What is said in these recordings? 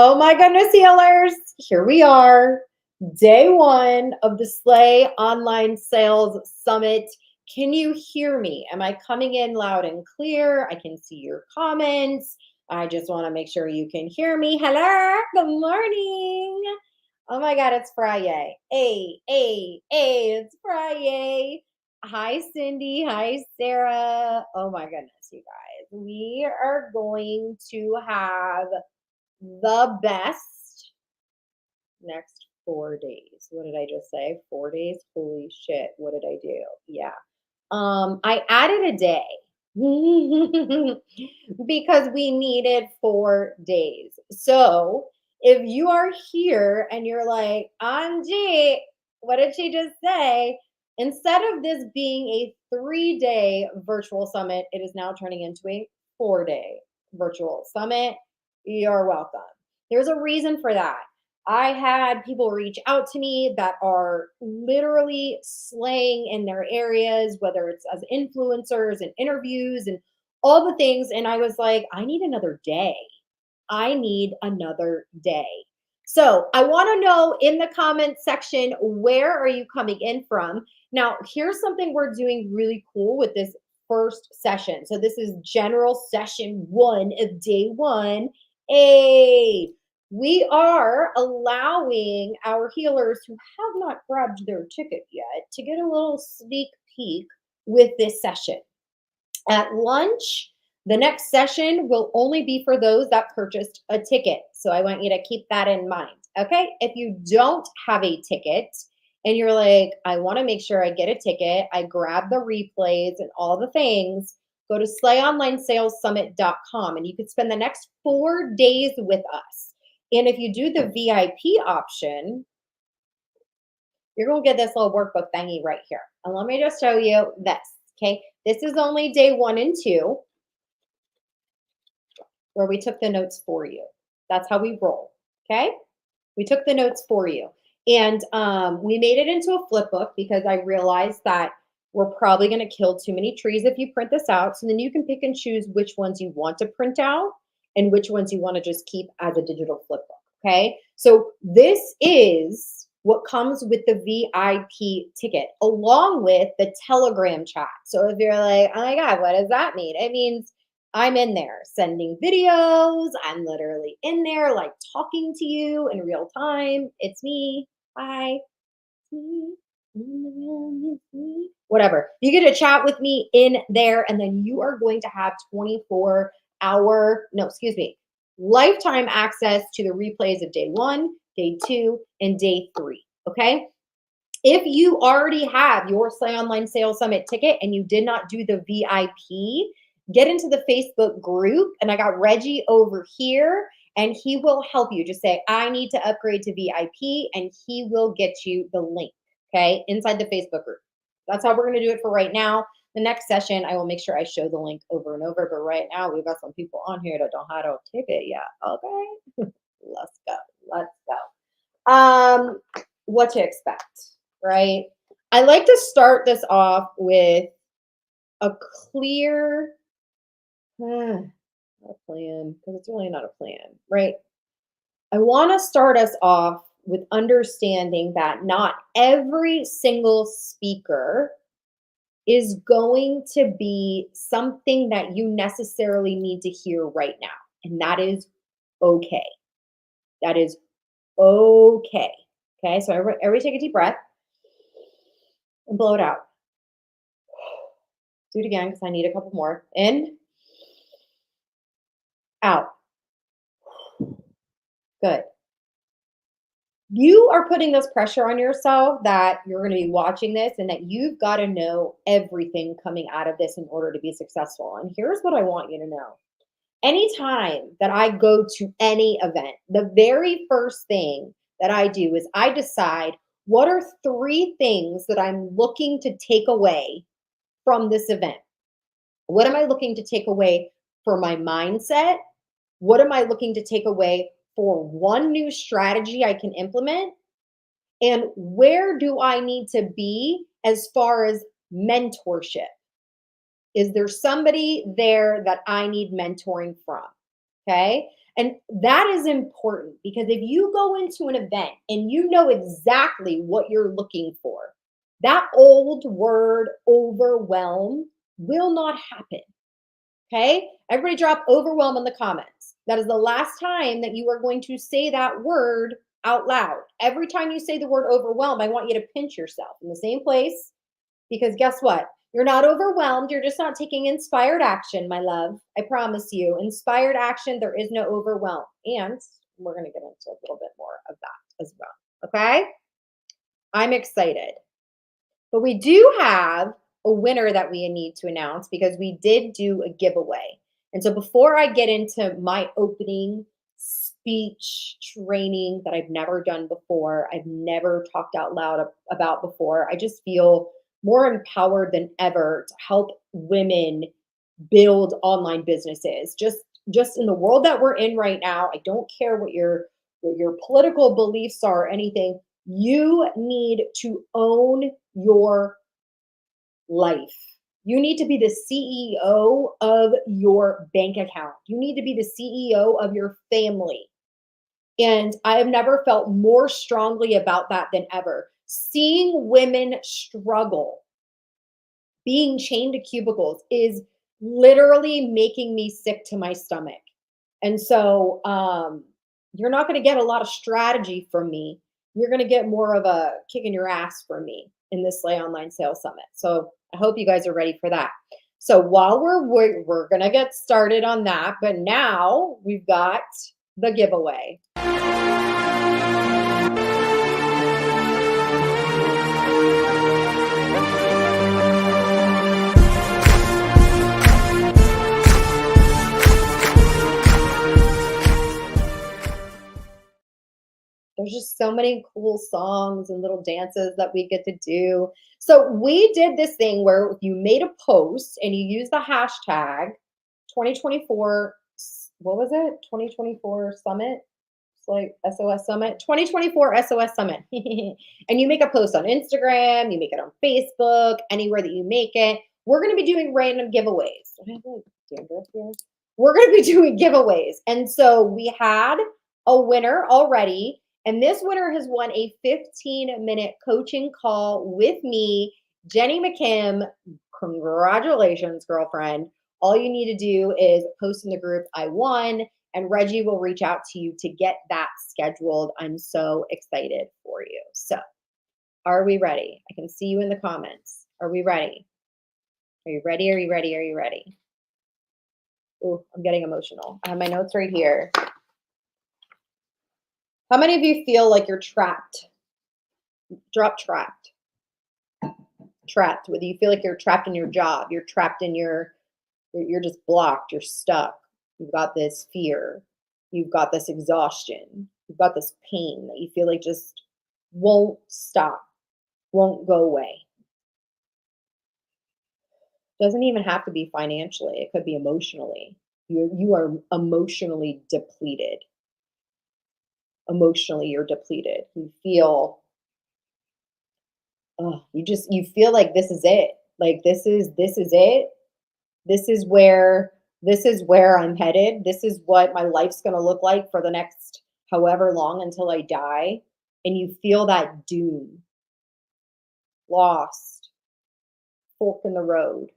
Oh my goodness, healers. Here we are, day one of the Slay Online Sales Summit. Can you hear me? Am I coming in loud and clear? I can see your comments. I just want to make sure you can hear me. Hello, good morning. Oh my God, it's Friday. Hey, it's Friday. Hi, Cindy. Hi, Sarah. Oh my goodness, you guys. We are going to have the best next 4 days. What did I just say? 4 days? Holy shit. What did I do? Yeah. I added a day because we needed 4 days. So if you are here and you're like, Angie, what did she just say? Instead of this being a 3 day virtual summit, it is now turning into a 4 day virtual summit. You're welcome. There's a reason for that. I had people reach out to me that are literally slaying in their areas, whether it's as influencers and interviews and all the things. And I was like, I need another day. I need another day. So I want to know in the comment section, where are you coming in from? Now, here's something we're doing really cool with this first session. So this is general session one of day one. We are allowing our healers who have not grabbed their ticket yet to get a little sneak peek with this session. At lunch, the next session will only be for those that purchased a ticket. So I want you to keep that in mind. Okay. If you don't have a ticket and you're like, I want to make sure I get a ticket, I grab the replays and all the things, go to slayonlinesalessummit.com and you could spend the next 4 days with us. And if you do the VIP option, you're going to get this little workbook thingy right here. And let me just show you this. Okay. This is only day 1 and 2 where we took the notes for you. That's how we roll. Okay. We took the notes for you. And we made it into a flip book because I realized that we're probably going to kill too many trees if you print this out. So then you can pick and choose which ones you want to print out and which ones you want to just keep as a digital flip book. Okay. So this is what comes with the VIP ticket along with the Telegram chat. So if you're like, oh my God, what does that mean? It means I'm in there sending videos. I'm literally in there, like talking to you in real time. It's me. Hi. Whatever. You get to chat with me in there, and then you are going to have lifetime access to the replays of day 1, day 2, and day 3. Okay. If you already have your Slay Online Sales Summit ticket and you did not do the VIP, get into the Facebook group. And I got Reggie over here and he will help you. Just say, I need to upgrade to VIP and he will get you the link, okay, inside the Facebook group. That's how we're going to do it for right now. The next session, I will make sure I show the link over and over. But right now, we've got some people on here that don't have a ticket yet. Okay, let's go. Let's go. What to expect, right? I like to start this off with a clear not a plan, because it's really not a plan, right? I want to start us off with understanding that not every single speaker is going to be something that you necessarily need to hear right now. And that is okay. That is okay. Okay, so everybody take a deep breath and blow it out. Do it again because I need a couple more. In, out. Good. You are putting this pressure on yourself that you're going to be watching this and that you've got to know everything coming out of this in order to be successful. And here's what I want you to know. Anytime that I go to any event, the very first thing that I do is I decide what are 3 things that I'm looking to take away from this event. What am I looking to take away for my mindset? What am I looking to take away for one new strategy I can implement? And where do I need to be as far as mentorship? Is there somebody there that I need mentoring from? Okay. And that is important because if you go into an event and you know exactly what you're looking for, that old word overwhelm will not happen. Okay? Everybody drop overwhelm in the comments. That is the last time that you are going to say that word out loud. Every time you say the word overwhelm, I want you to pinch yourself in the same place because guess what? You're not overwhelmed. You're just not taking inspired action, my love. I promise you. Inspired action, there is no overwhelm. And we're going to get into a little bit more of that as well. Okay? I'm excited. But we do have a winner that we need to announce because we did do a giveaway. And so before I get into my opening speech training that I've never done before, I've never talked out loud about before, I just feel more empowered than ever to help women build online businesses. Just in the world that we're in right now, I don't care what your political beliefs are or anything. You need to own your life. You need to be the CEO of your bank account. You need to be the CEO of your family. And I have never felt more strongly about that than ever. Seeing women struggle, being chained to cubicles is literally making me sick to my stomach. And so you're not going to get a lot of strategy from me. You're going to get more of a kick in your ass from me in this Slay Online Sales Summit. So I hope you guys are ready for that. So while we're going to get started on that, but now we've got the giveaway. There's just so many cool songs and little dances that we get to do. So we did this thing where you made a post and you used the hashtag 2024, what was it? 2024 Summit? It's like SOS Summit, 2024 SOS Summit. And you make a post on Instagram, you make it on Facebook, anywhere that you make it. We're going to be doing random giveaways. I have like dandruff here. We're going to be doing giveaways. And so we had a winner already. And this winner has won a 15-minute coaching call with me, Jenny McKim. Congratulations, girlfriend. All you need to do is post in the group, I won, and Reggie will reach out to you to get that scheduled. I'm so excited for you. So, are we ready? I can see you in the comments. Are we ready? Are you ready? Are you ready? Are you ready? Oh, I'm getting emotional. I have my notes right here. How many of you feel like you're trapped? Trapped. Whether you feel like you're trapped in your job, you're trapped in you're just blocked, you're stuck. You've got this fear. You've got this exhaustion. You've got this pain that you feel like just won't stop, won't go away. Doesn't even have to be financially. It could be emotionally. You are emotionally depleted. Emotionally, you're depleted. You feel, you feel like this is it. Like this is it. This is where I'm headed. This is what my life's going to look like for the next however long until I die. And you feel that doom, lost, fork in the road.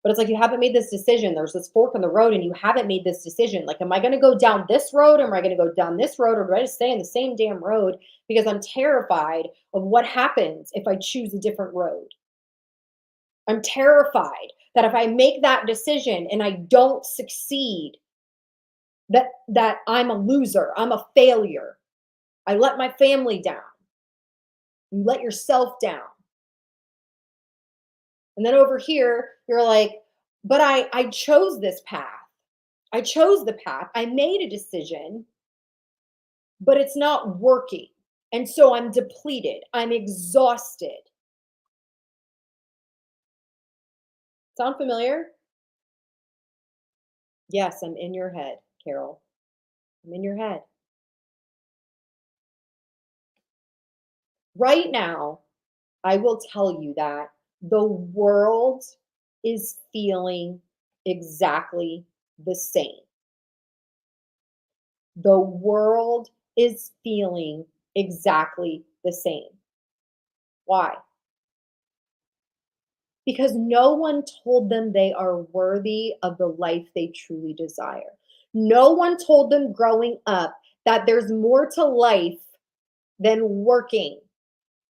But it's like you haven't made this decision. There's this fork in the road and you haven't made this decision. Like, am I going to go down this road? Or am I going to go down this road? Or do I just stay in the same damn road? Because I'm terrified of what happens if I choose a different road. I'm terrified that if I make that decision and I don't succeed, that I'm a loser. I'm a failure. I let my family down. You let yourself down. And then over here, you're like, but I chose this path. I chose the path. I made a decision, but it's not working. And so I'm depleted. I'm exhausted. Sound familiar? Yes, I'm in your head, Carol. I'm in your head. Right now, I will tell you that the world is feeling exactly the same. The world is feeling exactly the same. Why? Because no one told them they are worthy of the life they truly desire. No one told them growing up that there's more to life than working.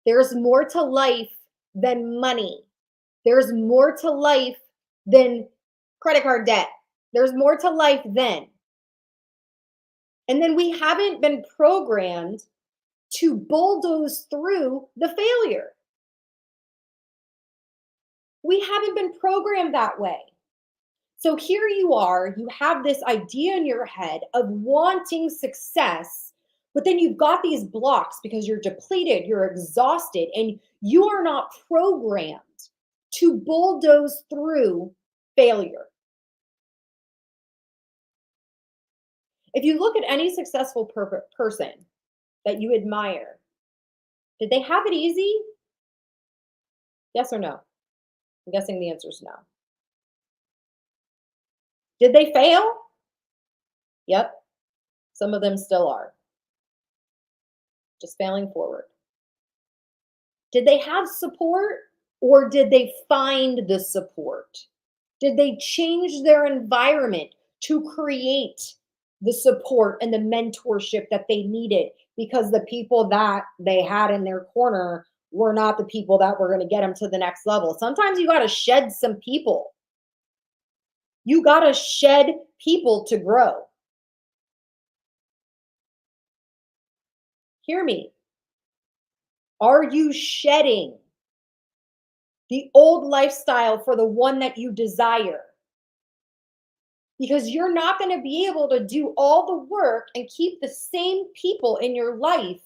There's more to life than money. There's more to life than credit card debt. There's more to life than. And then we haven't been programmed to bulldoze through the failure. We haven't been programmed that way. So here you are, you have this idea in your head of wanting success, but then you've got these blocks because you're depleted, you're exhausted, and you are not programmed to bulldoze through failure. If you look at any successful person that you admire, did they have it easy? Yes or no? I'm guessing the answer is no. Did they fail? Yep. Some of them still are, just failing forward. Did they have support or did they find the support? Did they change their environment to create the support and the mentorship that they needed because the people that they had in their corner were not the people that were going to get them to the next level? Sometimes you got to shed some people. You got to shed people to grow. Hear me. Are you shedding the old lifestyle for the one that you desire? Because you're not going to be able to do all the work and keep the same people in your life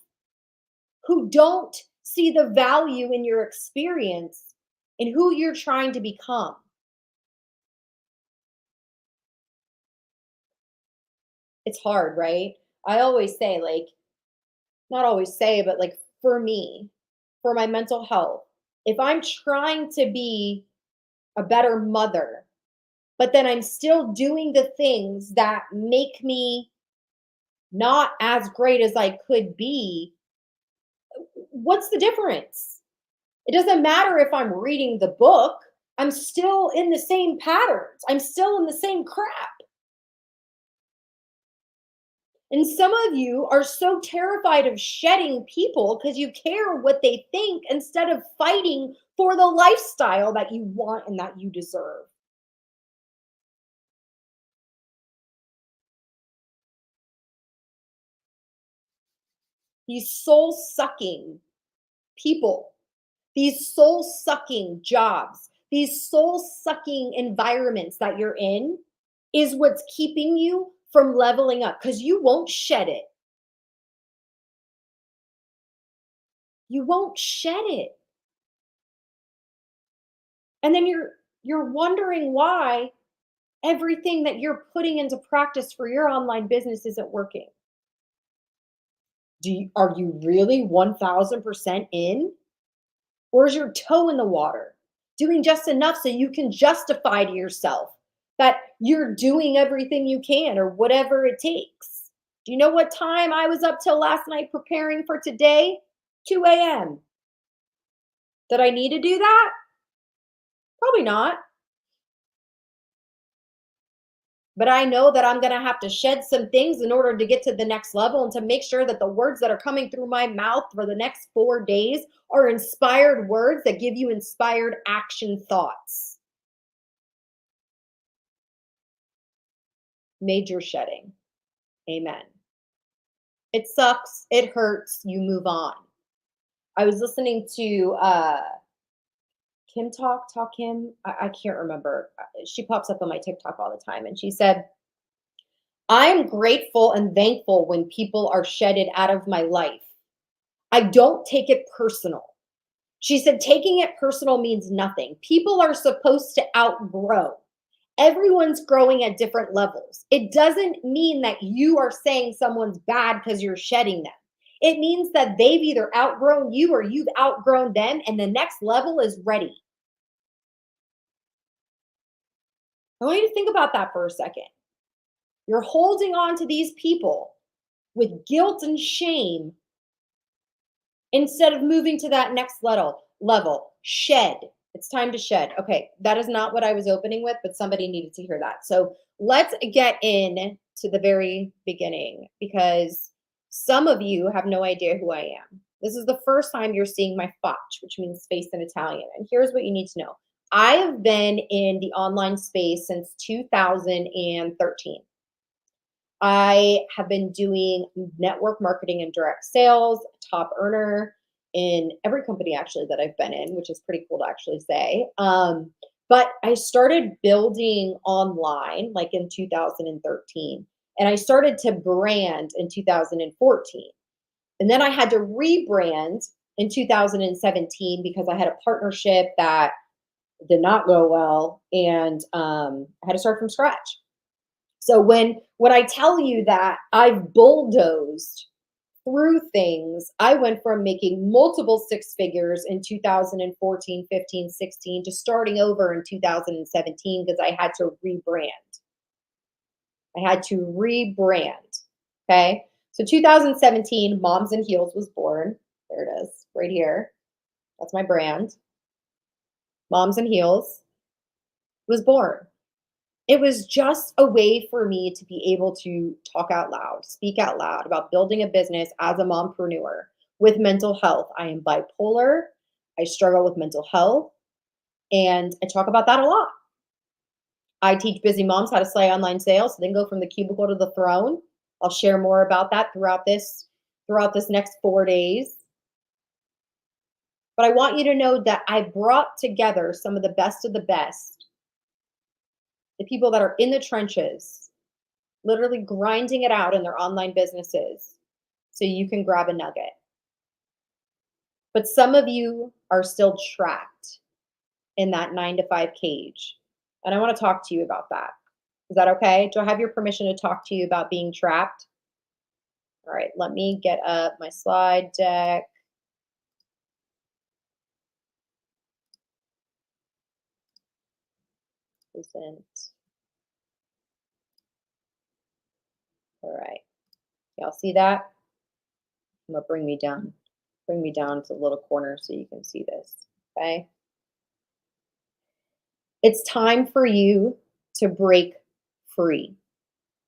who don't see the value in your experience and who you're trying to become. It's hard, right? I always say, like, not always say, but like for me, for my mental health, if I'm trying to be a better mother, but then I'm still doing the things that make me not as great as I could be, what's the difference? It doesn't matter if I'm reading the book, I'm still in the same patterns, I'm still in the same crap. And some of you are so terrified of shedding people because you care what they think instead of fighting for the lifestyle that you want and that you deserve. These soul sucking people, these soul sucking jobs, these soul sucking environments that you're in is what's keeping you from leveling up because you won't shed it. You won't shed it. And then you're wondering why everything that you're putting into practice for your online business isn't working. Are you really 1000% in? Or is your toe in the water, doing just enough so you can justify to yourself that you're doing everything you can or whatever it takes? Do you know what time I was up till last night preparing for today? 2 a.m. Did I need to do that? Probably not. But I know that I'm going to have to shed some things in order to get to the next level and to make sure that the words that are coming through my mouth for the next 4 days are inspired words that give you inspired action thoughts. Major shedding. Amen. It sucks. It hurts. You move on. I was listening to Kim Talk Kim. I can't remember. She pops up on my TikTok all the time. And she said, I am grateful and thankful when people are shedded out of my life. I don't take it personal. She said, taking it personal means nothing. People are supposed to outgrow. Everyone's growing at different levels. It doesn't mean that you are saying someone's bad because you're shedding them. It means that they've either outgrown you or you've outgrown them, and the next level is ready. I want you to think about that for a second. You're holding on to these people with guilt and shame instead of moving to that next level. Shed. It's time to shed. Okay, that is not what I was opening with, but somebody needed to hear that. So let's get in to the very beginning because some of you have no idea who I am. This is the first time you're seeing my Faccia, which means face in Italian. And here's what you need to know. I have been in the online space since 2013. I have been doing network marketing and direct sales, top earner in every company actually that I've been in, which is pretty cool to actually say. But I started building online like in 2013, and I started to brand in 2014. And then I had to rebrand in 2017 because I had a partnership that did not go well, and I had to start from scratch. So when I tell you that I've bulldozed through things, I went from making multiple six figures in 2014, 15, 16 to starting over in 2017 because I had to rebrand. I had to rebrand. Okay. So 2017, Moms and Heels was born. There it is, right here. That's my brand. Moms and Heels was born. It was just a way for me to be able to talk out loud, speak out loud about building a business as a mompreneur with mental health. I am bipolar. I struggle with mental health, and I talk about that a lot. I teach busy moms how to slay online sales, so they can go from the cubicle to the throne. I'll share more about that throughout this next 4 days. But I want you to know that I brought together some of the best, the people that are in the trenches, literally grinding it out in their online businesses so you can grab a nugget. But some of you are still trapped in that 9 to 5 cage. And I want to talk to you about that. Is that okay? Do I have your permission to talk to you about being trapped? All right, let me get up my slide deck. Present. All right. Y'all see that? I'm gonna bring me down. Bring me down to the little corner so you can see this. Okay. It's time for you to break free.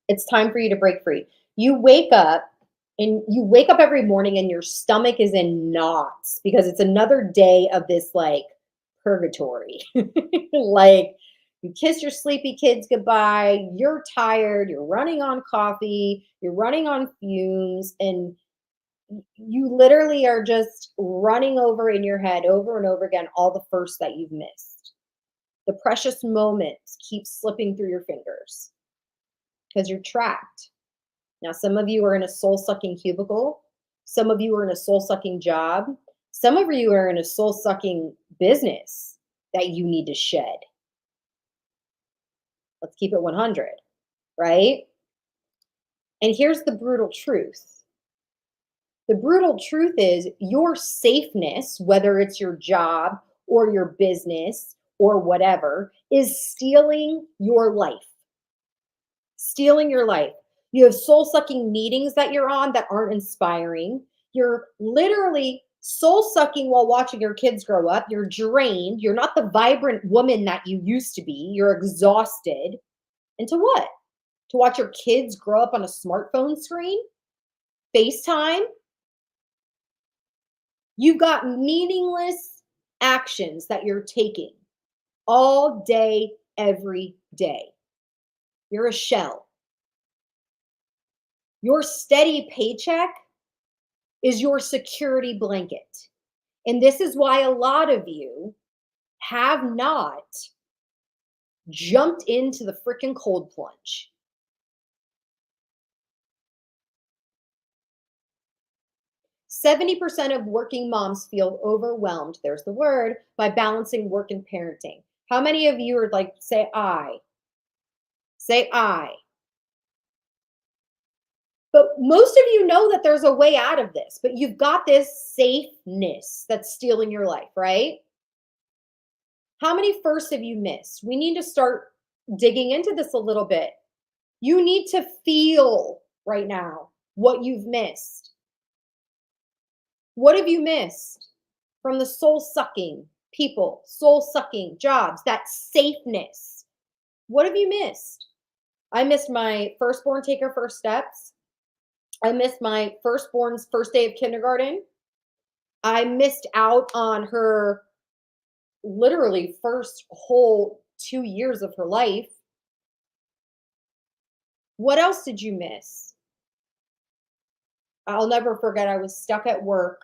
It's time for you to break free. You wake up every morning and your stomach is in knots because it's another day of this like purgatory. Like you kiss your sleepy kids goodbye, you're tired, you're running on coffee, you're running on fumes, and you literally are just running over in your head over and over again all the firsts that you've missed. The precious moments keep slipping through your fingers because you're trapped. Now, some of you are in a soul sucking cubicle. Some of you are in a soul sucking job. Some of you are in a soul sucking business that you need to shed. Let's keep it 100, right? And here's the brutal truth. The brutal truth is your safeness, whether it's your job or your business or whatever, is stealing your life. Stealing your life. You have soul sucking meetings that you're on that aren't inspiring. You're literally soul sucking while watching your kids grow up. You're drained. You're not the vibrant woman that you used to be. You're exhausted. And to what? To watch your kids grow up on a smartphone screen? FaceTime? You've got meaningless actions that you're taking all day, every day. You're a shell. Your steady paycheck is your security blanket. And this is why a lot of you have not jumped into the freaking cold plunge. "70% of working moms feel overwhelmed," there's the word, "by balancing work and parenting." How many of you are like, say I? Say I. But most of you know that there's a way out of this, but you've got this safeness that's stealing your life, right? How many firsts have you missed? We need to start digging into this a little bit. You need to feel right now. what you've missed. What have you missed from the soul sucking people, soul sucking jobs, that safeness? What have you missed? I missed my firstborn take her first steps. I missed my firstborn's first day of kindergarten. I missed out on her literally first whole 2 years of her life. What else did you miss? I'll never forget, I was stuck at work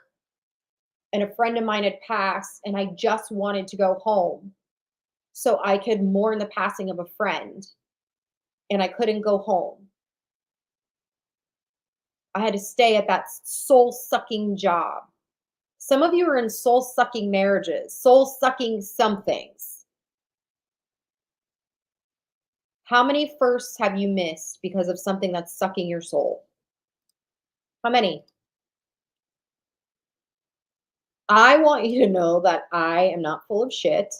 and a friend of mine had passed, and I just wanted to go home so I could mourn the passing of a friend, and I couldn't go home. I had to stay at that soul sucking job. Some of you are in soul sucking marriages, soul sucking somethings. How many firsts have you missed because of something that's sucking your soul? How many? I want you to know that I am not full of shit.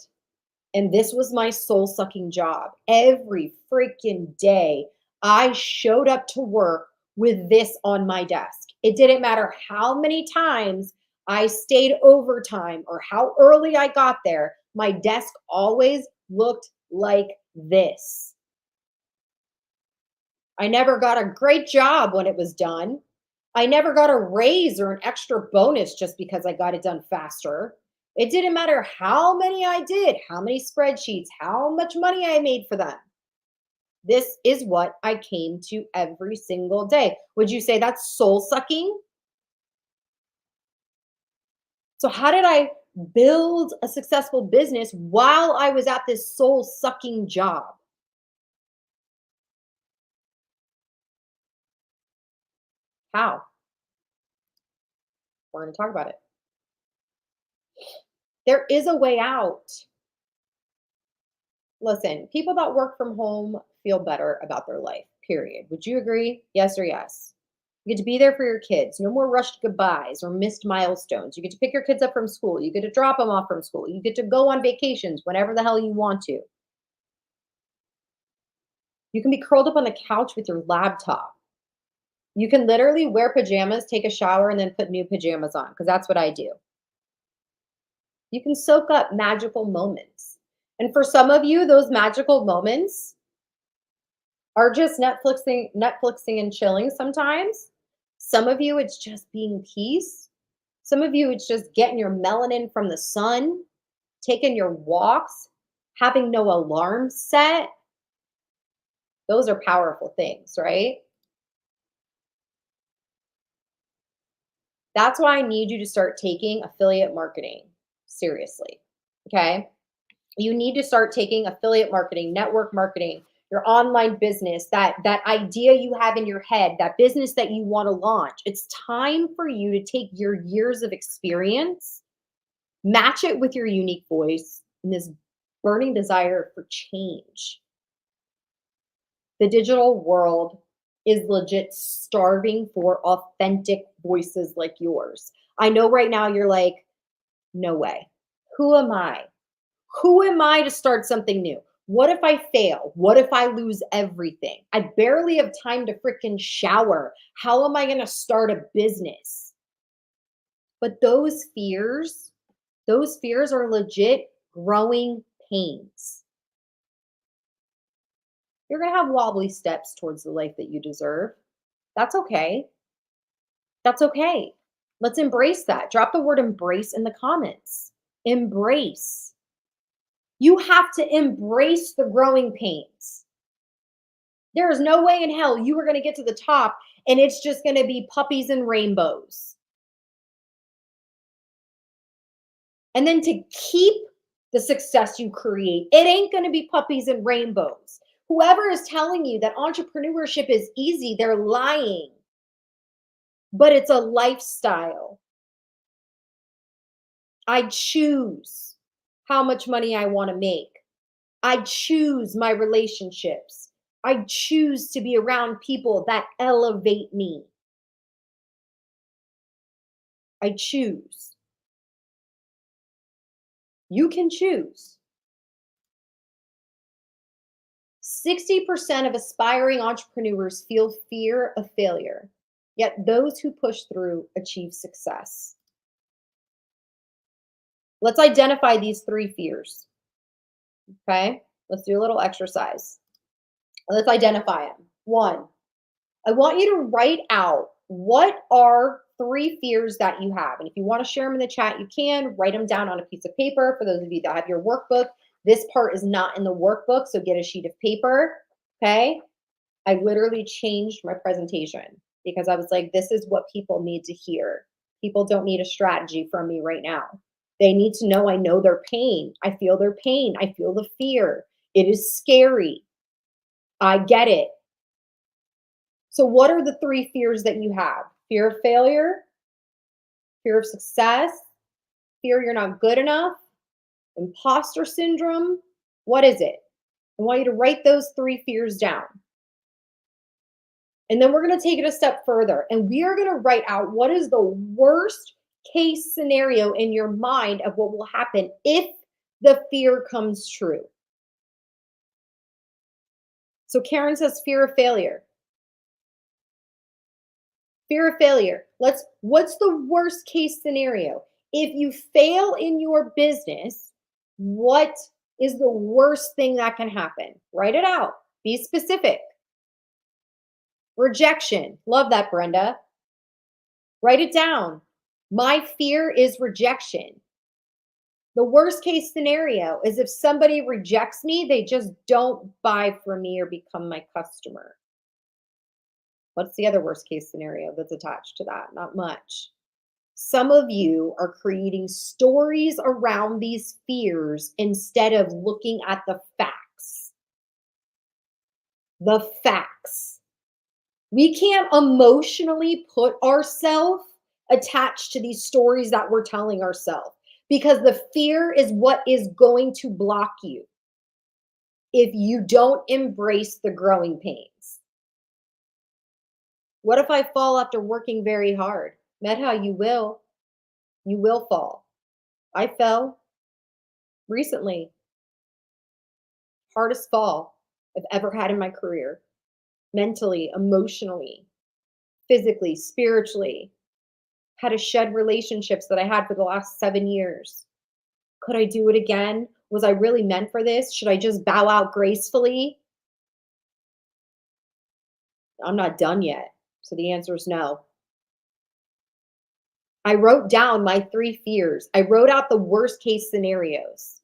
And this was my soul sucking job. Every freaking day, I showed up to work with this on my desk. It didn't matter how many times I stayed overtime or how early I got there, my desk always looked like this. I never got a great job when it was done. I never got a raise or an extra bonus just because I got it done faster. It didn't matter how many I did, how many spreadsheets, how much money I made for them. This is what I came to every single day. Would you say that's soul sucking? So, how did I build a successful business while I was at this soul sucking job? How? We're going to talk about it. There is a way out. Listen, people that work from home feel better about their life, period. Would you agree? Yes or yes? You get to be there for your kids. No more rushed goodbyes or missed milestones. You get to pick your kids up from school. You get to drop them off from school. You get to go on vacations whenever the hell you want to. You can be curled up on the couch with your laptop. You can literally wear pajamas, take a shower, and then put new pajamas on, because that's what I do. You can soak up magical moments. And for some of you, those magical moments are just Netflixing and chilling sometimes. Some of you, it's just being peace. Some of you, it's just getting your melanin from the sun, taking your walks, having no alarm set. Those are powerful things, right? That's why I need you to start taking affiliate marketing seriously. Okay. You need to start taking affiliate marketing, network marketing, your online business, that idea you have in your head, that business that you want to launch. It's time for you to take your years of experience, match it with your unique voice and this burning desire for change. The digital world is legit starving for authentic voices like yours. I know right now you're like, no way. Who am I? Who am I to start something new? What if I fail? What if I lose everything? I barely have time to freaking shower. How am I going to start a business? But those fears are legit growing pains. You're going to have wobbly steps towards the life that you deserve. That's okay. That's okay. Let's embrace that. Drop the word embrace in the comments. Embrace. You have to embrace the growing pains. There is no way in hell you are going to get to the top and it's just going to be puppies and rainbows. And then to keep the success you create, it ain't going to be puppies and rainbows. Whoever is telling you that entrepreneurship is easy, they're lying. But it's a lifestyle. I choose how much money I want to make. I choose my relationships. I choose to be around people that elevate me. I choose. You can choose. 60% of aspiring entrepreneurs feel fear of failure. Yet those who push through achieve success. Let's identify these three fears. Okay. Let's do a little exercise. Let's identify them. One, I want you to write out what are three fears that you have. And if you want to share them in the chat, you can write them down on a piece of paper. For those of you that have your workbook, this part is not in the workbook, so get a sheet of paper. Okay. I literally changed my presentation because I was like, this is what people need to hear. People don't need a strategy from me right now. They need to know I know their pain. I feel their pain. I feel the fear. It is scary. I get it. So, what are the three fears that you have? Fear of failure, fear of success, fear you're not good enough, imposter syndrome. What is it? I want you to write those three fears down. And then we're going to take it a step further and we are going to write out what is the worst case scenario in your mind of what will happen if the fear comes true. So Karen says fear of failure. Fear of failure. What's the worst case scenario? If you fail in your business, what is the worst thing that can happen? Write it out. Be specific. Rejection. Love that, Brenda. Write it down. My fear is rejection. The worst case scenario is if somebody rejects me, they just don't buy from me or become my customer. What's the other worst case scenario that's attached to that? Not much. Some of you are creating stories around these fears instead of looking at the facts. The facts. We can't emotionally put ourselves attached to these stories that we're telling ourselves because the fear is what is going to block you if you don't embrace the growing pains. What if I fall after working very hard? Medha, you will. You will fall. I fell recently. Hardest fall I've ever had in my career. Mentally, emotionally, physically, spiritually. Had to shed relationships that I had for the last 7 years. Could I do it again? Was I really meant for this? Should I just bow out gracefully? I'm not done yet. So the answer is no. I wrote down my three fears. I wrote out the worst case scenarios.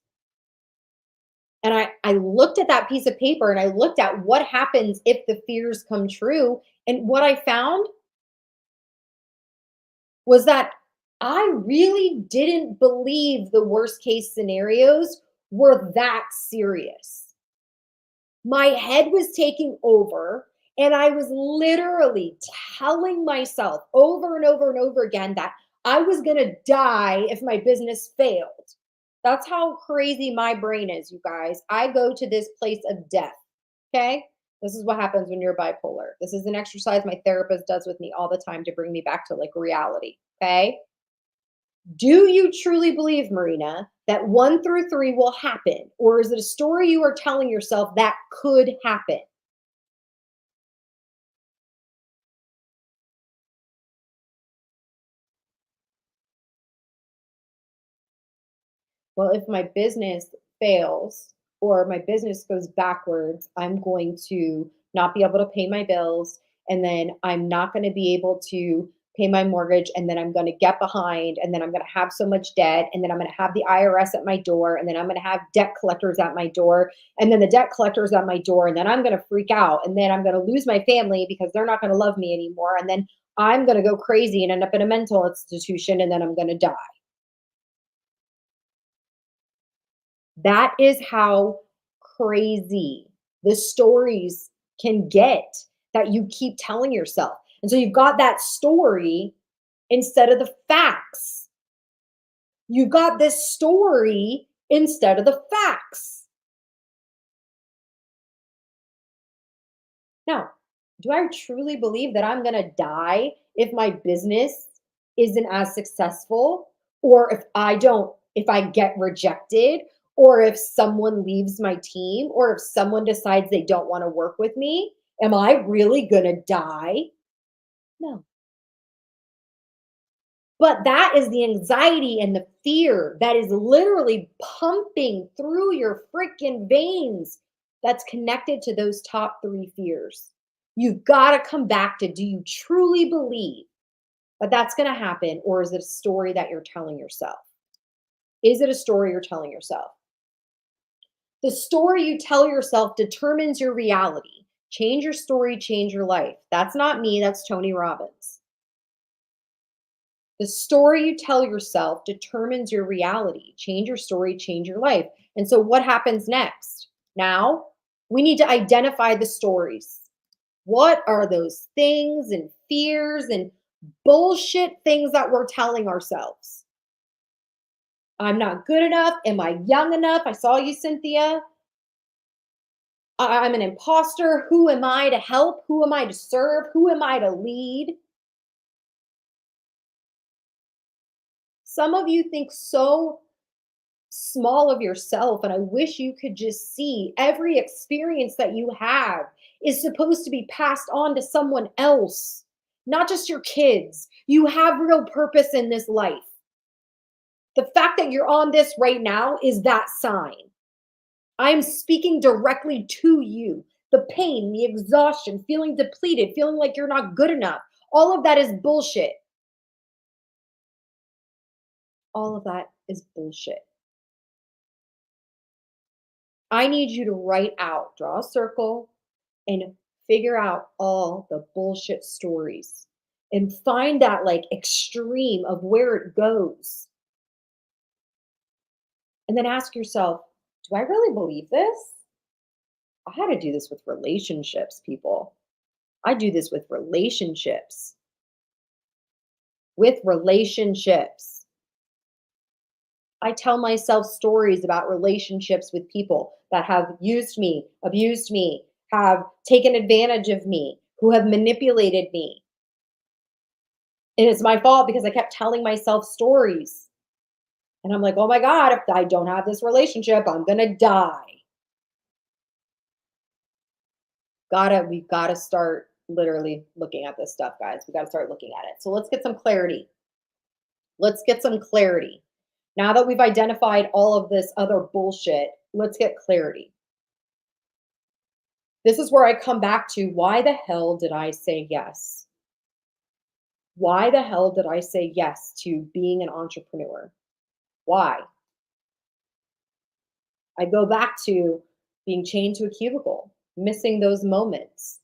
And I looked at that piece of paper and I looked at what happens if the fears come true. And what I found was that I really didn't believe the worst case scenarios were that serious. My head was taking over, and I was literally telling myself over and over and over again that I was going to die if my business failed. That's how crazy my brain is, you guys. I go to this place of death. Okay. This is what happens when you're bipolar. This is an exercise my therapist does with me all the time to bring me back to like reality. Okay. Do you truly believe, Marina, that 1 through 3 will happen? Or is it a story you are telling yourself that could happen? Well, if my business fails or my business goes backwards, I'm going to not be able to pay my bills. And then I'm not going to be able to pay my mortgage. And then I'm going to get behind. And then I'm going to have so much debt. And then I'm going to have the IRS at my door. And then I'm going to have debt collectors at my door. And then the debt collectors at my door. And then I'm going to freak out. And then I'm going to lose my family because they're not going to love me anymore. And then I'm going to go crazy and end up in a mental institution. And then I'm going to die. That is how crazy the stories can get that you keep telling yourself. And so you've got that story instead of the facts. You've got this story instead of the facts. Now, do I truly believe that I'm going to die if my business isn't as successful, or if I get rejected, or if someone leaves my team, or if someone decides they don't want to work with me? Am I really going to die? No. But that is the anxiety and the fear that is literally pumping through your freaking veins that's connected to those top three fears. You've got to come back to, do you truly believe that that's going to happen? Or is it a story that you're telling yourself? Is it a story you're telling yourself? The story you tell yourself determines your reality. Change your story, change your life. That's not me, that's Tony Robbins. The story you tell yourself determines your reality. Change your story, change your life. And so, what happens next? Now, we need to identify the stories. What are those things and fears and bullshit things that we're telling ourselves? I'm not good enough. Am I young enough? I saw you, Cynthia. I'm an imposter. Who am I to help? Who am I to serve? Who am I to lead? Some of you think so small of yourself, and I wish you could just see every experience that you have is supposed to be passed on to someone else, not just your kids. You have real purpose in this life. The fact that you're on this right now is that sign. I'm speaking directly to you. The pain, the exhaustion, feeling depleted, feeling like you're not good enough. All of that is bullshit. All of that is bullshit. I need you to write out, draw a circle, and figure out all the bullshit stories and find that like extreme of where it goes. And then ask yourself, do I really believe this? I had to do this with relationships, people. I do this with relationships. With relationships. I tell myself stories about relationships with people that have used me, abused me, have taken advantage of me, who have manipulated me. And it's my fault because I kept telling myself stories. And I'm like, oh my God, if I don't have this relationship, I'm going to die. We've got to start literally looking at this stuff, guys. We got to start looking at it. So let's get some clarity. Let's get some clarity. Now that we've identified all of this other bullshit, let's get clarity. This is where I come back to, why the hell did I say yes? Why the hell did I say yes to being an entrepreneur? Why? I go back to being chained to a cubicle, missing those moments.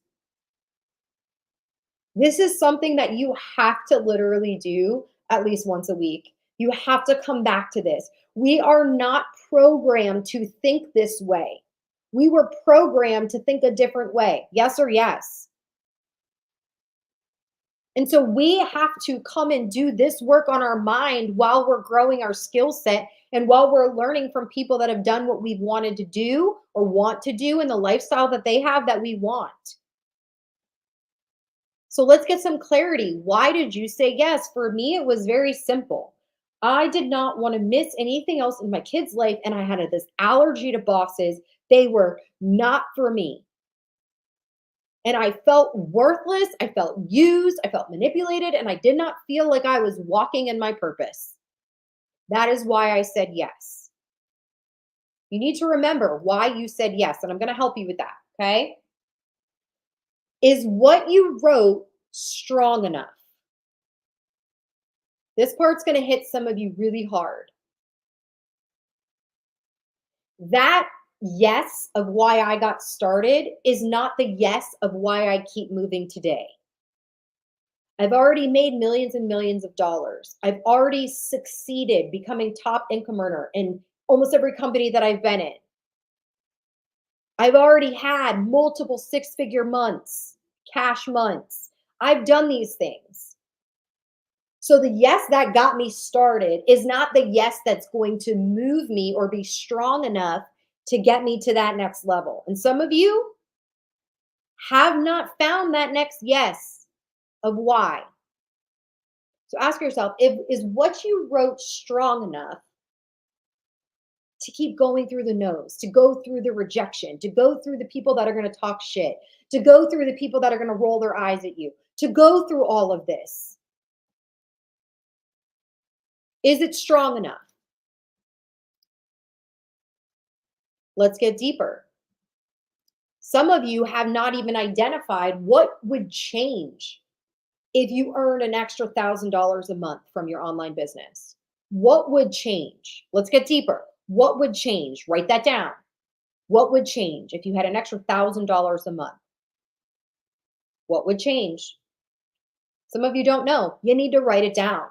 This is something that you have to literally do at least once a week. You have to come back to this. We are not programmed to think this way. We were programmed to think a different way. Yes or yes. And so we have to come and do this work on our mind while we're growing our skill set and while we're learning from people that have done what we've wanted to do or want to do in the lifestyle that they have that we want. So let's get some clarity. Why did you say yes? For me, it was very simple. I did not want to miss anything else in my kid's life, and I had this allergy to bosses. They were not for me. And I felt worthless. I felt used. I felt manipulated, and I did not feel like I was walking in my purpose. That is why I said yes. You need to remember why you said yes, and I'm going to help you with that. Okay. Is what you wrote strong enough? This part's going to hit some of you really hard. That yes of why I got started is not the yes of why I keep moving today. I've already made millions and millions of dollars. I've already succeeded becoming top income earner in almost every company that I've been in. I've already had multiple six-figure months, cash months. I've done these things. So the yes that got me started is not the yes that's going to move me or be strong enough to get me to that next level. And some of you have not found that next yes of why. So ask yourself, is what you wrote strong enough to keep going through the no's, to go through the rejection, to go through the people that are going to talk shit, to go through the people that are going to roll their eyes at you, to go through all of this? Is it strong enough? Let's get deeper. Some of you have not even identified what would change if you earned an extra $1,000 a month from your online business. What would change? Let's get deeper. What would change? Write that down. What would change if you had an extra $1,000 a month? What would change? Some of you don't know. You need to write it down.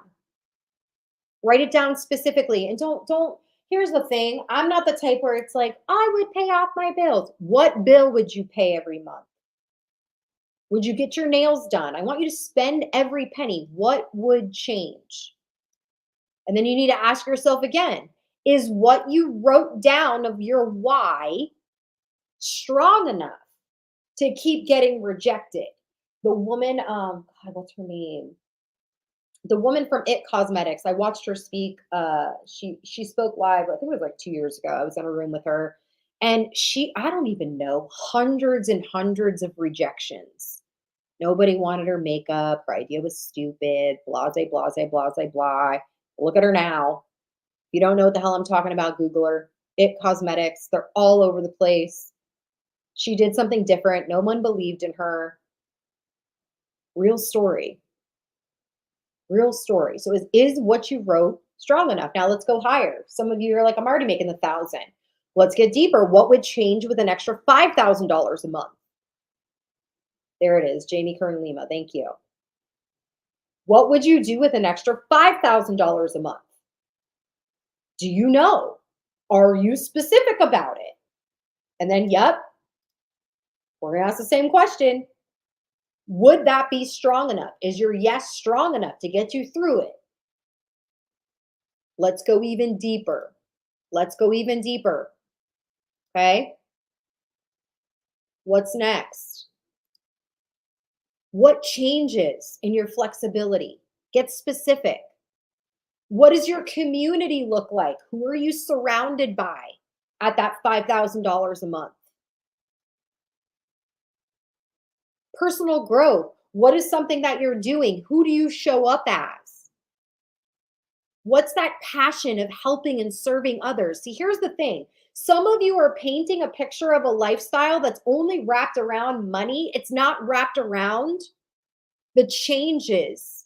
Write it down specifically, and don't here's the thing. I'm not the type where it's like, I would pay off my bills. What bill would you pay every month? Would you get your nails done? I want you to spend every penny. What would change? And then you need to ask yourself again, is what you wrote down of your why strong enough to keep getting rejected? The woman, God, what's her name? The woman from It Cosmetics. I watched her speak. She spoke live. I think it was like 2 years ago. I was in a room with her, and I don't even know, hundreds and hundreds of rejections. Nobody wanted her makeup. Her idea was stupid. Blase, blase, blase, blah. Look at her now. If you don't know what the hell I'm talking about, Google her. It Cosmetics. They're all over the place. She did something different. No one believed in her. Real story. Real story. So is what you wrote strong enough? Now let's go higher. Some of you are like, I'm already making 1,000. Let's get deeper. What would change with an extra $5,000 a month? There it is. Jamie Kern Lima. Thank you. What would you do with an extra $5,000 a month? Do you know? Are you specific about it? And then, yep, we're going to ask the same question. Would that be strong enough? Is your yes strong enough to get you through it? Let's go even deeper. Let's go even deeper. Okay. What's next? What changes in your flexibility? Get specific. What does your community look like? Who are you surrounded by at that $5,000 a month? Personal growth. What is something that you're doing? Who do you show up as? What's that passion of helping and serving others? See, here's the thing. Some of you are painting a picture of a lifestyle that's only wrapped around money. It's not wrapped around the changes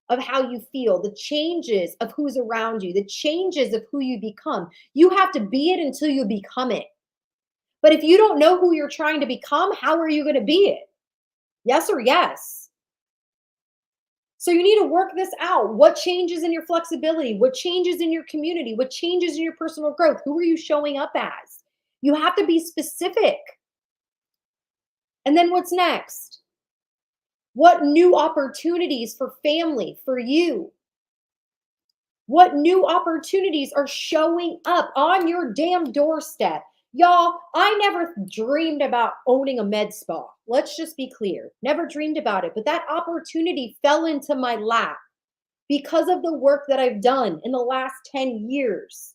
of how you feel, the changes of who's around you, the changes of who you become. You have to be it until you become it. But if you don't know who you're trying to become, how are you going to be it? Yes or yes? So you need to work this out. What changes in your flexibility? What changes in your community? What changes in your personal growth? Who are you showing up as? You have to be specific. And then what's next? What new opportunities for family, for you? What new opportunities are showing up on your damn doorstep? Y'all, I never dreamed about owning a med spa. Let's just be clear. Never dreamed about it. But that opportunity fell into my lap because of the work that I've done in the last 10 years.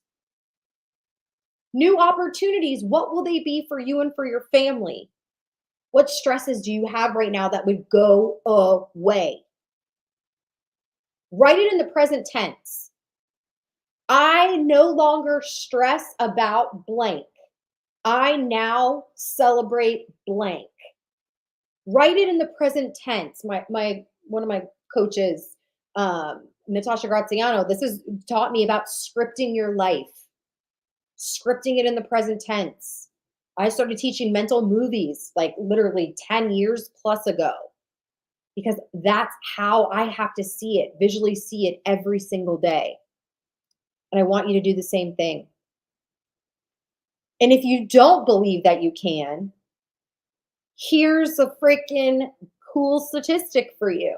New opportunities, what will they be for you and for your family? What stresses do you have right now that would go away? Write it in the present tense. I no longer stress about blank. I now celebrate blank. Write it in the present tense. My one of my coaches, Natasha Graziano, this has taught me about scripting your life, scripting it in the present tense. I started teaching mental movies like literally 10 years plus ago because that's how I have to see it, visually see it every single day. And I want you to do the same thing. And if you don't believe that you can, here's a freaking cool statistic for you.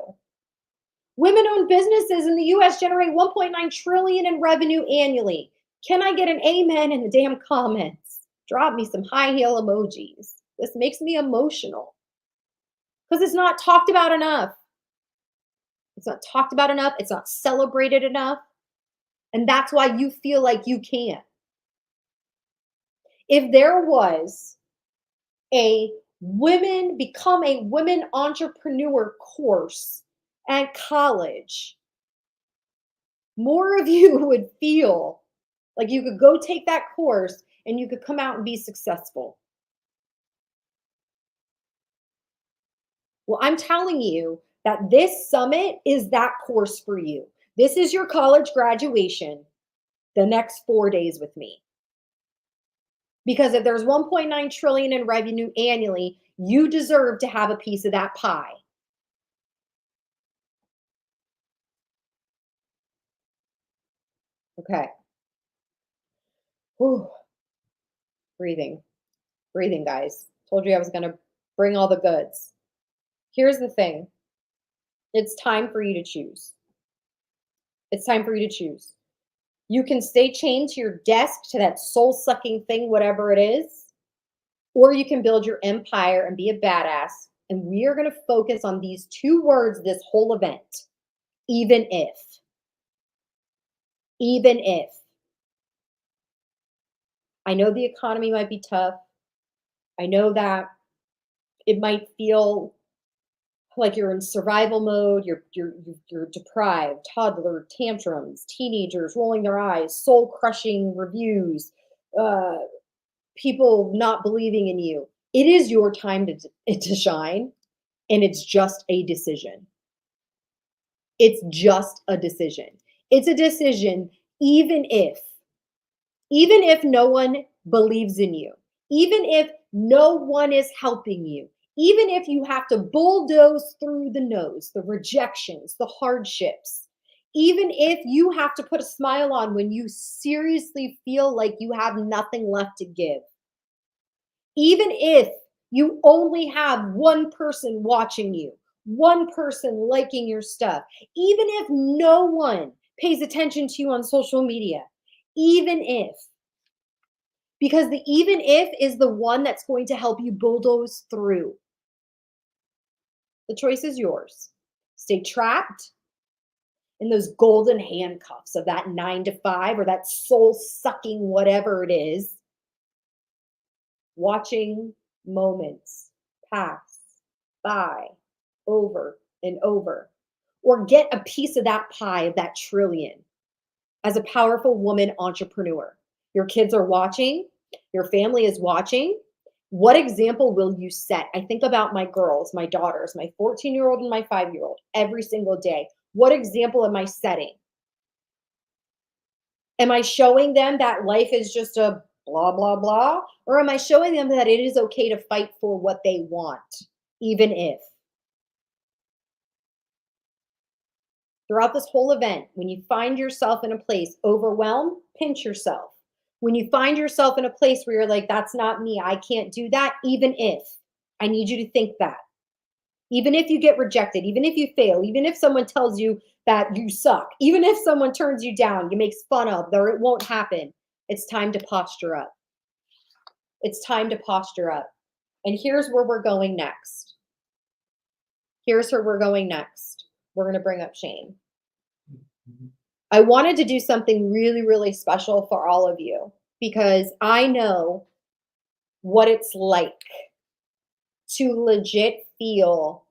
Women-owned businesses in the US generate 1.9 trillion in revenue annually. Can I get an amen in the damn comments? Drop me some high heel emojis. This makes me emotional because it's not talked about enough. It's not talked about enough. It's not celebrated enough. And that's why you feel like you can. If there was a become a women entrepreneur course at college, more of you would feel like you could go take that course and you could come out and be successful. Well, I'm telling you that this summit is that course for you. This is your college graduation, the next 4 days with me. Because if there's 1.9 trillion in revenue annually, you deserve to have a piece of that pie. Okay. Whew. Breathing. Breathing, guys. Told you I was going to bring all the goods. Here's the thing. It's time for you to choose. It's time for you to choose. You can stay chained to your desk, to that soul-sucking thing, whatever it is, or you can build your empire and be a badass. And we are going to focus on these 2 words this whole event. Even if. Even if. I know the economy might be tough. I know that it might feel like you're in survival mode, you're deprived, toddler tantrums, teenagers rolling their eyes, soul crushing reviews, uh, people not believing in you. It is your time to shine, and it's just a decision. It's just a decision. It's a decision, even if no one believes in you, even if no one is helping you, even if you have to bulldoze through the no's, the rejections, the hardships, even if you have to put a smile on when you seriously feel like you have nothing left to give, even if you only have one person watching you, one person liking your stuff, even if no one pays attention to you on social media, even if, because the even if is the one that's going to help you bulldoze through. The choice is yours. Stay trapped in those golden handcuffs of that 9 to 5 or that soul sucking whatever it is, watching moments pass by over and over, or get a piece of that pie, of that trillion, as a powerful woman entrepreneur. Your kids are watching, your family is watching. What example will you set? I think about my girls, my daughters, my 14-year-old and my 5-year-old every single day. What example am I setting? Am I showing them that life is just a blah, blah, blah? Or am I showing them that it is okay to fight for what they want, even if? Throughout this whole event, when you find yourself in a place overwhelmed, pinch yourself. When you find yourself in a place where you're like, that's not me, I can't do that, even if, I need you to think that. Even if you get rejected, even if you fail, even if someone tells you that you suck, even if someone turns you down, you makes fun of, or it won't happen, it's time to posture up. It's time to posture up. And here's where we're going next. Here's where we're going next. We're going to bring up Shane. I wanted to do something really, really special for all of you because I know what it's like to legit feel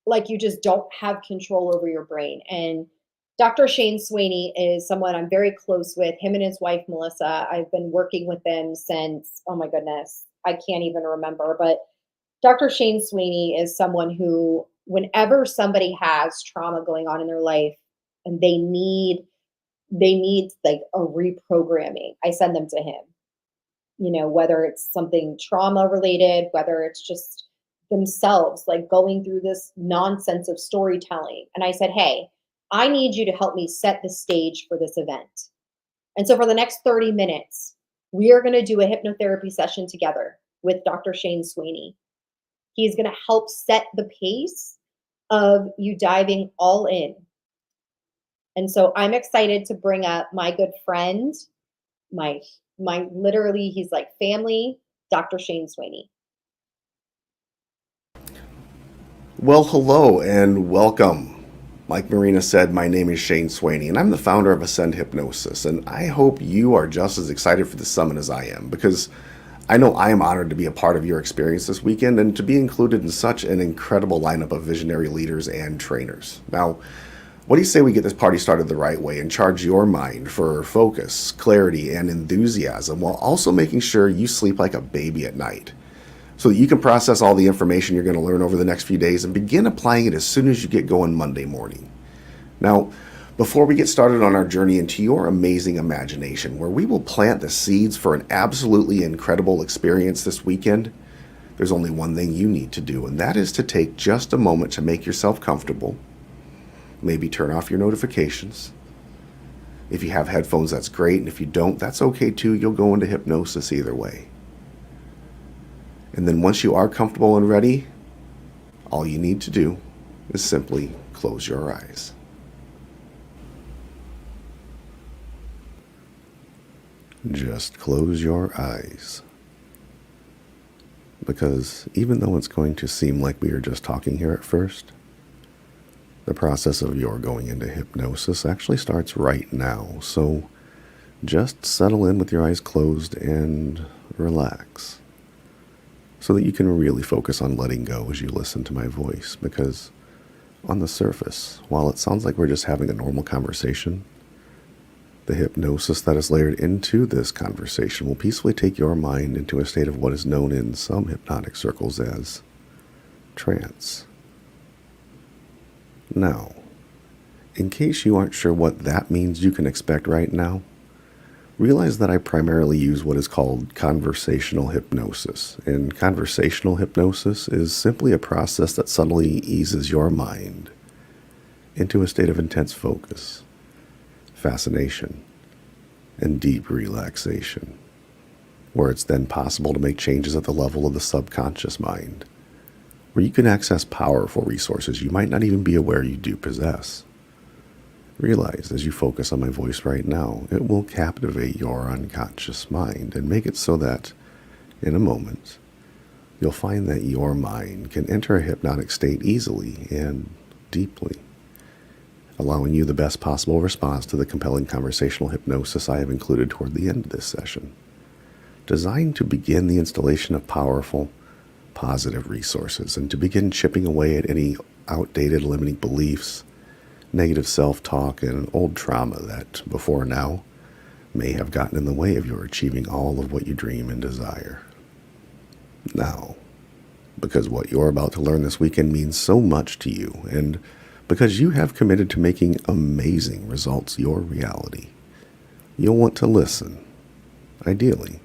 like you just don't have control over your brain. And Dr. Shane Sweeney is someone I'm very close with. Him and his wife, Melissa, I've been working with them since, oh my goodness, I can't even remember. But Dr. Shane Sweeney is someone who, whenever somebody has trauma going on in their life and they need like a reprogramming, I send them to him. You know, whether it's something trauma related, whether it's just themselves like going through this nonsense of storytelling. And I said, hey, I need you to help me set the stage for this event. And so for the next 30 minutes, we are going to do a hypnotherapy session together with Dr. Shane Sweeney. He's going to help set the pace of you diving all in. And so I'm excited to bring up my good friend, my literally, he's like family, Dr. Shane Sweeney. Well, hello and welcome. Like Marina said, my name is Shane Sweeney, and I'm the founder of Ascend Hypnosis. And I hope you are just as excited for the summit as I am, because I know I am honored to be a part of your experience this weekend and to be included in such an incredible lineup of visionary leaders and trainers. Now, What do you say we get this party started the right way and charge your mind for focus, clarity, and enthusiasm while also making sure you sleep like a baby at night so that you can process all the information you're going to learn over the next few days and begin applying it as soon as you get going Monday morning? Now, before we get started on our journey into your amazing imagination, where we will plant the seeds for an absolutely incredible experience this weekend, there's only one thing you need to do, and that is to take just a moment to make yourself comfortable. Maybe turn off your notifications. If you have headphones, that's great, and if you don't, that's okay too. You'll go into hypnosis either way. And then once you are comfortable and ready, all you need to do is simply close your eyes. Just close your eyes. Because even though it's going to seem like we are just talking here at first, the process of your going into hypnosis actually starts right now. So just settle in with your eyes closed and relax so that you can really focus on letting go as you listen to my voice. Because on the surface, while it sounds like we're just having a normal conversation, the hypnosis that is layered into this conversation will peacefully take your mind into a state of what is known in some hypnotic circles as trance. Now, in case you aren't sure what that means you can expect right now, realize that I primarily use what is called conversational hypnosis. And conversational hypnosis is simply a process that subtly eases your mind into a state of intense focus, fascination, and deep relaxation, where it's then possible to make changes at the level of the subconscious mind, where you can access powerful resources you might not even be aware you do possess. Realize as you focus on my voice right now, it will captivate your unconscious mind and make it so that, in a moment, you'll find that your mind can enter a hypnotic state easily and deeply, allowing you the best possible response to the compelling conversational hypnosis I have included toward the end of this session, designed to begin the installation of powerful, positive resources and to begin chipping away at any outdated limiting beliefs, negative self-talk, and old trauma that, before now, may have gotten in the way of your achieving all of what you dream and desire. Now, because what you're about to learn this weekend means so much to you, and because you have committed to making amazing results your reality, you'll want to listen, ideally,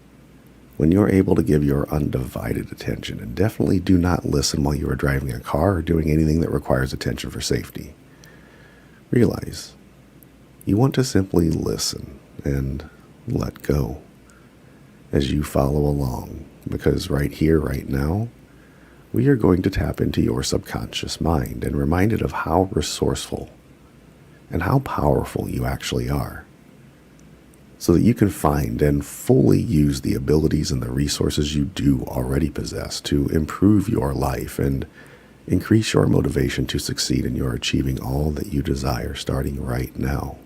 when you're able to give your undivided attention, and definitely do not listen while you are driving a car or doing anything that requires attention for safety. Realize you want to simply listen and let go as you follow along, because right here, right now, we are going to tap into your subconscious mind and remind it of how resourceful and how powerful you actually are, so that you can find and fully use the abilities and the resources you do already possess to improve your life and increase your motivation to succeed in your achieving all that you desire starting right now.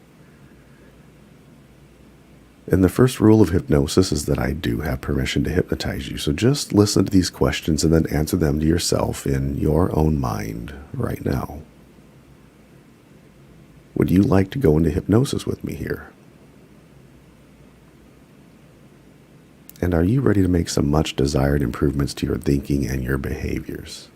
And the first rule of hypnosis is that I do have permission to hypnotize you. So just listen to these questions and then answer them to yourself in your own mind right now. Would you like to go into hypnosis with me here? And are you ready to make some much desired improvements to your thinking and your behaviors?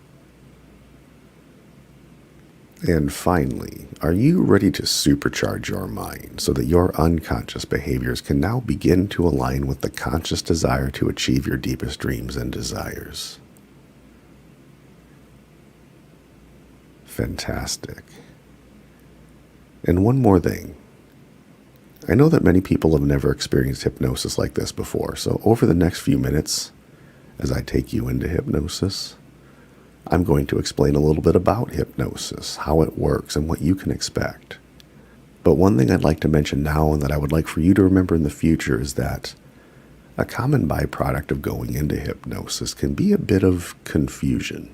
And finally, are you ready to supercharge your mind so that your unconscious behaviors can now begin to align with the conscious desire to achieve your deepest dreams and desires? Fantastic. And one more thing. I know that many people have never experienced hypnosis like this before, so over the next few minutes, as I take you into hypnosis, I'm going to explain a little bit about hypnosis, how it works, and what you can expect. But one thing I'd like to mention now and that I would like for you to remember in the future is that a common byproduct of going into hypnosis can be a bit of confusion,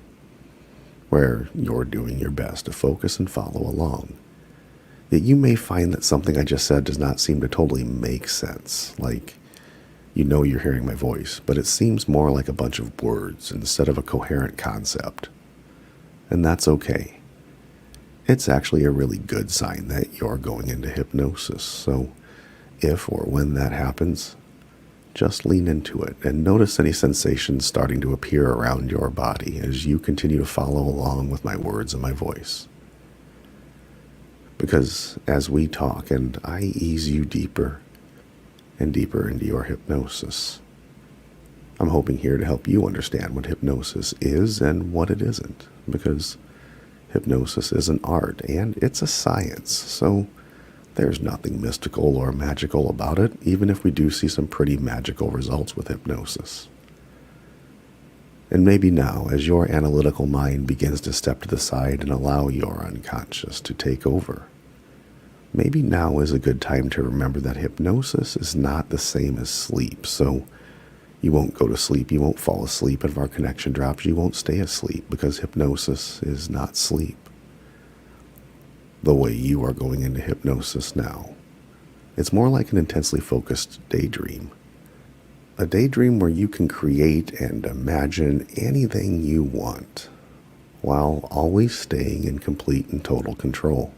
where you're doing your best to focus and follow along. Yet you may find that something I just said does not seem to totally make sense, like you know you're hearing my voice, but it seems more like a bunch of words instead of a coherent concept. And that's okay. it's actually a really good sign that you're going into hypnosis. So if or when that happens, just lean into it and notice any sensations starting to appear around your body as you continue to follow along with my words and my voice. Because as we talk and I ease you deeper and deeper into your hypnosis, I'm hoping here to help you understand what hypnosis is and what it isn't. Because hypnosis is an art and it's a science, so there's nothing mystical or magical about it, even if we do see some pretty magical results with hypnosis. And maybe now, as your analytical mind begins to step to the side and allow your unconscious to take over, maybe now is a good time to remember that hypnosis is not the same as sleep. So you won't go to sleep, you won't fall asleep, and if our connection drops, you won't stay asleep, because hypnosis is not sleep. The way you are going into hypnosis now, it's more like an intensely focused daydream. A daydream where you can create and imagine anything you want, while always staying in complete and total control.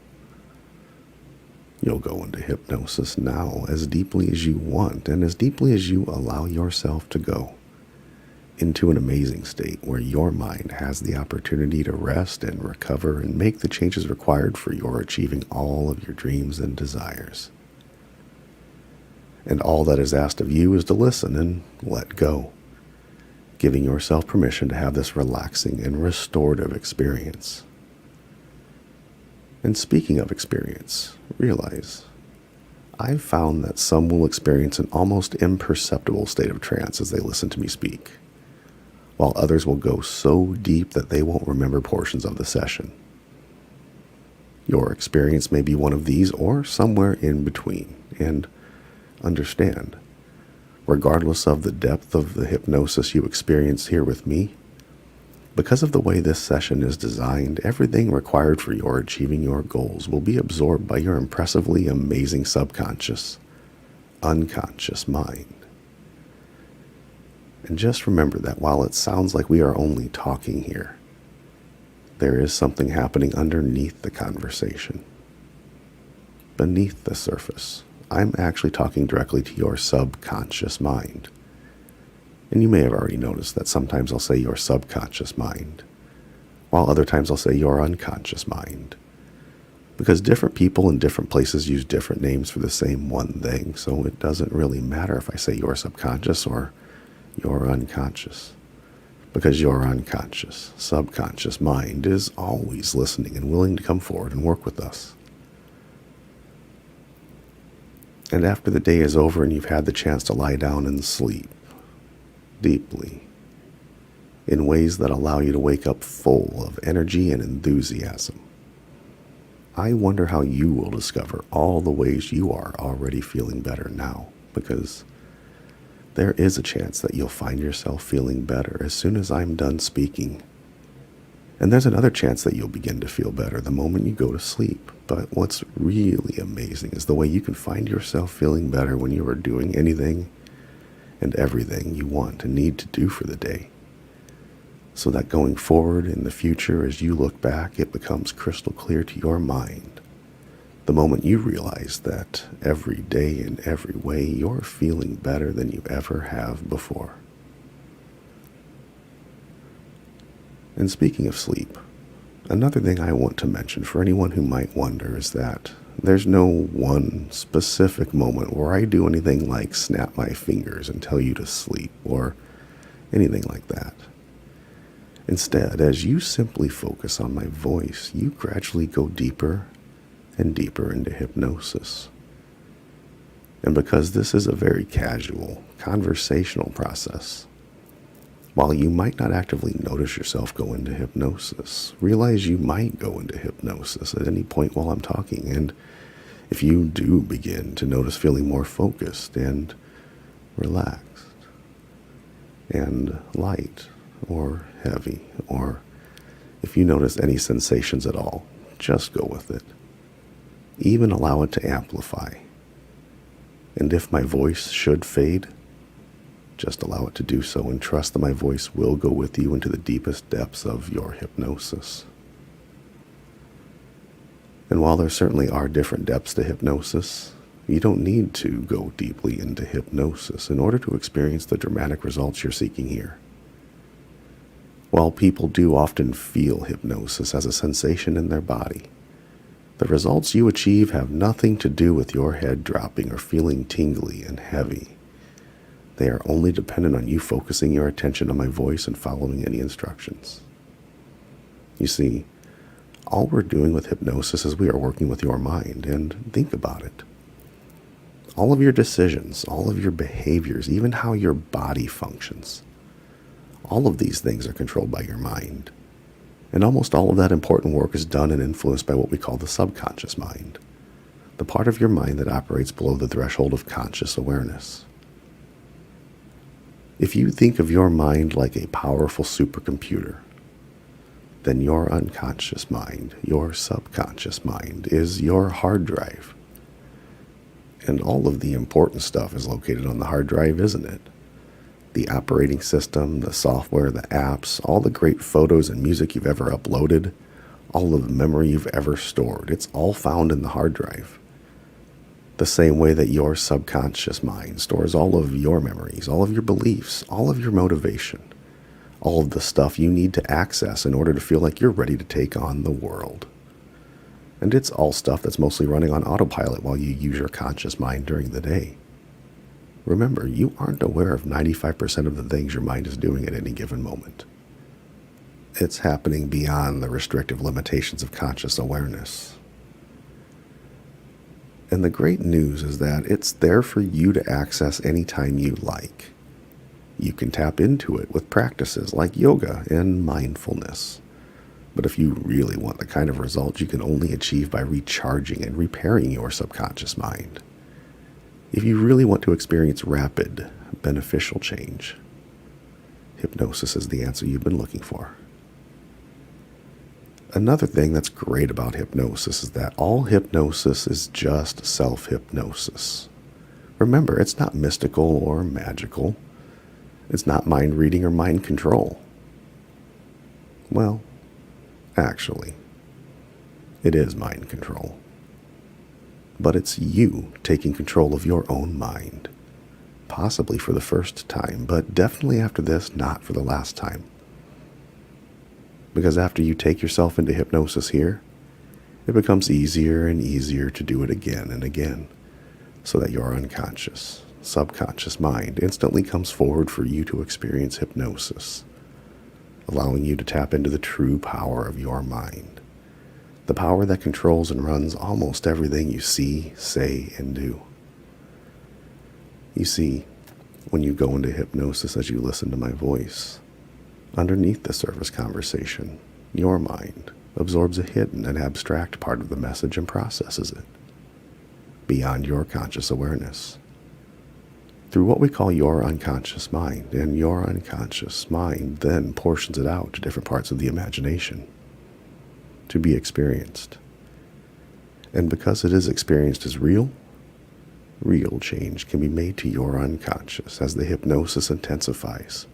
You'll go into hypnosis now as deeply as you want and as deeply as you allow yourself to go, into an amazing state where your mind has the opportunity to rest and recover and make the changes required for your achieving all of your dreams and desires. And all that is asked of you is to listen and let go, giving yourself permission to have this relaxing and restorative experience. And speaking of experience, realize I've found that some will experience an almost imperceptible state of trance as they listen to me speak, while others will go so deep that they won't remember portions of the session. Your experience may be one of these or somewhere in between, and understand, regardless of the depth of the hypnosis you experience here with me, because of the way this session is designed, everything required for your achieving your goals will be absorbed by your impressively amazing subconscious, unconscious mind. And just remember that while it sounds like we are only talking here, there is something happening underneath the conversation. Beneath the surface, I'm actually talking directly to your subconscious mind. And you may have already noticed that sometimes I'll say your subconscious mind, while other times I'll say your unconscious mind. Because different people in different places use different names for the same one thing, so it doesn't really matter if I say your subconscious or your unconscious. Because your unconscious, subconscious mind is always listening and willing to come forward and work with us. And after the day is over and you've had the chance to lie down and sleep deeply, in ways that allow you to wake up full of energy and enthusiasm, I wonder how you will discover all the ways you are already feeling better now, because there is a chance that you'll find yourself feeling better as soon as I'm done speaking. And there's another chance that you'll begin to feel better the moment you go to sleep. But what's really amazing is the way you can find yourself feeling better when you are doing anything and everything you want and need to do for the day. So that going forward in the future, as you look back, it becomes crystal clear to your mind the moment you realize that every day in every way you're feeling better than you ever have before. And speaking of sleep, another thing I want to mention for anyone who might wonder is that there's no one specific moment where I do anything like snap my fingers and tell you to sleep or anything like that. Instead, as you simply focus on my voice, you gradually go deeper and deeper into hypnosis. And because this is a very casual, conversational process, while you might not actively notice yourself go into hypnosis, realize you might go into hypnosis at any point while I'm talking. And if you do begin to notice feeling more focused and relaxed and light or heavy, or if you notice any sensations at all, just go with it. Even allow it to amplify. And if my voice should fade, just allow it to do so and trust that my voice will go with you into the deepest depths of your hypnosis. And while there certainly are different depths to hypnosis, you don't need to go deeply into hypnosis in order to experience the dramatic results you're seeking here. While people do often feel hypnosis as a sensation in their body, the results you achieve have nothing to do with your head dropping or feeling tingly and heavy. They are only dependent on you focusing your attention on my voice and following any instructions. You see, all we're doing with hypnosis is we are working with your mind, and think about it. All of your decisions, all of your behaviors, even how your body functions, all of these things are controlled by your mind. And almost all of that important work is done and influenced by what we call the subconscious mind, the part of your mind that operates below the threshold of conscious awareness. If you think of your mind like a powerful supercomputer, then your unconscious mind, your subconscious mind, is your hard drive. And all of the important stuff is located on the hard drive, isn't it? The operating system, the software, the apps, all the great photos and music you've ever uploaded, all of the memory you've ever stored, it's all found in the hard drive. The same way that your subconscious mind stores all of your memories, all of your beliefs, all of your motivation, all of the stuff you need to access in order to feel like you're ready to take on the world. And it's all stuff that's mostly running on autopilot while you use your conscious mind during the day. Remember, you aren't aware of 95% of the things your mind is doing at any given moment. It's happening beyond the restrictive limitations of conscious awareness. And the great news is that it's there for you to access anytime you like. You can tap into it with practices like yoga and mindfulness. But if you really want the kind of results you can only achieve by recharging and repairing your subconscious mind, if you really want to experience rapid, beneficial change, hypnosis is the answer you've been looking for. Another thing that's great about hypnosis is that all hypnosis is just self-hypnosis. Remember, it's not mystical or magical. It's not mind reading or mind control. Well, actually, it is mind control. But it's you taking control of your own mind. Possibly for the first time, but definitely after this, not for the last time. Because after you take yourself into hypnosis here, it becomes easier and easier to do it again and again, so that your unconscious, subconscious mind instantly comes forward for you to experience hypnosis, allowing you to tap into the true power of your mind, the power that controls and runs almost everything you see, say, and do. You see, when you go into hypnosis as you listen to my voice, underneath the surface conversation, your mind absorbs a hidden and abstract part of the message and processes it beyond your conscious awareness through what we call your unconscious mind, and your unconscious mind then portions it out to different parts of the imagination to be experienced. And because it is experienced as real change can be made to your unconscious as the hypnosis intensifies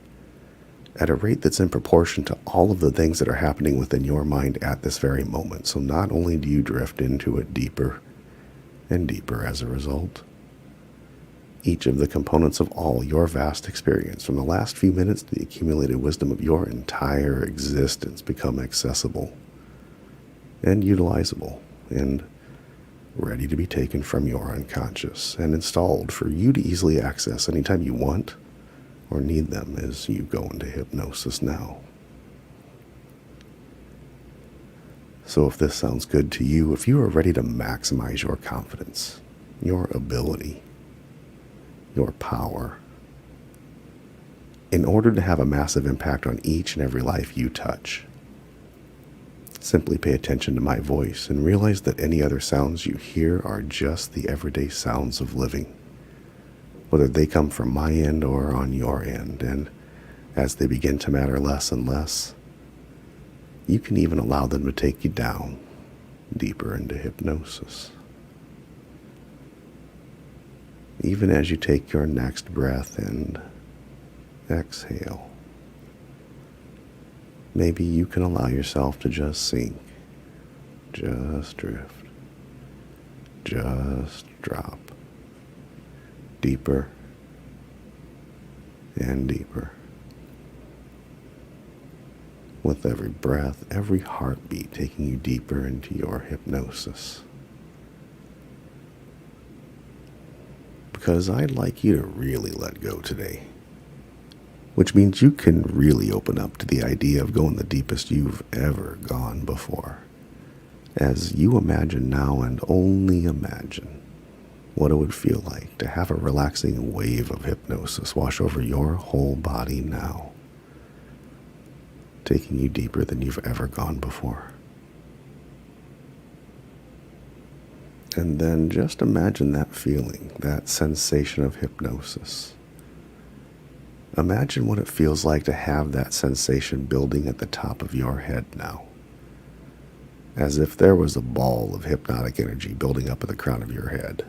at a rate that's in proportion to all of the things that are happening within your mind at this very moment. So not only do you drift into it deeper and deeper as a result, each of the components of all your vast experience, from the last few minutes to the accumulated wisdom of your entire existence, become accessible and utilizable and ready to be taken from your unconscious and installed for you to easily access anytime you want or need them as you go into hypnosis now. So if this sounds good to you, if you are ready to maximize your confidence, your ability, your power, in order to have a massive impact on each and every life you touch, simply pay attention to my voice and realize that any other sounds you hear are just the everyday sounds of living, whether they come from my end or on your end. And as they begin to matter less and less, you can even allow them to take you down deeper into hypnosis. Even as you take your next breath and exhale, maybe you can allow yourself to just sink, just drift. just drop deeper and deeper. With every breath, every heartbeat taking you deeper into your hypnosis. Because I'd like you to really let go today. Which means you can really open up to the idea of going the deepest you've ever gone before. As you imagine now and only imagine what it would feel like to have a relaxing wave of hypnosis wash over your whole body now, taking you deeper than you've ever gone before. And then just imagine that feeling, that sensation of hypnosis. Imagine what it feels like to have that sensation building at the top of your head now, as if there was a ball of hypnotic energy building up at the crown of your head.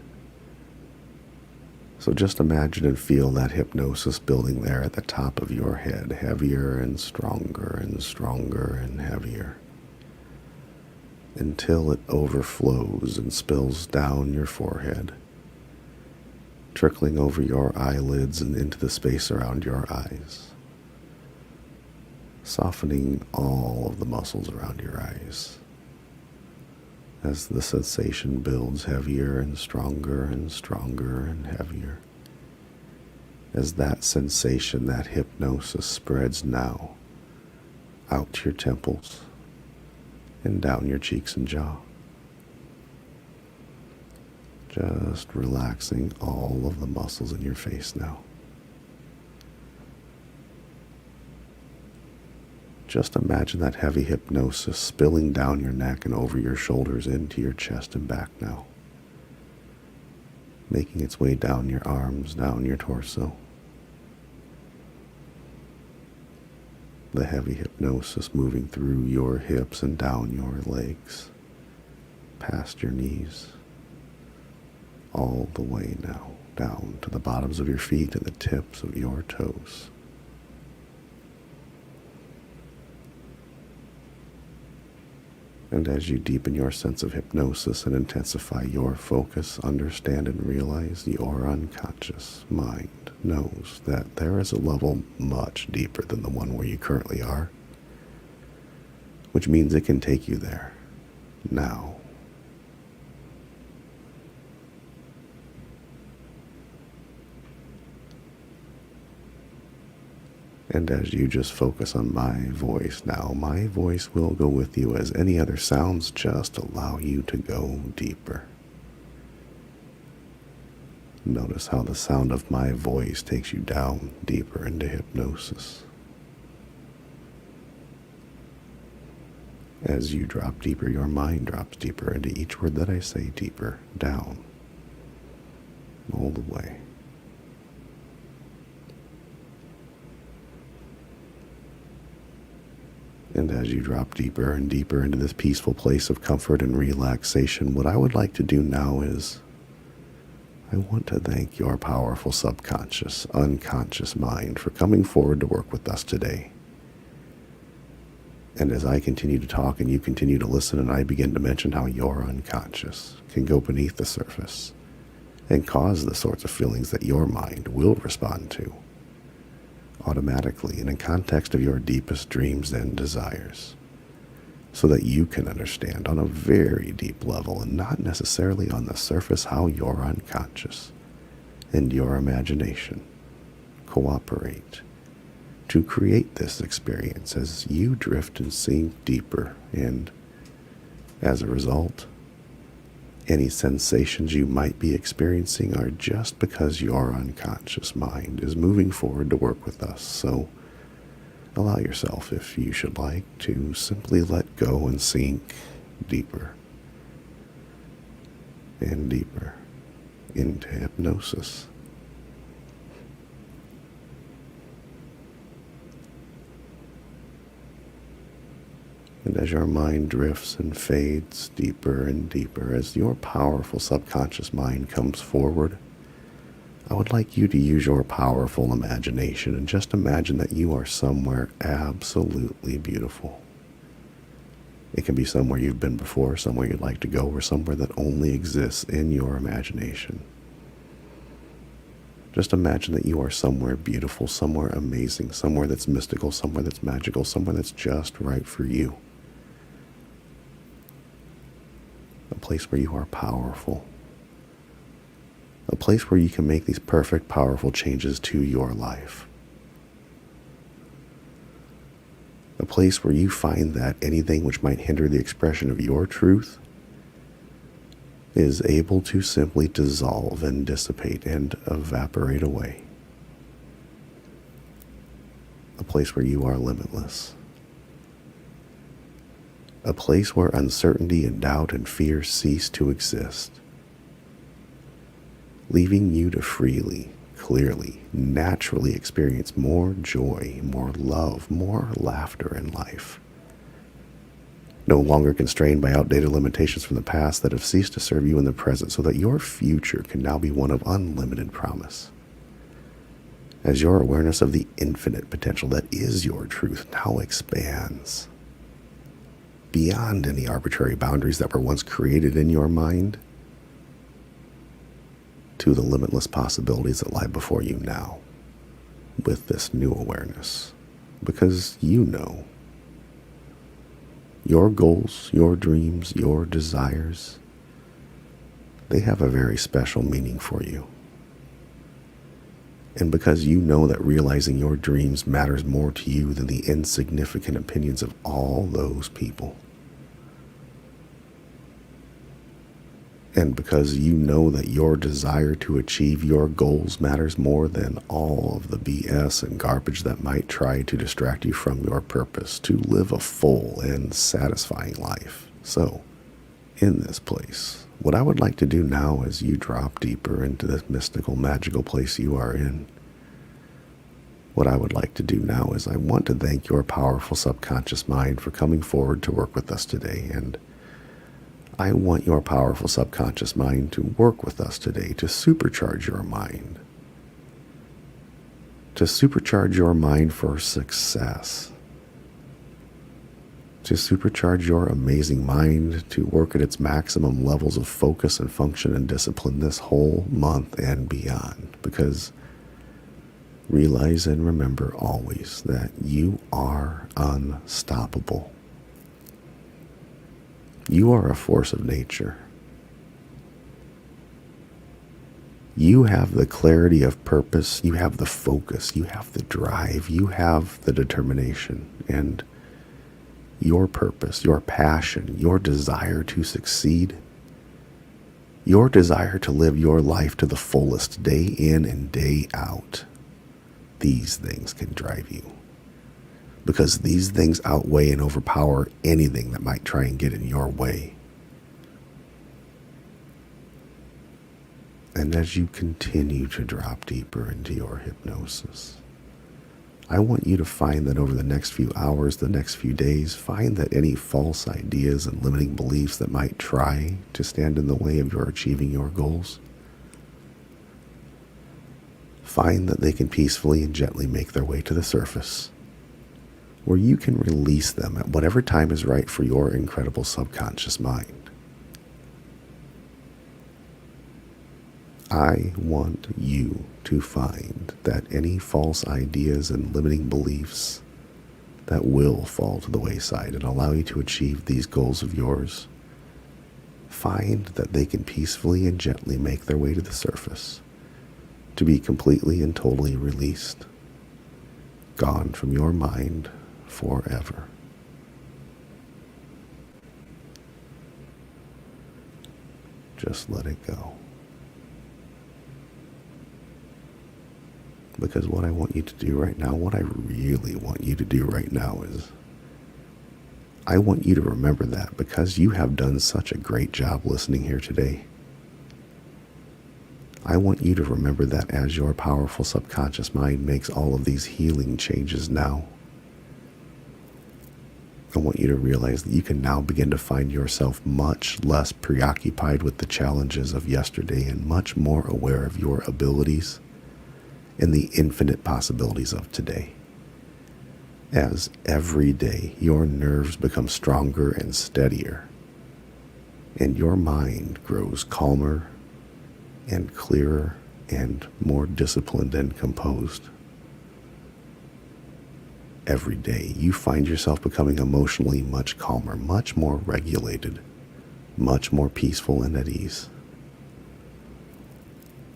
So just imagine and feel that hypnosis building there at the top of your head, heavier and stronger and heavier, until it overflows and spills down your forehead, trickling over your eyelids and into the space around your eyes, softening all of the muscles around your eyes. As the sensation builds heavier and stronger and heavier. As that sensation, that hypnosis spreads now out to your temples and down your cheeks and jaw. Just relaxing all of the muscles in your face now. Just imagine that heavy hypnosis spilling down your neck and over your shoulders into your chest and back now, making its way down your arms, down your torso. The heavy hypnosis moving through your hips and down your legs, past your knees, all the way now, down to the bottoms of your feet and the tips of your toes. And as you deepen your sense of hypnosis and intensify your focus, understand and realize your unconscious mind knows that there is a level much deeper than the one where you currently are, which means it can take you there, now. And as you just focus on my voice now, my voice will go with you as any other sounds just allow you to go deeper. Notice how the sound of my voice takes you down deeper into hypnosis. As you drop deeper, your mind drops deeper into each word that I say, deeper, down, all the way. And as you drop deeper and deeper into this peaceful place of comfort and relaxation, what I would like to do now is I want to thank your powerful subconscious, unconscious mind for coming forward to work with us today. And as I continue to talk and you continue to listen and I begin to mention how your unconscious can go beneath the surface and cause the sorts of feelings that your mind will respond to automatically and in context of your deepest dreams and desires, so that you can understand on a very deep level and not necessarily on the surface how your unconscious and your imagination cooperate to create this experience as you drift and sink deeper, and as a result, any sensations you might be experiencing are just because your unconscious mind is moving forward to work with us. So allow yourself, if you should like, to simply let go and sink deeper and deeper into hypnosis. And as your mind drifts and fades deeper and deeper, as your powerful subconscious mind comes forward, I would like you to use your powerful imagination and just imagine that you are somewhere absolutely beautiful. It can be somewhere you've been before, somewhere you'd like to go, or somewhere that only exists in your imagination. Just imagine that you are somewhere beautiful, somewhere amazing, somewhere that's mystical, somewhere that's magical, somewhere that's just right for you. A place where you are powerful. A place where you can make these perfect, powerful changes to your life. A place where you find that anything which might hinder the expression of your truth is able to simply dissolve and dissipate and evaporate away. A place where you are limitless. A place where uncertainty and doubt and fear cease to exist, leaving you to freely, clearly, naturally experience more joy, more love, more laughter in life. No longer constrained by outdated limitations from the past that have ceased to serve you in the present, so that your future can now be one of unlimited promise. As your awareness of the infinite potential that is your truth now expands beyond any arbitrary boundaries that were once created in your mind to the limitless possibilities that lie before you now with this new awareness. Because you know your goals, your dreams, your desires, they have a very special meaning for you. And because you know that realizing your dreams matters more to you than the insignificant opinions of all those people. And because you know that your desire to achieve your goals matters more than all of the BS and garbage that might try to distract you from your purpose to live a full and satisfying life. So, in this place, what I would like to do now as you drop deeper into this mystical, magical place you are in, what I would like to do now is I want to thank your powerful subconscious mind for coming forward to work with us today. And I want your powerful subconscious mind to work with us today to supercharge your mind. To supercharge your mind for success. To supercharge your amazing mind to work at its maximum levels of focus and function and discipline this whole month and beyond. Because realize and remember always that you are unstoppable. You are a force of nature. You have the clarity of purpose, you have the focus, you have the drive, you have the determination, and your purpose, your passion, your desire to succeed, your desire to live your life to the fullest day in and day out. These things can drive you. Because these things outweigh and overpower anything that might try and get in your way. And as you continue to drop deeper into your hypnosis, I want you to find that over the next few hours, the next few days, find that any false ideas and limiting beliefs that might try to stand in the way of your achieving your goals, find that they can peacefully and gently make their way to the surface, where you can release them at whatever time is right for your incredible subconscious mind. I want you to find that any false ideas and limiting beliefs that will fall to the wayside and allow you to achieve these goals of yours, find that they can peacefully and gently make their way to the surface, to be completely and totally released, gone from your mind forever. Just let it go. Because what I want you to do right now, what I really want you to do right now is, I want you to remember that because you have done such a great job listening here today. I want you to remember that as your powerful subconscious mind makes all of these healing changes now. I want you to realize that you can now begin to find yourself much less preoccupied with the challenges of yesterday and much more aware of your abilities and the infinite possibilities of today. as every day your nerves become stronger and steadier, and your mind grows calmer and clearer and more disciplined and composed. Every day you find yourself becoming emotionally much calmer, much more regulated, much more peaceful and at ease.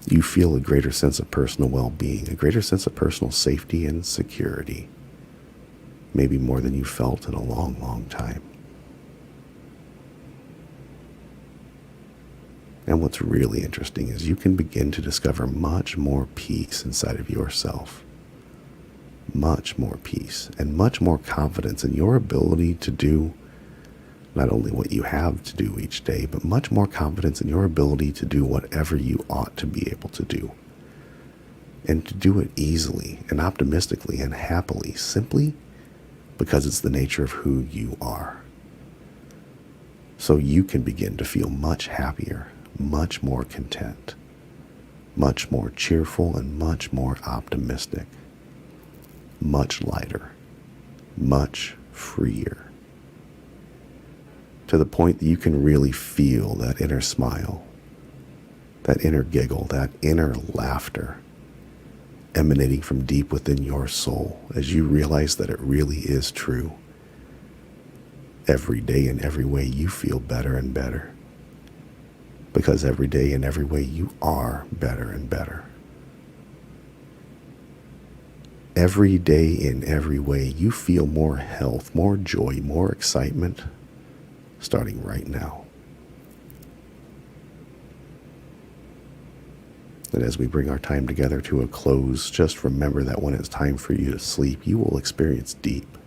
You feel a greater sense of personal well-being, a greater sense of personal safety and security, maybe more than you felt in a long, long time. And what's really interesting is you can begin to discover much more peace inside of yourself. Much more peace and much more confidence in your ability to do not only what you have to do each day, but much more confidence in your ability to do whatever you ought to be able to do. And to do it easily and optimistically and happily, simply because it's the nature of who you are. So you can begin to feel much happier, much more content, much more cheerful, and much more optimistic. Much lighter, much freer, to the point that you can really feel that inner smile, that inner giggle, that inner laughter emanating from deep within your soul as you realize that it really is true. Every day in every way you feel better and better, because every day in every way you are better and better. Every day in every way you feel more health, more joy, more excitement, starting right now. And as we bring our time together to a close, just remember that when it's time for you to sleep, you will experience deep,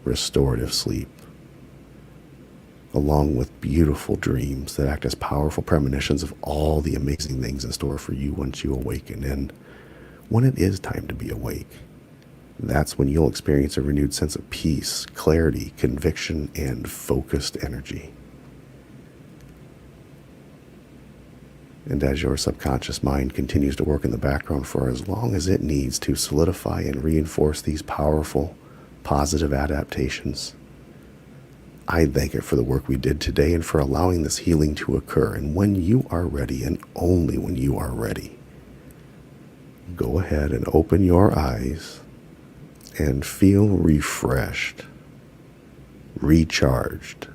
restorative sleep, along with beautiful dreams that act as powerful premonitions of all the amazing things in store for you once you awaken. And when it is time to be awake, that's when you'll experience a renewed sense of peace, clarity, conviction, and focused energy. And as your subconscious mind continues to work in the background for as long as it needs to solidify and reinforce these powerful, positive adaptations, I thank it for the work we did today and for allowing this healing to occur. And when you are ready, and only when you are ready, go ahead and open your eyes and feel refreshed, recharged,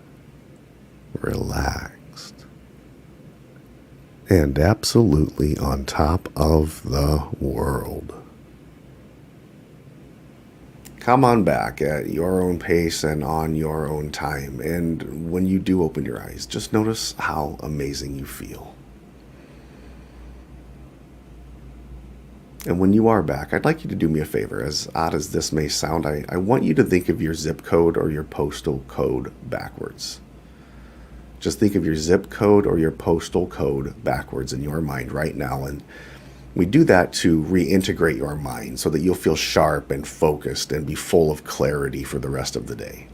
relaxed, and absolutely on top of the world. Come on back at your own pace and on your own time. And when you do open your eyes, just notice how amazing you feel. And when you are back, I'd like you to do me a favor. As odd as this may sound, I want you to think of your zip code or your postal code backwards. Just think of your zip code or your postal code backwards in your mind right now. And we do that to reintegrate your mind so that you'll feel sharp and focused and be full of clarity for the rest of the day.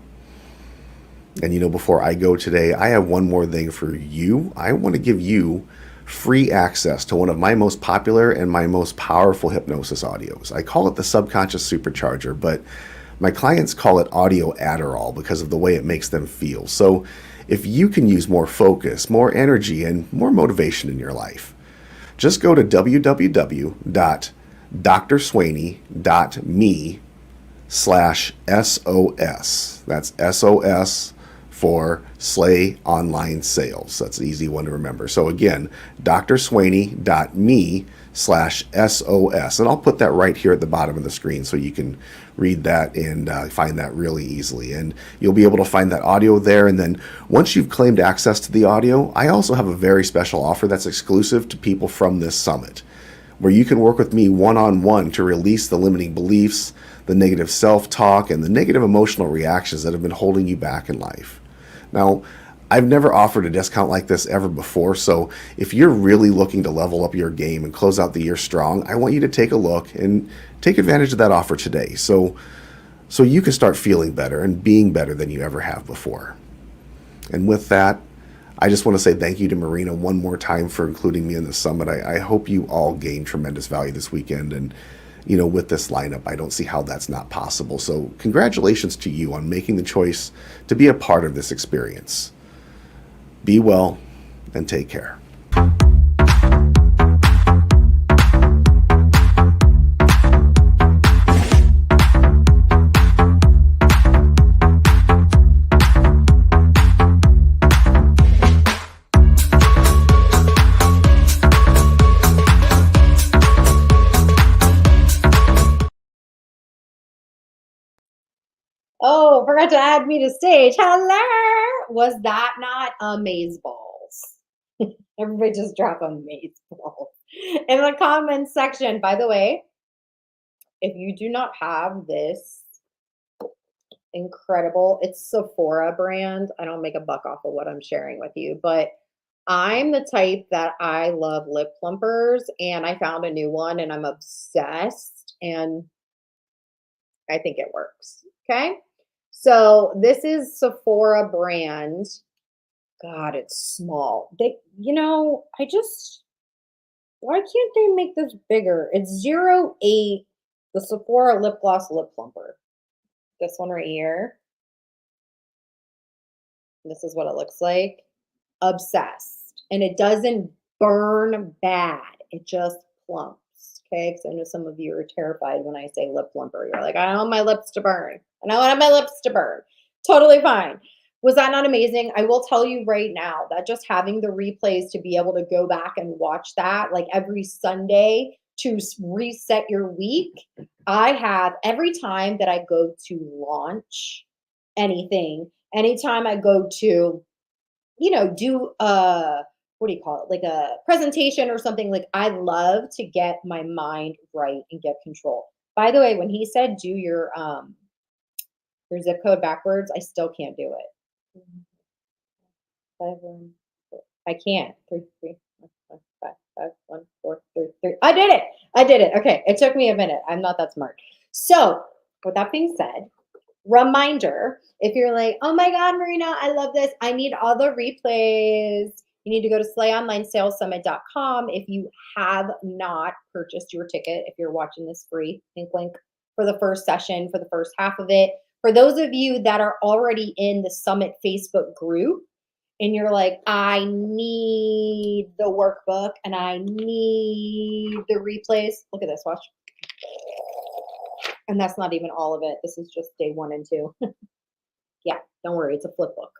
And before I go today, I have one more thing for you. I want to give you free access to one of my most popular and my most powerful hypnosis audios. I call it the Subconscious Supercharger, but my clients call it Audio Adderall because of the way it makes them feel. So if you can use more focus, more energy, and more motivation in your life, just go to www.drswaney.me/SOS. That's SOS for Slay Online Sales. That's an easy one to remember. So again, drswaney.me/SOS. And I'll put that right here at the bottom of the screen so you can read that and find that really easily. And you'll be able to find that audio there. And then once you've claimed access to the audio, I also have a very special offer that's exclusive to people from this summit, where you can work with me one-on-one to release the limiting beliefs, the negative self-talk, and the negative emotional reactions that have been holding you back in life. Now, I've never offered a discount like this ever before, so if you're really looking to level up your game and close out the year strong, I want you to take a look and take advantage of that offer today so you can start feeling better and being better than you ever have before. And with that, I just want to say thank you to Marina one more time for including me in the summit. I hope you all gained tremendous value this weekend. And, with this lineup. I don't see how that's not possible. So congratulations to you on making the choice to be a part of this experience. Be well and take care. Oh, forgot to add me to stage. Hello. Was that not amazeballs? Everybody just drop amazeballs in the comments section. By the way, if you do not have this incredible, it's Sephora brand. I don't make a buck off of what I'm sharing with you, but I'm the type that I love lip plumpers, and I found a new one and I'm obsessed, and I think it works. Okay. So this is Sephora brand. God, it's small. Why can't they make this bigger? It's 08, the Sephora lip gloss lip plumper. This one right here. This is what it looks like. Obsessed. And it doesn't burn bad. It just plumps. Okay, because I know some of you are terrified when I say lip plumper. You're like, I don't want my lips to burn. And I don't want my lips to burn. Totally fine. Was that not amazing? I will tell you right now that just having the replays to be able to go back and watch that like every Sunday to reset your week, I have every time that I go to launch anything, anytime I go to, do what do you call it? Like a presentation or something, like I love to get my mind right and get control. By the way, when he said do your zip code backwards, I still can't do it. 514. I can't. 3 3 1 5 5 1 4 3 3. I did it. I did it. Okay. It took me a minute. I'm not that smart. So, with that being said, reminder, if you're like, oh my God, Marina, I love this. I need all the replays. You need to go to slayonlinesalessummit.com. If you have not purchased your ticket, if you're watching this free, link for the first session, for the first half of it. For those of you that are already in the Summit Facebook group and you're like, I need the workbook and I need the replays. Look at this, watch. And that's not even all of it. This is just day 1 and 2. Yeah, don't worry, it's a flip book.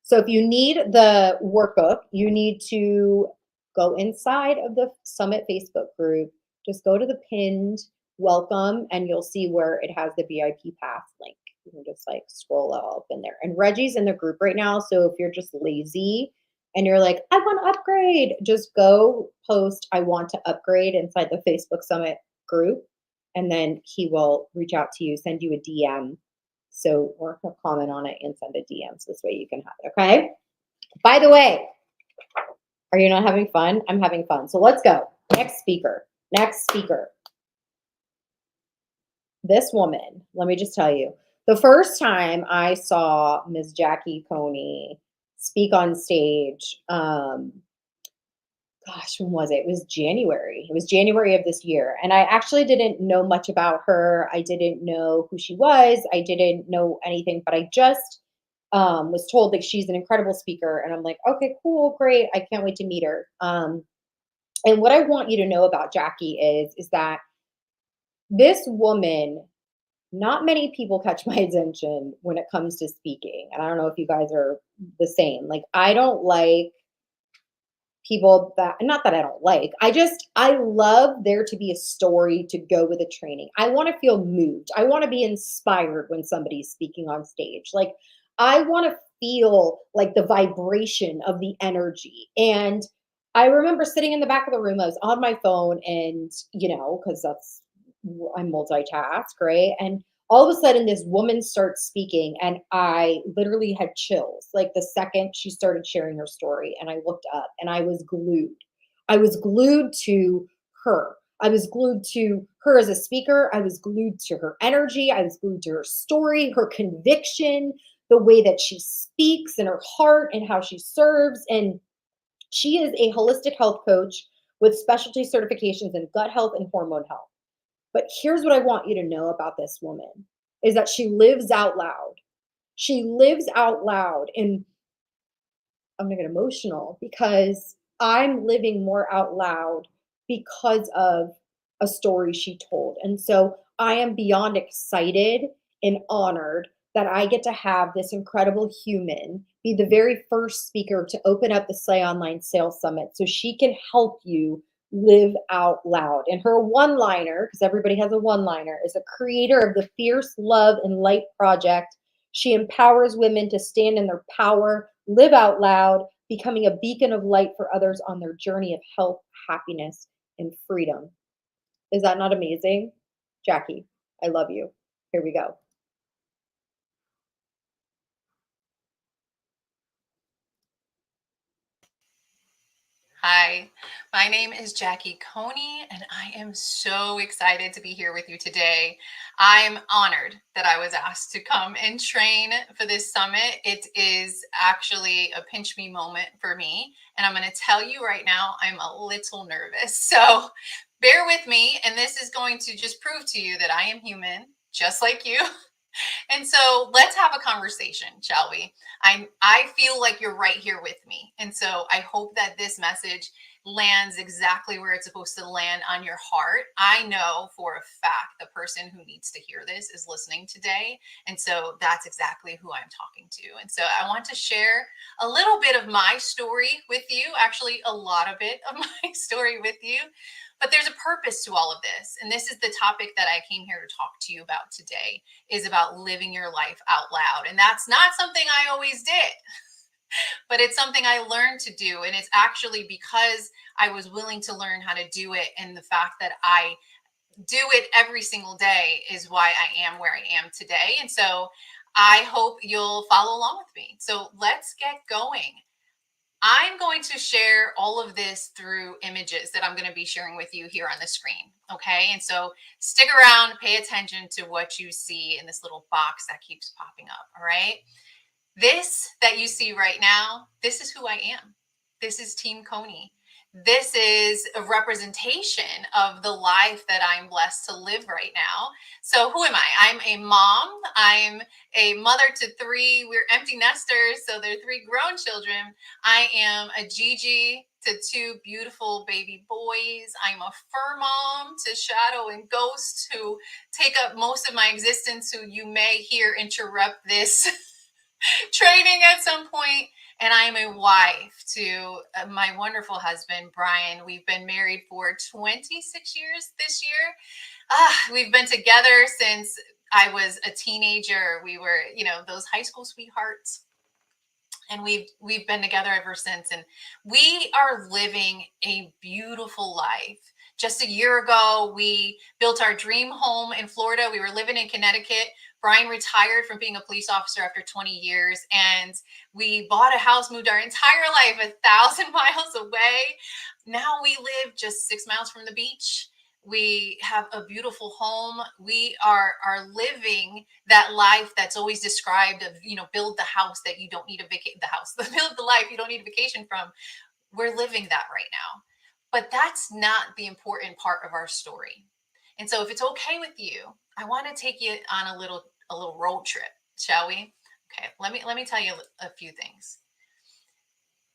So if you need the workbook, you need to go inside of the Summit Facebook group. Just go to the pinned welcome and you'll see where it has the VIP pass link. You can just like scroll up in there. And Reggie's in the group right now. So if you're just lazy and you're like, I want to upgrade, just go post, I want to upgrade inside the Facebook Summit group. And then he will reach out to you, send you a DM. So, or he'll comment on it and send a DM. So this way you can have it. Okay. By the way, are you not having fun? I'm having fun. So let's go. Next speaker. This woman, let me just tell you, the first time I saw Ms. Jackie Coney speak on stage, when was it? It was January. It was January of this year. And I actually didn't know much about her. I didn't know who she was. I didn't know anything, but I just was told that she's an incredible speaker. And I'm like, okay, cool, great. I can't wait to meet her. And what I want you to know about Jackie is that this woman, not many people catch my attention when it comes to speaking. And I don't know if you guys are the same. Like, I don't like people that, not that I don't like, I love there to be a story to go with a training. I want to feel moved. I want to be inspired when somebody's speaking on stage. Like, I want to feel like the vibration of the energy. And I remember sitting in the back of the room, I was on my phone and, because I multitask, right? And all of a sudden this woman starts speaking and I literally had chills. Like the second she started sharing her story and I looked up and I was glued. I was glued to her. I was glued to her as a speaker. I was glued to her energy. I was glued to her story, her conviction, the way that she speaks and her heart and how she serves. And she is a holistic health coach with specialty certifications in gut health and hormone health. But here's what I want you to know about this woman is that she lives out loud. She lives out loud. And I'm gonna get emotional because I'm living more out loud because of a story she told. And so I am beyond excited and honored that I get to have this incredible human be the very first speaker to open up the Slay Online Sales Summit so she can help you live out loud. And her one liner, because everybody has a one liner, is a creator of the Fierce Love and Light Project. She empowers women to stand in their power, live out loud, becoming a beacon of light for others on their journey of health, happiness, and freedom. Is that not amazing? Jackie, I love you. Here we go. Hi, my name is Jackie Coney, and I am so excited to be here with you today. I'm honored that I was asked to come and train for this summit. It is actually a pinch me moment for me, and I'm going to tell you right now, I'm a little nervous. So bear with me, and this is going to just prove to you that I am human, just like you. And so let's have a conversation, shall we? I feel like you're right here with me. And so I hope that this message lands exactly where it's supposed to land on your heart. I know for a fact the person who needs to hear this is listening today. And so that's exactly who I'm talking to. And so I want to share a little bit of my story with you, actually, a lot of it of my story with you. But there's a purpose to all of this. And this is the topic that I came here to talk to you about today, is about living your life out loud. And that's not something I always did, but it's something I learned to do. And it's actually because I was willing to learn how to do it. And the fact that I do it every single day is why I am where I am today. And so I hope you'll follow along with me. So let's get going. I'm going to share all of this through images that I'm going to be sharing with you here on the screen. Okay. And so stick around, pay attention to what you see in this little box that keeps popping up. All right. This that you see right now, this is who I am. This is Team Coney. This is a representation of the life that I'm blessed to live right now. So, who am I? I'm a mom. I'm a mother to three. We're empty nesters. So, there are three grown children. I am a Gigi to two beautiful baby boys. I'm a fur mom to Shadow and Ghost, who take up most of my existence, who you may hear interrupt this training at some point. And I am a wife to my wonderful husband, Brian. We've been married for 26 years this year. We've been together since I was a teenager. We were, those high school sweethearts. And we've been together ever since. And we are living a beautiful life. Just a year ago, we built our dream home in Florida. We were living in Connecticut. Brian retired from being a police officer after 20 years. And we bought a house, moved our entire life 1,000 miles away. Now we live just 6 miles from the beach. We have a beautiful home. We are living that life that's always described of, build the house that you don't need the house, build the life you don't need a vacation from. We're living that right now. But that's not the important part of our story. And so if it's okay with you, I want to take you on a little road trip, shall we? Okay, let me tell you a few things.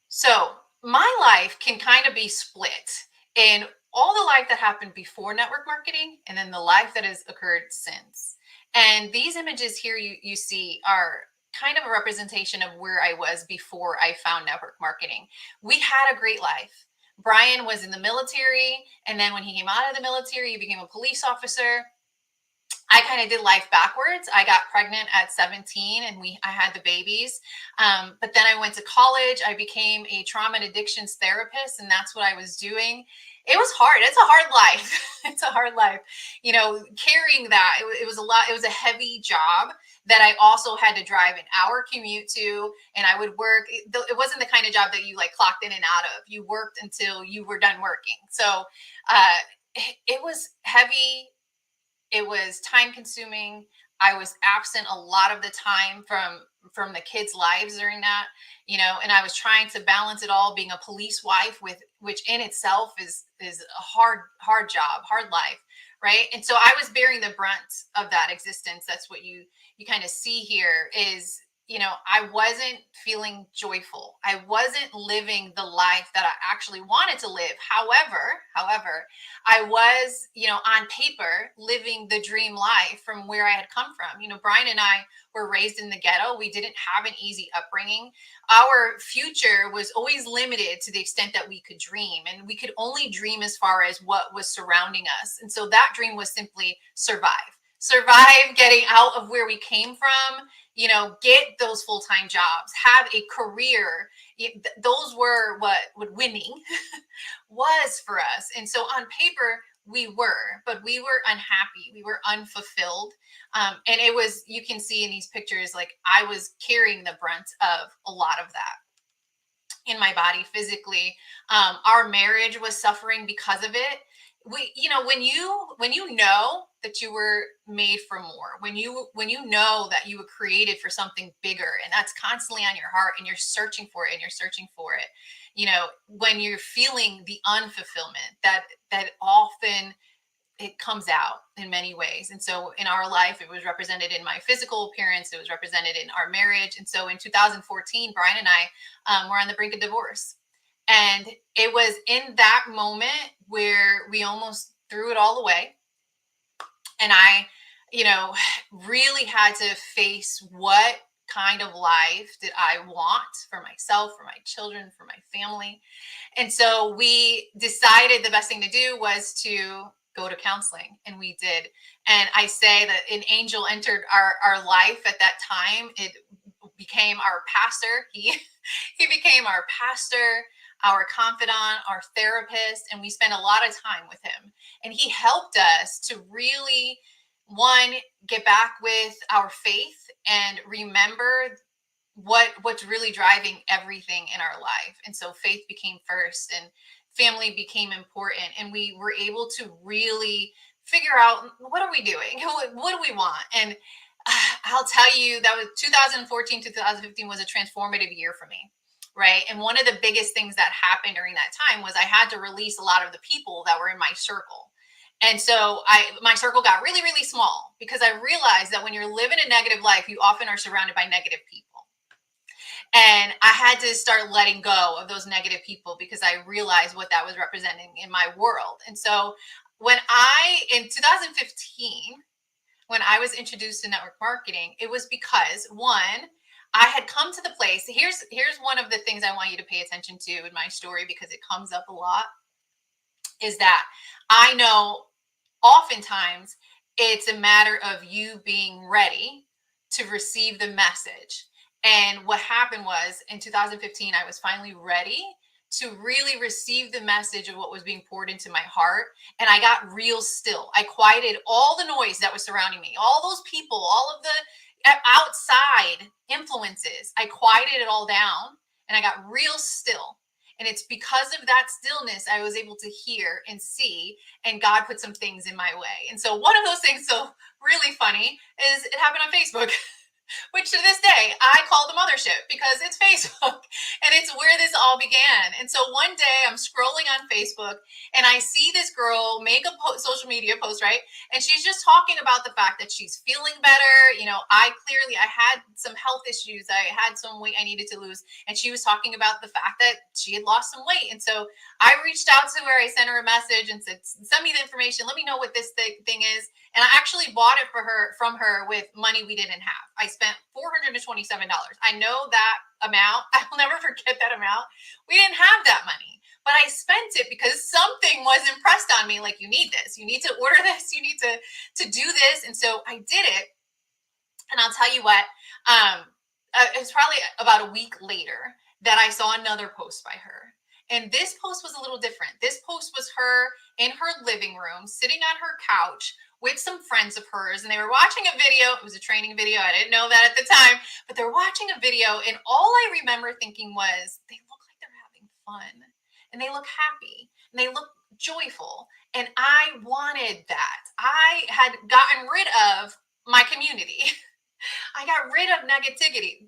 So my life can kind of be split in all the life that happened before network marketing and then the life that has occurred since. And these images here you see are kind of a representation of where I was before I found network marketing. We had a great life. Brian was in the military, and then when he came out of the military, he became a police officer. I kind of did life backwards. I got pregnant at 17 and I had the babies. But then I went to college. I became a trauma and addictions therapist, and that's what I was doing. It was hard. It's a hard life. It's a hard life. Carrying that, it was a lot. It was a heavy job that I also had to drive an hour commute to, and I would work. It wasn't the kind of job that you like clocked in and out of. You worked until you were done working. So it was heavy. It was time consuming. I was absent a lot of the time from the kids' lives during that, and I was trying to balance it all, being a police wife, which in itself is a hard job, hard life, right? And so I was bearing the brunt of that existence. That's what you kind of see here is, I wasn't feeling joyful. I wasn't living the life that I actually wanted to live. However, I was, on paper living the dream life from where I had come from. Brian and I were raised in the ghetto. We didn't have an easy upbringing. Our future was always limited to the extent that we could dream, and we could only dream as far as what was surrounding us. And so that dream was simply survive getting out of where we came from, get those full-time jobs, have a career. Those were what winning was for us. And so on paper but we were unhappy, we were unfulfilled. And it was, you can see in these pictures, like I was carrying the brunt of a lot of that in my body physically. Our marriage was suffering because of it. When you know that you were made for more, when you know that you were created for something bigger, and that's constantly on your heart, and you're searching for it, when you're feeling the unfulfillment, that often it comes out in many ways. And so in our life, it was represented in my physical appearance, it was represented in our marriage. And so in 2014, Brian and I were on the brink of divorce. And it was in that moment where we almost threw it all away. And I, really had to face what kind of life did I want for myself, for my children, for my family. And so we decided the best thing to do was to go to counseling, and we did. And I say that an angel entered our life at that time. It became our pastor. He became our pastor, our confidant, our therapist, and we spent a lot of time with him. And he helped us to really, one, get back with our faith and remember what's really driving everything in our life. And so faith became first, and family became important, and we were able to really figure out, what are we doing? What do we want? And I'll tell you, that was 2014, 2015 was a transformative year for me. Right. And one of the biggest things that happened during that time was I had to release a lot of the people that were in my circle. And so my circle got really, really small, because I realized that when you're living a negative life, you often are surrounded by negative people. And I had to start letting go of those negative people, because I realized what that was representing in my world. And so in 2015, when I was introduced to network marketing, it was because, one, I had come to the place. Here's one of the things I want you to pay attention to in my story, because it comes up a lot, is that I know oftentimes it's a matter of you being ready to receive the message. And what happened was, in 2015, I was finally ready to really receive the message of what was being poured into my heart. And I got real still. I quieted all the noise that was surrounding me, all those people, all of the outside influences. I quieted it all down, and I got real still. And it's because of that stillness I was able to hear and see, and God put some things in my way. And so one of those things, so really funny, is it happened on Facebook. Which to this day, I call the mothership, because it's Facebook, and it's where this all began. And so one day I'm scrolling on Facebook, and I see this girl make a social media post, right? And she's just talking about the fact that she's feeling better. I had some health issues. I had some weight I needed to lose. And she was talking about the fact that she had lost some weight. And so I reached out to her. I sent her a message and said, send me the information. Let me know what this thing is. And I actually bought it from her with money we didn't have. I spent $427. I know that amount. I will never forget that amount. We didn't have that money, but I spent it because something was impressed on me. Like, you need this, you need to order this, you need to do this. And so I did it. And I'll tell you what, it was probably about a week later that I saw another post by her. And this post was a little different. This post was her in her living room, sitting on her couch with some friends of hers, and they were watching a video. It was a training video. I didn't know that at the time, but they're watching a video. And all I remember thinking was, they look like they're having fun, and they look happy, and they look joyful. And I wanted that. I had gotten rid of my community. I got rid of negativity.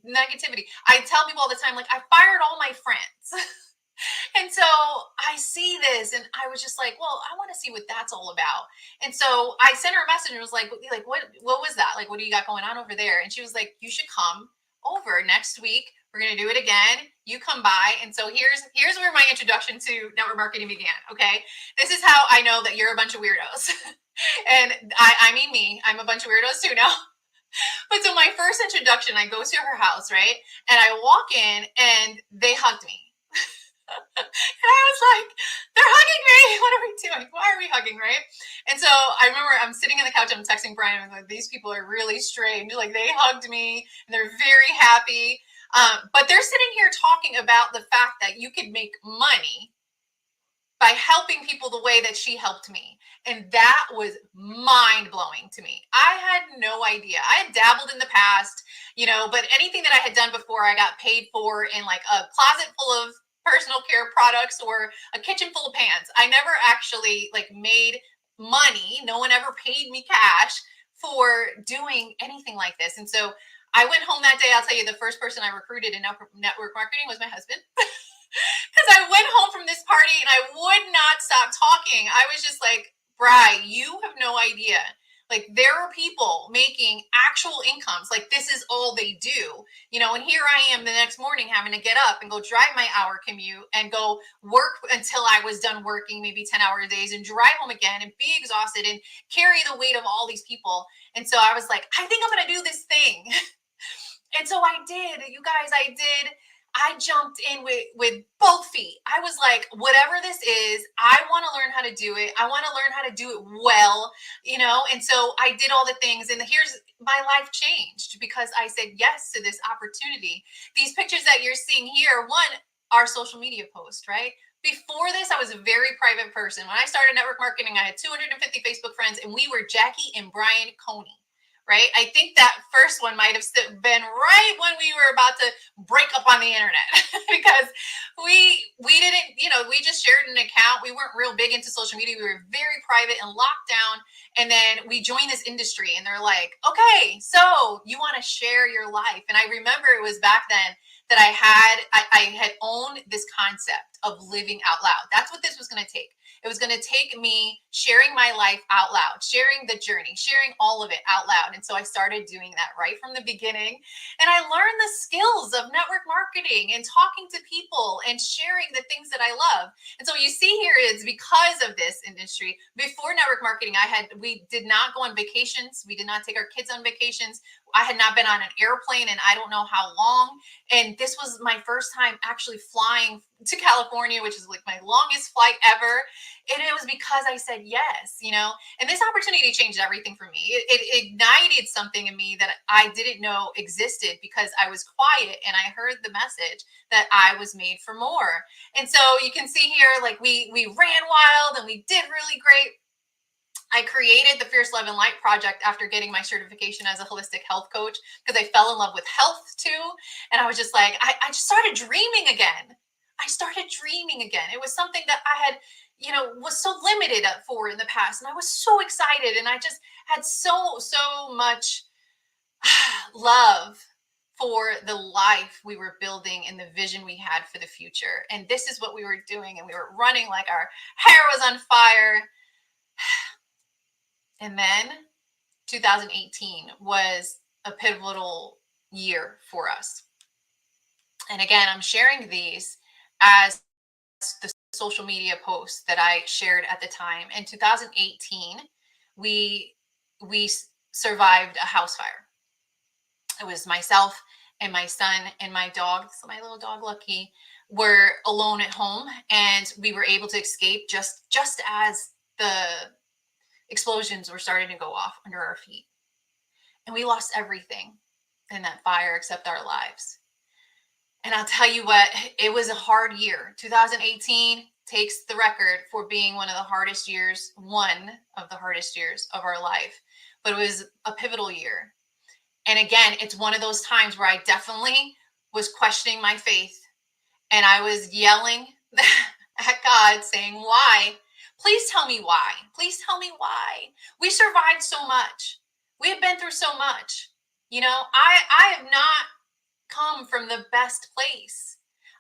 I tell people all the time, like, I fired all my friends. And so I see this and I was just like, well, I want to see what that's all about. And so I sent her a message and was like, what was that? Like, what do you got going on over there? And she was like, you should come over next week. We're going to do it again. You come by. And so here's where my introduction to network marketing began. Okay. This is how I know that you're a bunch of weirdos. And I mean me, I'm a bunch of weirdos too now. But so my first introduction, I go to her house, right? And I walk in and they hugged me. And I was like, they're hugging me. What are we doing? Why are we hugging, right? And so I remember I'm sitting on the couch, I'm texting Brian, and like, these people are really strange. Like, they hugged me and they're very happy. But they're sitting here talking about the fact that you could make money by helping people the way that she helped me. And that was mind blowing to me. I had no idea. I had dabbled in the past, but anything that I had done before, I got paid for in like a closet full of personal care products or a kitchen full of pans. I never actually like made money. No one ever paid me cash for doing anything like this. And so I went home that day. I'll tell you, the first person I recruited in network marketing was my husband. Because I went home from this party and I would not stop talking. I was just like, Bri, you have no idea. Like, there are people making actual incomes. Like, this is all they do, and here I am the next morning having to get up and go drive my hour commute and go work until I was done working, maybe 10-hour days, and drive home again and be exhausted and carry the weight of all these people. And so I was like, I think I'm going to do this thing. And so I did, you guys, I jumped in with both feet. I was like, whatever this is, I want to learn how to do it. I want to learn how to do it well, And so I did all the things, and here's my life changed because I said yes to this opportunity. These pictures that you're seeing here, one, our social media post, right? Before this, I was a very private person. When I started network marketing, I had 250 Facebook friends, and we were Jackie and Brian Coney. Right? I think that first one might have been right when we were about to break up on the internet because we didn't, we just shared an account. We weren't real big into social media. We were very private and locked down. And then we joined this industry and they're like, okay, so you want to share your life. And I remember it was back then that I had owned this concept of living out loud. That's what this was going to take. It was going to take me sharing my life out loud, sharing the journey, sharing all of it out loud. And so I started doing that right from the beginning. And I learned the skills of network marketing and talking to people and sharing the things that I love. And so you see here is because of this industry. Before network marketing, we did not go on vacations. We did not take our kids on vacations. I had not been on an airplane in I don't know how long. And this was my first time actually flying to California, which is like my longest flight ever. And it was because I said yes, and this opportunity changed everything for me. It ignited something in me that I didn't know existed because I was quiet and I heard the message that I was made for more. And so you can see here, like we ran wild and we did really great. I created the Fierce Love and Light Project after getting my certification as a holistic health coach because I fell in love with health too. And I was just like, I just started dreaming again. It was something that I had, was so limited for in the past. And I was so excited. And I just had so much love for the life we were building and the vision we had for the future. And this is what we were doing. And we were running like our hair was on fire. And then 2018 was a pivotal year for us. And again, I'm sharing these as the social media posts that I shared at the time. In 2018, we survived a house fire. It was myself and my son and my dog, so my little dog Lucky, were alone at home, and we were able to escape just as the explosions were starting to go off under our feet. And we lost everything in that fire except our lives. And I'll tell you what, it was a hard year. 2018 takes the record for being one of the hardest years of our life. But it was a pivotal year. And again, it's one of those times where I definitely was questioning my faith. And I was yelling at God saying, why? Please tell me why. Please tell me why. We survived so much. We have been through so much. I have not come from the best place.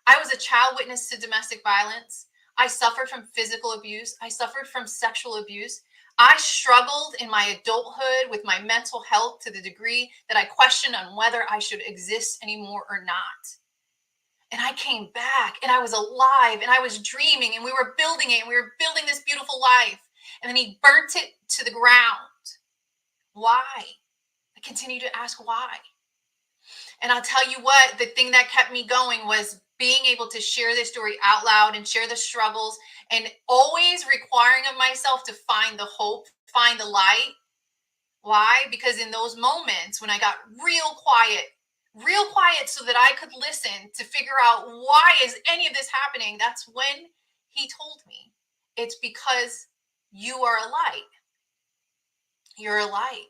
I was a child witness to domestic violence. I suffered from physical abuse. I suffered from sexual abuse. I struggled in my adulthood with my mental health to the degree that I questioned on whether I should exist anymore or not. And I came back and I was alive and I was dreaming and we were building it and we were building this beautiful life. And then he burnt it to the ground. Why? I continue to ask why. And I'll tell you what, the thing that kept me going was being able to share this story out loud and share the struggles and always requiring of myself to find the hope, find the light. Why? Because in those moments when I got real quiet so that I could listen to figure out why is any of this happening, that's when he told me, it's because you are a light. You're a light.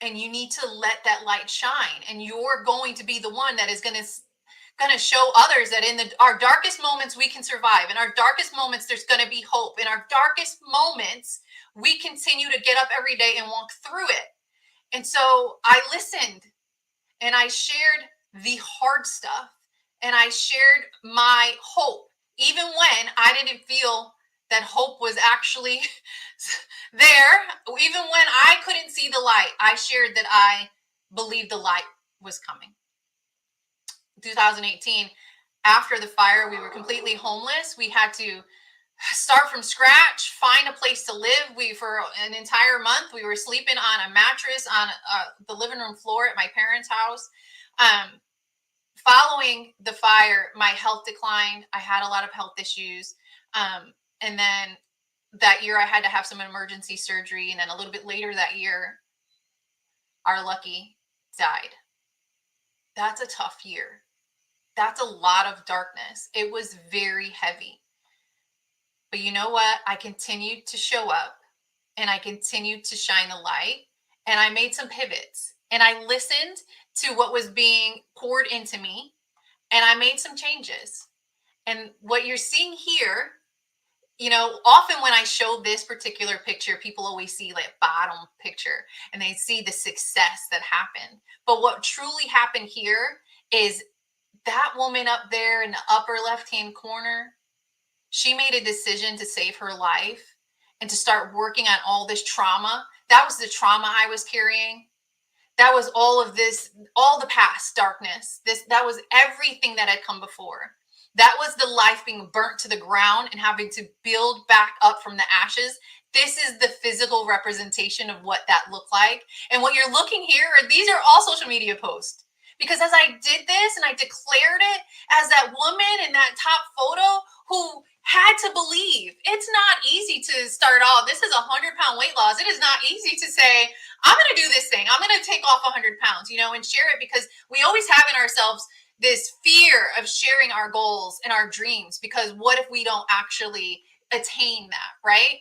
And you need to let that light shine. And you're going to be the one that is going to show others that in our darkest moments, we can survive. In our darkest moments, there's going to be hope. In our darkest moments, we continue to get up every day and walk through it. And so I listened and I shared the hard stuff and I shared my hope, even when I didn't feel that hope was actually there. Even when I couldn't see the light, I shared that I believed the light was coming. 2018, after the fire, we were completely homeless. We had to start from scratch, find a place to live. For an entire month, we were sleeping on a mattress on the living room floor at my parents' house. Following the fire, my health declined. I had a lot of health issues. And then that year I had to have some emergency surgery. And then a little bit later that year, our Lucky died. That's a tough year. That's a lot of darkness. It was very heavy. But you know what? I continued to show up and I continued to shine the light and I made some pivots and I listened to what was being poured into me and I made some changes. And what you're seeing here, often when I show this particular picture, people always see like bottom picture and they see the success that happened. But what truly happened here is that woman up there in the upper left-hand corner, she made a decision to save her life and to start working on all this trauma. That was the trauma I was carrying. That was all of this, all the past darkness. That was everything that had come before. That was the life being burnt to the ground and having to build back up from the ashes. This is the physical representation of what that looked like. And what you're looking here, these are all social media posts. Because as I did this and I declared it as that woman in that top photo who had to believe, it's not easy to start off. This is 100-pound weight loss. It is not easy to say, I'm going to do this thing. I'm going to take off 100 pounds, and share it, because we always have in ourselves this fear of sharing our goals and our dreams, because what if we don't actually attain that, right?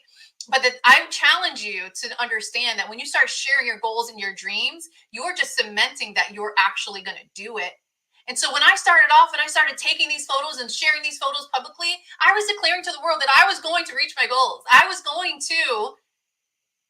But I challenge you to understand that when you start sharing your goals and your dreams, you're just cementing that you're actually going to do it. And so when I started off and I started taking these photos and sharing these photos publicly, I was declaring to the world that I was going to reach my goals. I was going to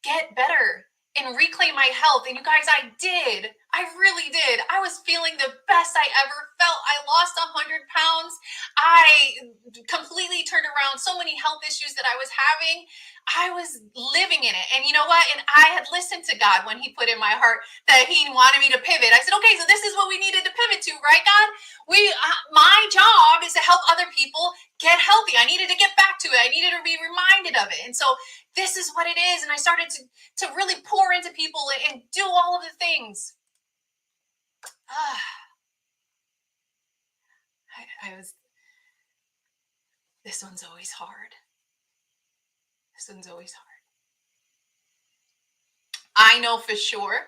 get better and reclaim my health. And you guys, I did. I really did. I was feeling the best I ever felt. I lost 100 pounds. I completely turned around so many health issues that I was having. I was living in it. And you know what? And I had listened to God when he put in my heart that he wanted me to pivot. I said, okay, so this is what we needed to pivot to, right, God? My job is to help other people get healthy. I needed to get back to it. I needed to be reminded of it. And so this is what it is. And I started to really pour into people and do all of the things. This one's always hard. This one's always hard. I know for sure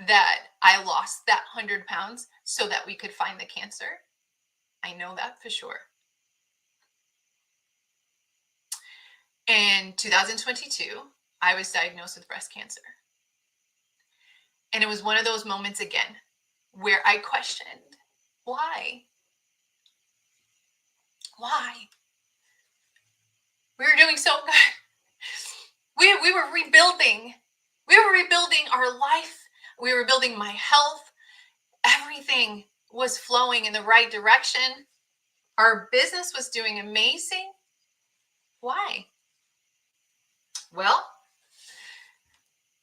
that I lost that 100 pounds so that we could find the cancer. I know that for sure. In 2022, I was diagnosed with breast cancer. And it was one of those moments again where I questioned, why? Why? We were doing so good. We were rebuilding. We were rebuilding our life. We were building my health. Everything was flowing in the right direction. Our business was doing amazing. Why? Well,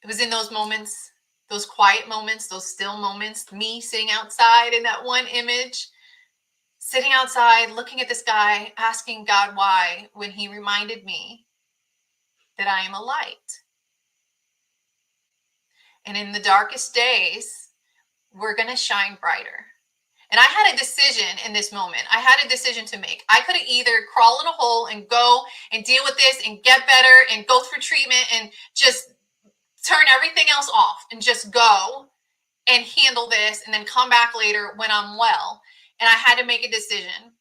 it was in those moments, those quiet moments, those still moments, me sitting outside in that one image, sitting outside, looking at the sky, asking God why, when he reminded me that I am a light. And in the darkest days, we're going to shine brighter. And I had a decision in this moment. I had a decision to make. I could have either crawl in a hole and go and deal with this and get better and go through treatment and just turn everything else off and just go and handle this and then come back later when I'm well. And I had to make a decision.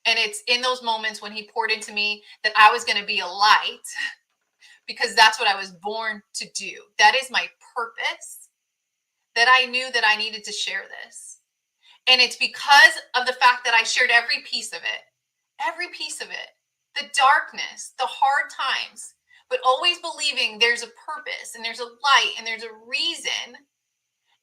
And it's in those moments when he poured into me that I was going to be a light because that's what I was born to do. That is my purpose, that I knew that I needed to share this. And it's because of the fact that I shared every piece of it, the darkness, the hard times, but always believing there's a purpose and there's a light and there's a reason,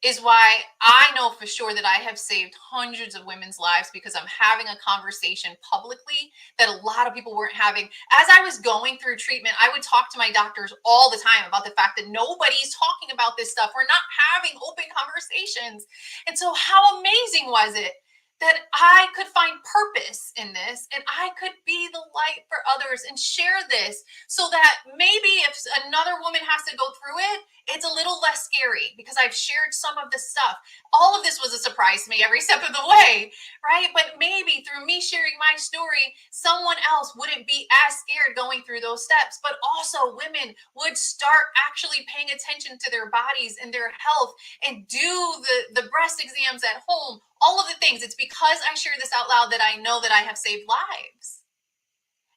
is why I know for sure that I have saved hundreds of women's lives, because I'm having a conversation publicly that a lot of people weren't having. As I was going through treatment, I would talk to my doctors all the time about the fact that nobody's talking about this stuff. We're not having open conversations. And so how amazing was it that I could find purpose in this and I could be the light for others and share this so that maybe if another woman has to go through it, it's a little less scary because I've shared some of the stuff. All of this was a surprise to me every step of the way, right? But maybe through me sharing my story, someone else wouldn't be as scared going through those steps, but also women would start actually paying attention to their bodies and their health and do the breast exams at home, all of the things. It's because I share this out loud that I know that I have saved lives.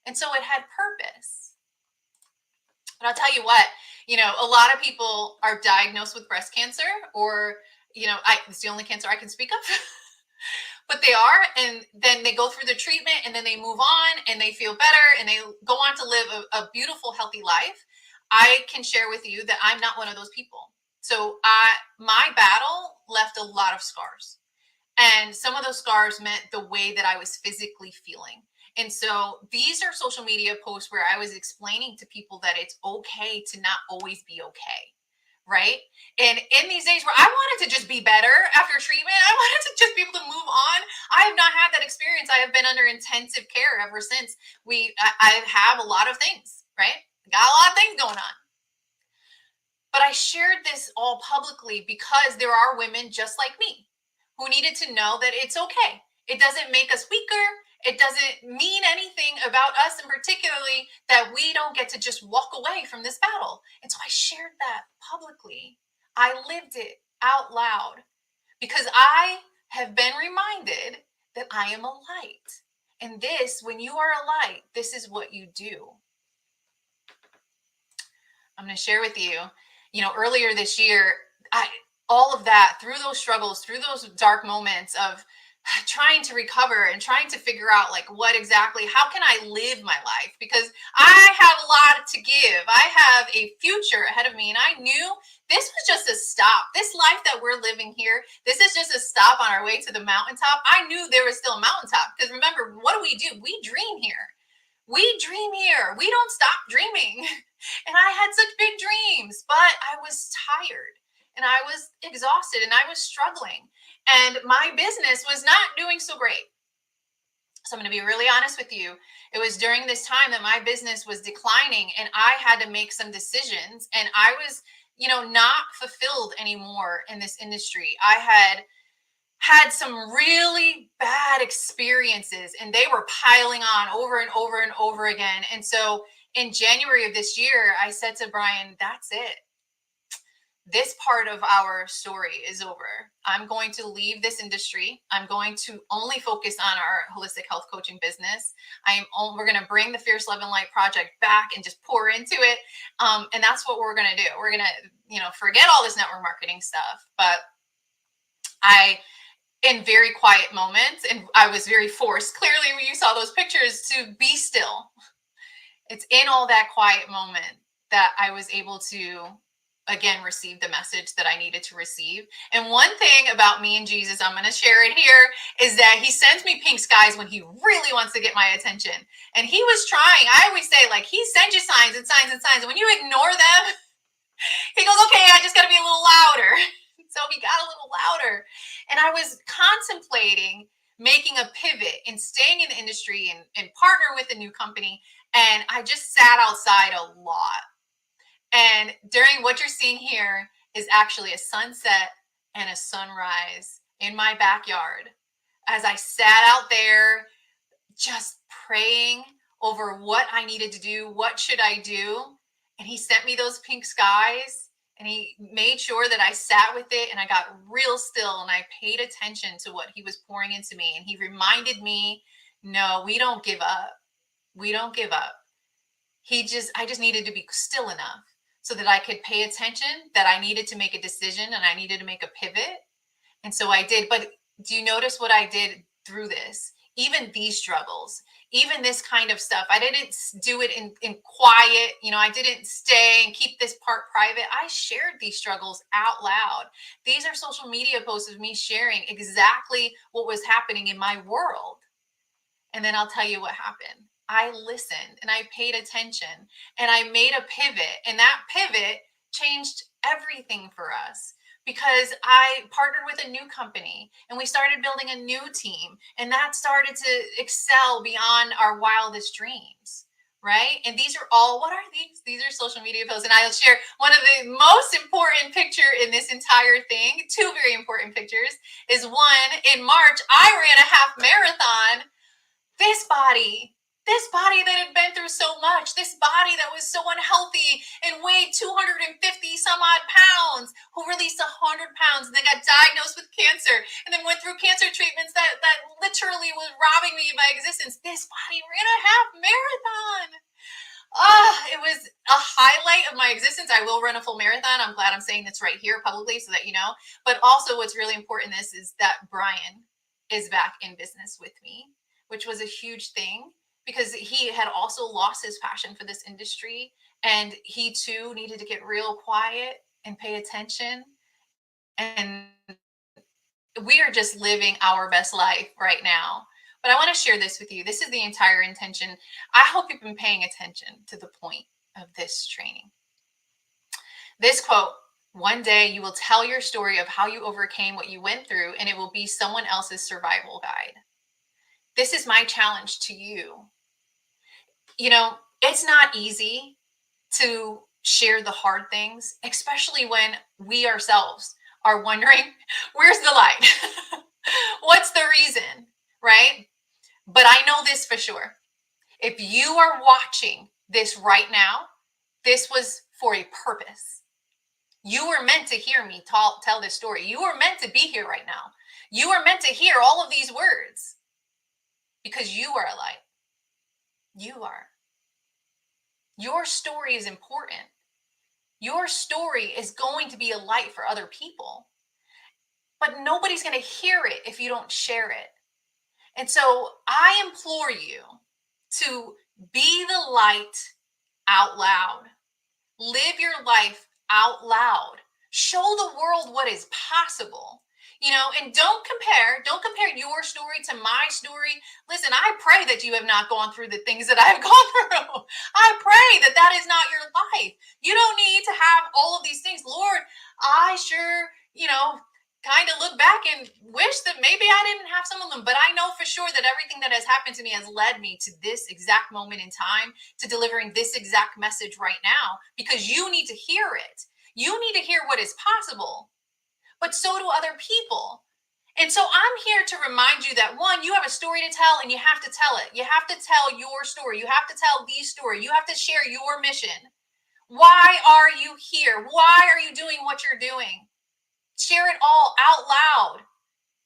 And so it had purpose. But I'll tell you what, a lot of people are diagnosed with breast cancer, or, it's the only cancer I can speak of, but they are, and then they go through the treatment and then they move on and they feel better and they go on to live a beautiful, healthy life. I can share with you that I'm not one of those people. So my battle left a lot of scars. And some of those scars meant the way that I was physically feeling. And so these are social media posts where I was explaining to people that it's okay to not always be okay, right? And in these days where I wanted to just be better after treatment, I wanted to just be able to move on. I have not had that experience. I have been under intensive care ever since I have a lot of things, right? Got a lot of things going on. But I shared this all publicly because there are women just like me who needed to know that it's okay. It doesn't make us weaker. It doesn't mean anything about us, and particularly that we don't get to just walk away from this battle. And so I shared that publicly. I lived it out loud because I have been reminded that I am a light. And this, when you are a light, this is what you do. I'm going to share with you, earlier this year, all of that, through those struggles, through those dark moments of trying to recover and trying to figure out how can I live my life? Because I have a lot to give. I have a future ahead of me. And I knew this was just a stop. This life that we're living here, this is just a stop on our way to the mountaintop. I knew there was still a mountaintop because remember, what do? We dream here. We dream here. We don't stop dreaming. And I had such big dreams, but I was tired and I was exhausted and I was struggling. And my business was not doing so great. So I'm going to be really honest with you. It was during this time that my business was declining and I had to make some decisions. And I was, not fulfilled anymore in this industry. I had some really bad experiences and they were piling on over and over and over again. And so in January of this year, I said to Brian, that's it. This part of our story is over. I'm going to leave this industry. I'm going to only focus on our holistic health coaching business. We're going to bring the Fierce Love and Light project back and just pour into it. And that's what we're going to do. We're going to, forget all this network marketing stuff. But in very quiet moments, and I was very forced, clearly when you saw those pictures, to be still. It's in all that quiet moment that I was able to again received the message that I needed to receive. And one thing about me and Jesus, I'm going to share it here, is that he sends me pink skies when he really wants to get my attention. And he was trying. I always say, like, he sends you signs and signs and signs. And when you ignore them, he goes, okay, I just got to be a little louder. So he got a little louder. And I was contemplating making a pivot and staying in the industry and partner with a new company. And I just sat outside a lot. And during what you're seeing here is actually a sunset and a sunrise in my backyard. As I sat out there just praying over what I needed to do, what should I do? And he sent me those pink skies and he made sure that I sat with it and I got real still and I paid attention to what he was pouring into me. And he reminded me, no, we don't give up. We don't give up. I just needed to be still enough so that I could pay attention, that I needed to make a decision and I needed to make a pivot. And so I did. But do you notice what I did through this? Even these struggles, even this kind of stuff, I didn't do it in quiet. I didn't stay and keep this part private. I shared these struggles out loud. These are social media posts of me sharing exactly what was happening in my world. And then I'll tell you what happened. I listened and I paid attention and I made a pivot, and that pivot changed everything for us because I partnered with a new company and we started building a new team, and that started to excel beyond our wildest dreams. Right. And these are all, what are these? These are social media posts. And I'll share one of the most important picture in this entire thing. Two very important pictures is one in March, I ran a half marathon. This body that had been through so much, this body that was so unhealthy and weighed 250 some odd pounds, who released 100 pounds and then got diagnosed with cancer and then went through cancer treatments that literally was robbing me of my existence. This body ran a half marathon. It was a highlight of my existence. I will run a full marathon. I'm glad I'm saying this right here publicly so that you know. But also what's really important in this is that Brian is back in business with me, which was a huge thing because he had also lost his passion for this industry. And he too needed to get real quiet and pay attention. And we are just living our best life right now. But I want to share this with you. This is the entire intention. I hope you've been paying attention to the point of this training. This quote, one day you will tell your story of how you overcame what you went through, and it will be someone else's survival guide. This is my challenge to you. It's not easy to share the hard things, especially when we ourselves are wondering, where's the light? What's the reason, right? But I know this for sure. If you are watching this right now, this was for a purpose. You were meant to hear me tell this story. You were meant to be here right now. You are meant to hear all of these words because you are a light. You are. Your story is important. Your story is going to be a light for other people. But nobody's going to hear it if you don't share it. And so I implore you to be the light out loud. Live your life out loud. Show the world what is possible. And don't compare your story to my story. Listen, I pray that you have not gone through the things that I've gone through. I pray that is not your life. You don't need to have all of these things. Lord, I sure, kind of look back and wish that maybe I didn't have some of them, but I know for sure that everything that has happened to me has led me to this exact moment in time, to delivering this exact message right now, because you need to hear it. You need to hear what is possible, but so do other people. And so I'm here to remind you that, one, you have a story to tell and you have to tell it. You have to tell your story. You have to tell the story. You have to share your mission. Why are you here? Why are you doing what you're doing? Share it all out loud,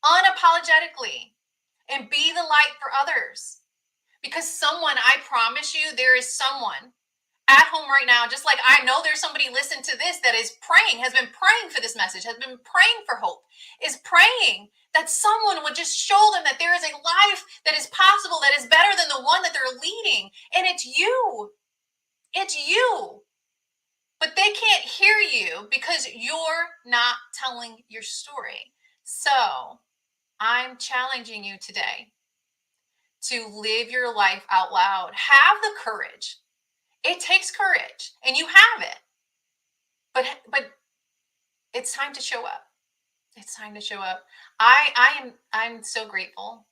unapologetically, and be the light for others. Because I promise you, there is someone at home right now, just like I know there's somebody listening to this that is praying, has been praying for this message, has been praying for hope, is praying that someone would just show them that there is a life that is possible, that is better than the one that they're leading. And it's you. It's you. but they can't hear you because you're not telling your story. So I'm challenging you today to live your life out loud. Have the courage. It takes courage, and you have it. But it's time to show up. It's time to show up. I'm so grateful.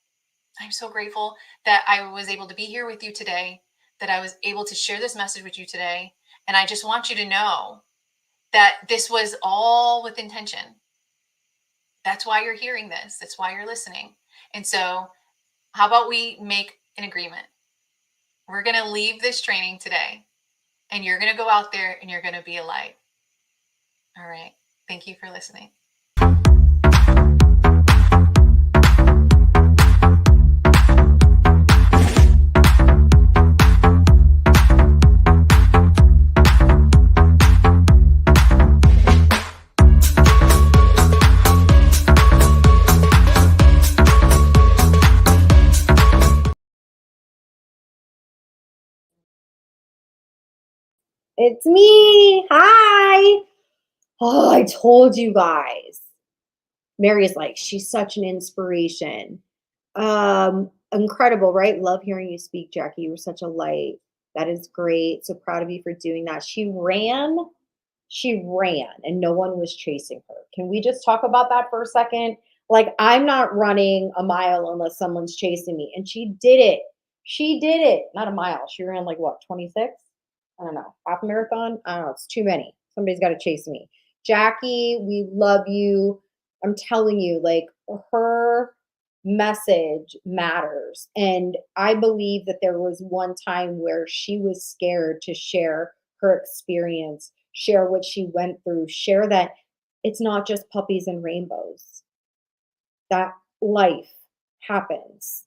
I'm so grateful that I was able to be here with you today, that I was able to share this message with you today. And I just want you to know that this was all with intention. That's why you're hearing this. That's why you're listening. And so, how about we make an agreement? We're going to leave this training today, and you're going to go out there and you're going to be a light. All right. Thank you for listening. It's me. Hi. Oh, I told you guys. Mary's like, she's such an inspiration. Incredible, right? Love hearing you speak, Jackie. You were such a light. That is great. So proud of you for doing that. She ran and no one was chasing her. Can we just talk about that for a second? Like, I'm not running a mile unless someone's chasing me. And she did it. She did it. Not a mile. She ran like what, 26? I don't know. Half a marathon? I don't know. It's too many. Somebody's got to chase me. Jackie, we love you. I'm telling you, like, her message matters. And I believe that there was one time where she was scared to share her experience, share what she went through, share that it's not just puppies and rainbows, that life happens.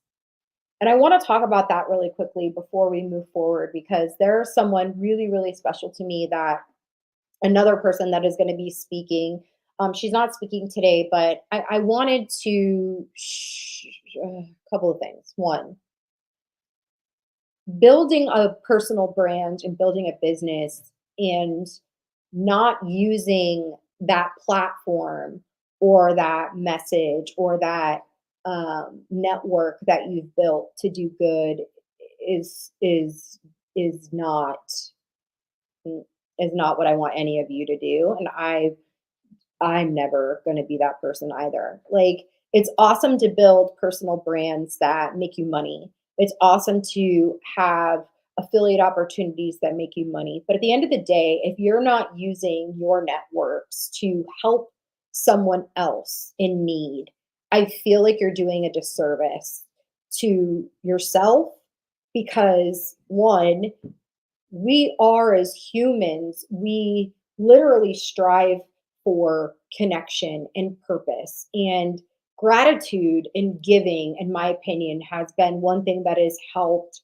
And I want to talk about that really quickly before we move forward, because there's someone really, really special to me, that another person that is going to be speaking. She's not speaking today, but I wanted to a couple of things. One, building a personal brand and building a business and not using that platform or that message or that network that you've built to do good is not is not what I want any of you to do. And I'm never going to be that person either. Like, it's awesome to build personal brands that make you money. It's awesome to have affiliate opportunities that make you money. But at the end of the day, if you're not using your networks to help someone else in need, I feel like you're doing a disservice to yourself, because one, we are, as humans, we literally strive for connection and purpose. And gratitude and giving, in my opinion, has been one thing that has helped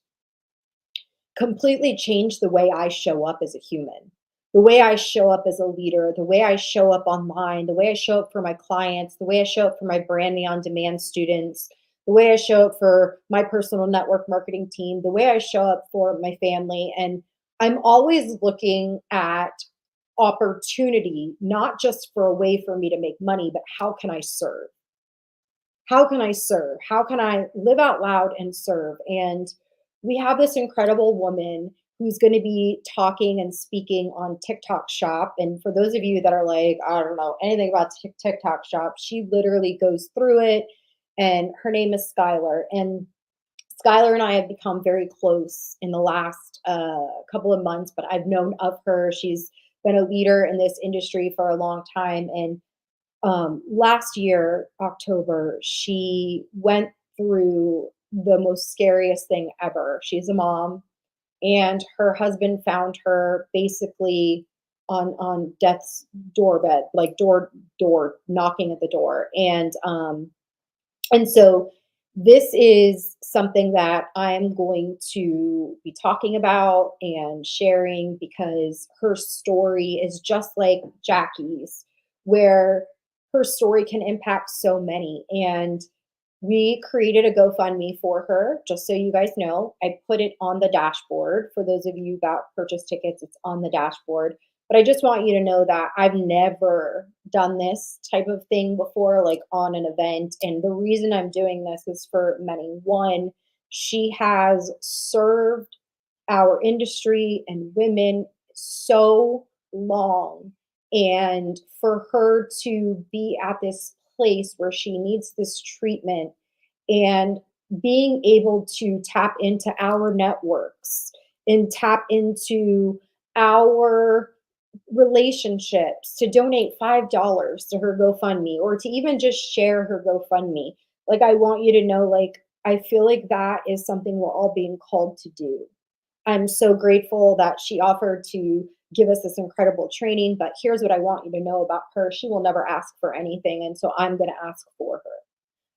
completely change the way I show up as a human, the way I show up as a leader, the way I show up online, the way I show up for my clients, the way I show up for my Brand Me on Demand students, the way I show up for my personal network marketing team, the way I show up for my family. And I'm always looking at opportunity, not just for a way for me to make money, but how can I serve? How can I serve? How can I live out loud and serve? And we have this incredible woman who's going to be talking and speaking on TikTok Shop. And for those of you that are like, I don't know anything about TikTok Shop, she literally goes through it. And her name is Skylar. And Skylar and I have become very close in the last couple of months, but I've known of her. She's been a leader in this industry for a long time. And last year, October, she went through the most scariest thing ever. She's a mom, and her husband found her basically on death's doorbed, like door knocking at the door. And so this is something that I'm going to be talking about and sharing, because her story is just like Jackie's, where her story can impact so many. And we created a GoFundMe for her, just so you guys know. I put it on the dashboard. For those of you that purchase tickets, it's on the dashboard. But I just want you to know that I've never done this type of thing before, like on an event. And the reason I'm doing this is for many. One, she has served our industry and women so long. And for her to be at this place where she needs this treatment and being able to tap into our networks and tap into our relationships to donate $5 to her GoFundMe or to even just share her GoFundMe. Like, I want you to know, like, I feel like that is something we're all being called to do. I'm so grateful that she offered to give us this incredible training. But here's what I want you to know about her: she will never ask for anything. And so I'm going to ask for her.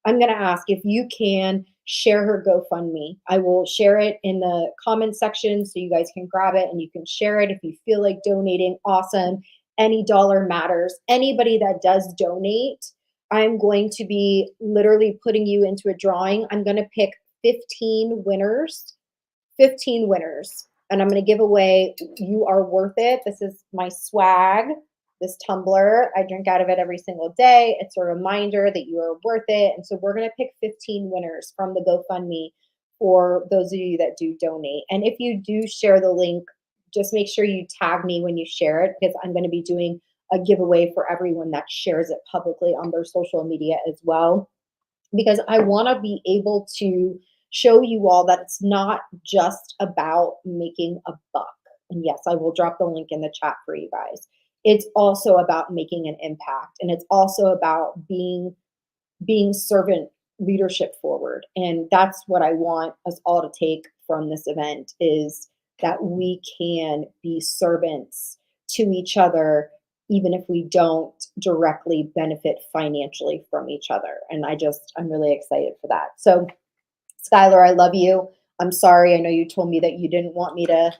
I'm going to ask if you can share her GoFundMe. I will share it in the comment section so you guys can grab it and you can share it if you feel like donating. Awesome. Any dollar matters. Anybody that does donate, I'm going to be literally putting you into a drawing. I'm going to pick 15 winners, 15 winners, and I'm going to give away You Are Worth It. This is my swag, this tumbler. I drink out of it every single day. It's a reminder that you are worth it. And so we're going to pick 15 winners from the GoFundMe for those of you that do donate. And if you do share the link, just make sure you tag me when you share it, because I'm going to be doing a giveaway for everyone that shares it publicly on their social media as well, because I want to be able to show you all that it's not just about making a buck. And yes, I will drop the link in the chat for you guys. It's also about making an impact, and it's also about being servant leadership forward. And that's what I want us all to take from this event, is that we can be servants to each other, even if we don't directly benefit financially from each other. And I'm really excited for that. So Skylar, I love you. I'm sorry. I know you told me that you didn't want me to,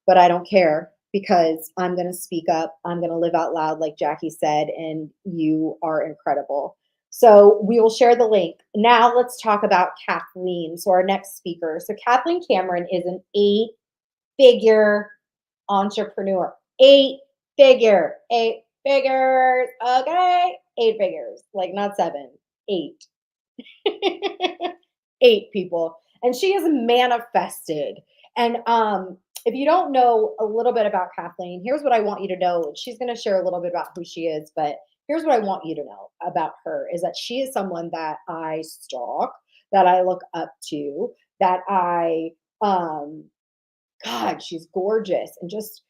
but I don't care, because I'm going to speak up. I'm going to live out loud, like Jackie said, and you are incredible. So we will share the link. Now let's talk about Kathleen. So our next speaker. So Kathleen Cameron is an 8-figure entrepreneur. 8 figures. Okay. 8 figures, like not 7, 8. 8 people. And she is manifested. And if you don't know a little bit about Kathleen, here's what I want you to know. She's going to share a little bit about who she is, but here's what I want you to know about her, is that she is someone that I stalk, that I look up to, that God, she's gorgeous. And just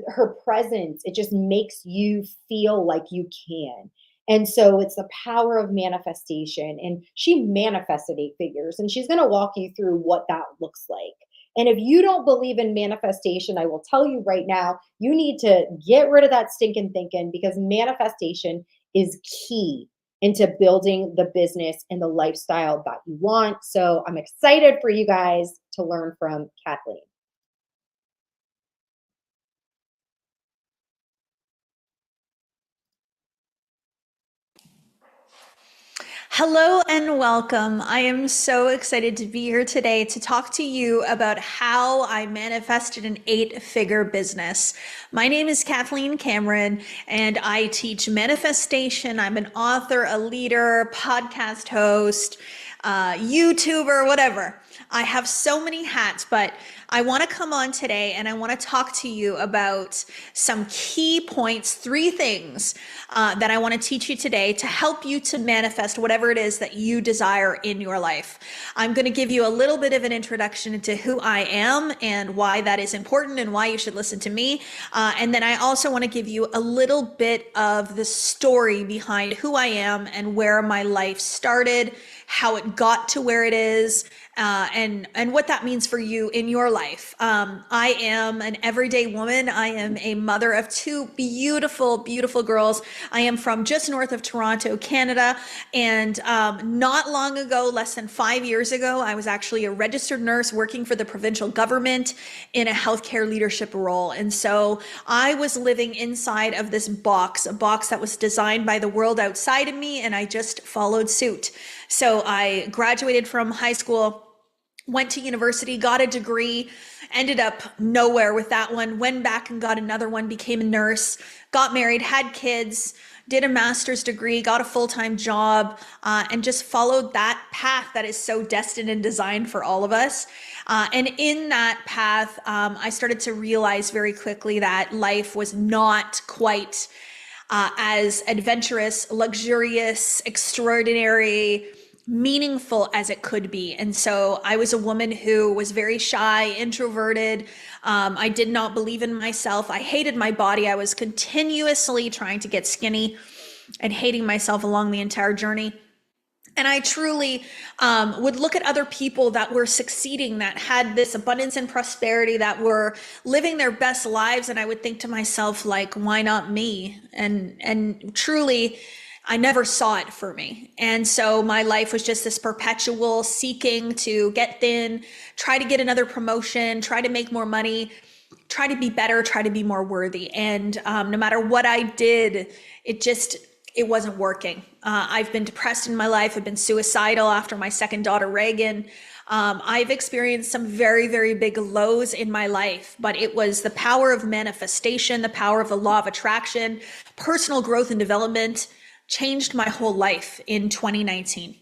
her presence, it just makes you feel like you can. And so it's the power of manifestation. And she manifested 8 figures, and she's going to walk you through what that looks like. And if you don't believe in manifestation, I will tell you right now, you need to get rid of that stinking thinking, because manifestation is key into building the business and the lifestyle that you want. So I'm excited for you guys to learn from Kathleen. Hello and welcome. I am so excited to be here today to talk to you about how I manifested an 8-figure business. My name is Kathleen Cameron, and I teach manifestation. I'm an author, a leader, podcast host, YouTuber, whatever. I have so many hats, but I want to come on today and I want to talk to you about some key points, 3 things that I want to teach you today to help you to manifest whatever it is that you desire in your life. I'm going to give you a little bit of an introduction into who I am and why that is important and why you should listen to me. And then I also want to give you a little bit of the story behind who I am and where my life started, how it got to where it is, and what that means for you in your life. I am an everyday woman. I am a mother of 2 beautiful, beautiful girls. I am from just north of Toronto, Canada. And not long ago, less than 5 years ago, I was actually a registered nurse working for the provincial government in a healthcare leadership role. And so I was living inside of this box, a box that was designed by the world outside of me, and I just followed suit. So I graduated from high school, went to university, got a degree, ended up nowhere with that one, went back and got another one, became a nurse, got married, had kids, did a master's degree, got a full-time job, and just followed that path that is so destined and designed for all of us. And in that path, I started to realize very quickly that life was not quite as adventurous, luxurious, extraordinary, meaningful as it could be. And so I was a woman who was very shy, introverted. I did not believe in myself. I hated my body. I was continuously trying to get skinny and hating myself along the entire journey. And I truly would look at other people that were succeeding, that had this abundance and prosperity, that were living their best lives. And I would think to myself, like, why not me? And truly, I never saw it for me. And so my life was just this perpetual seeking to get thin, try to get another promotion, try to make more money, try to be better, try to be more worthy. And no matter what I did, it wasn't working. I've been depressed in my life. I've been suicidal after my second daughter, Reagan. I've experienced some very, very big lows in my life, but it was the power of manifestation, the power of the law of attraction, personal growth and development changed my whole life in 2019.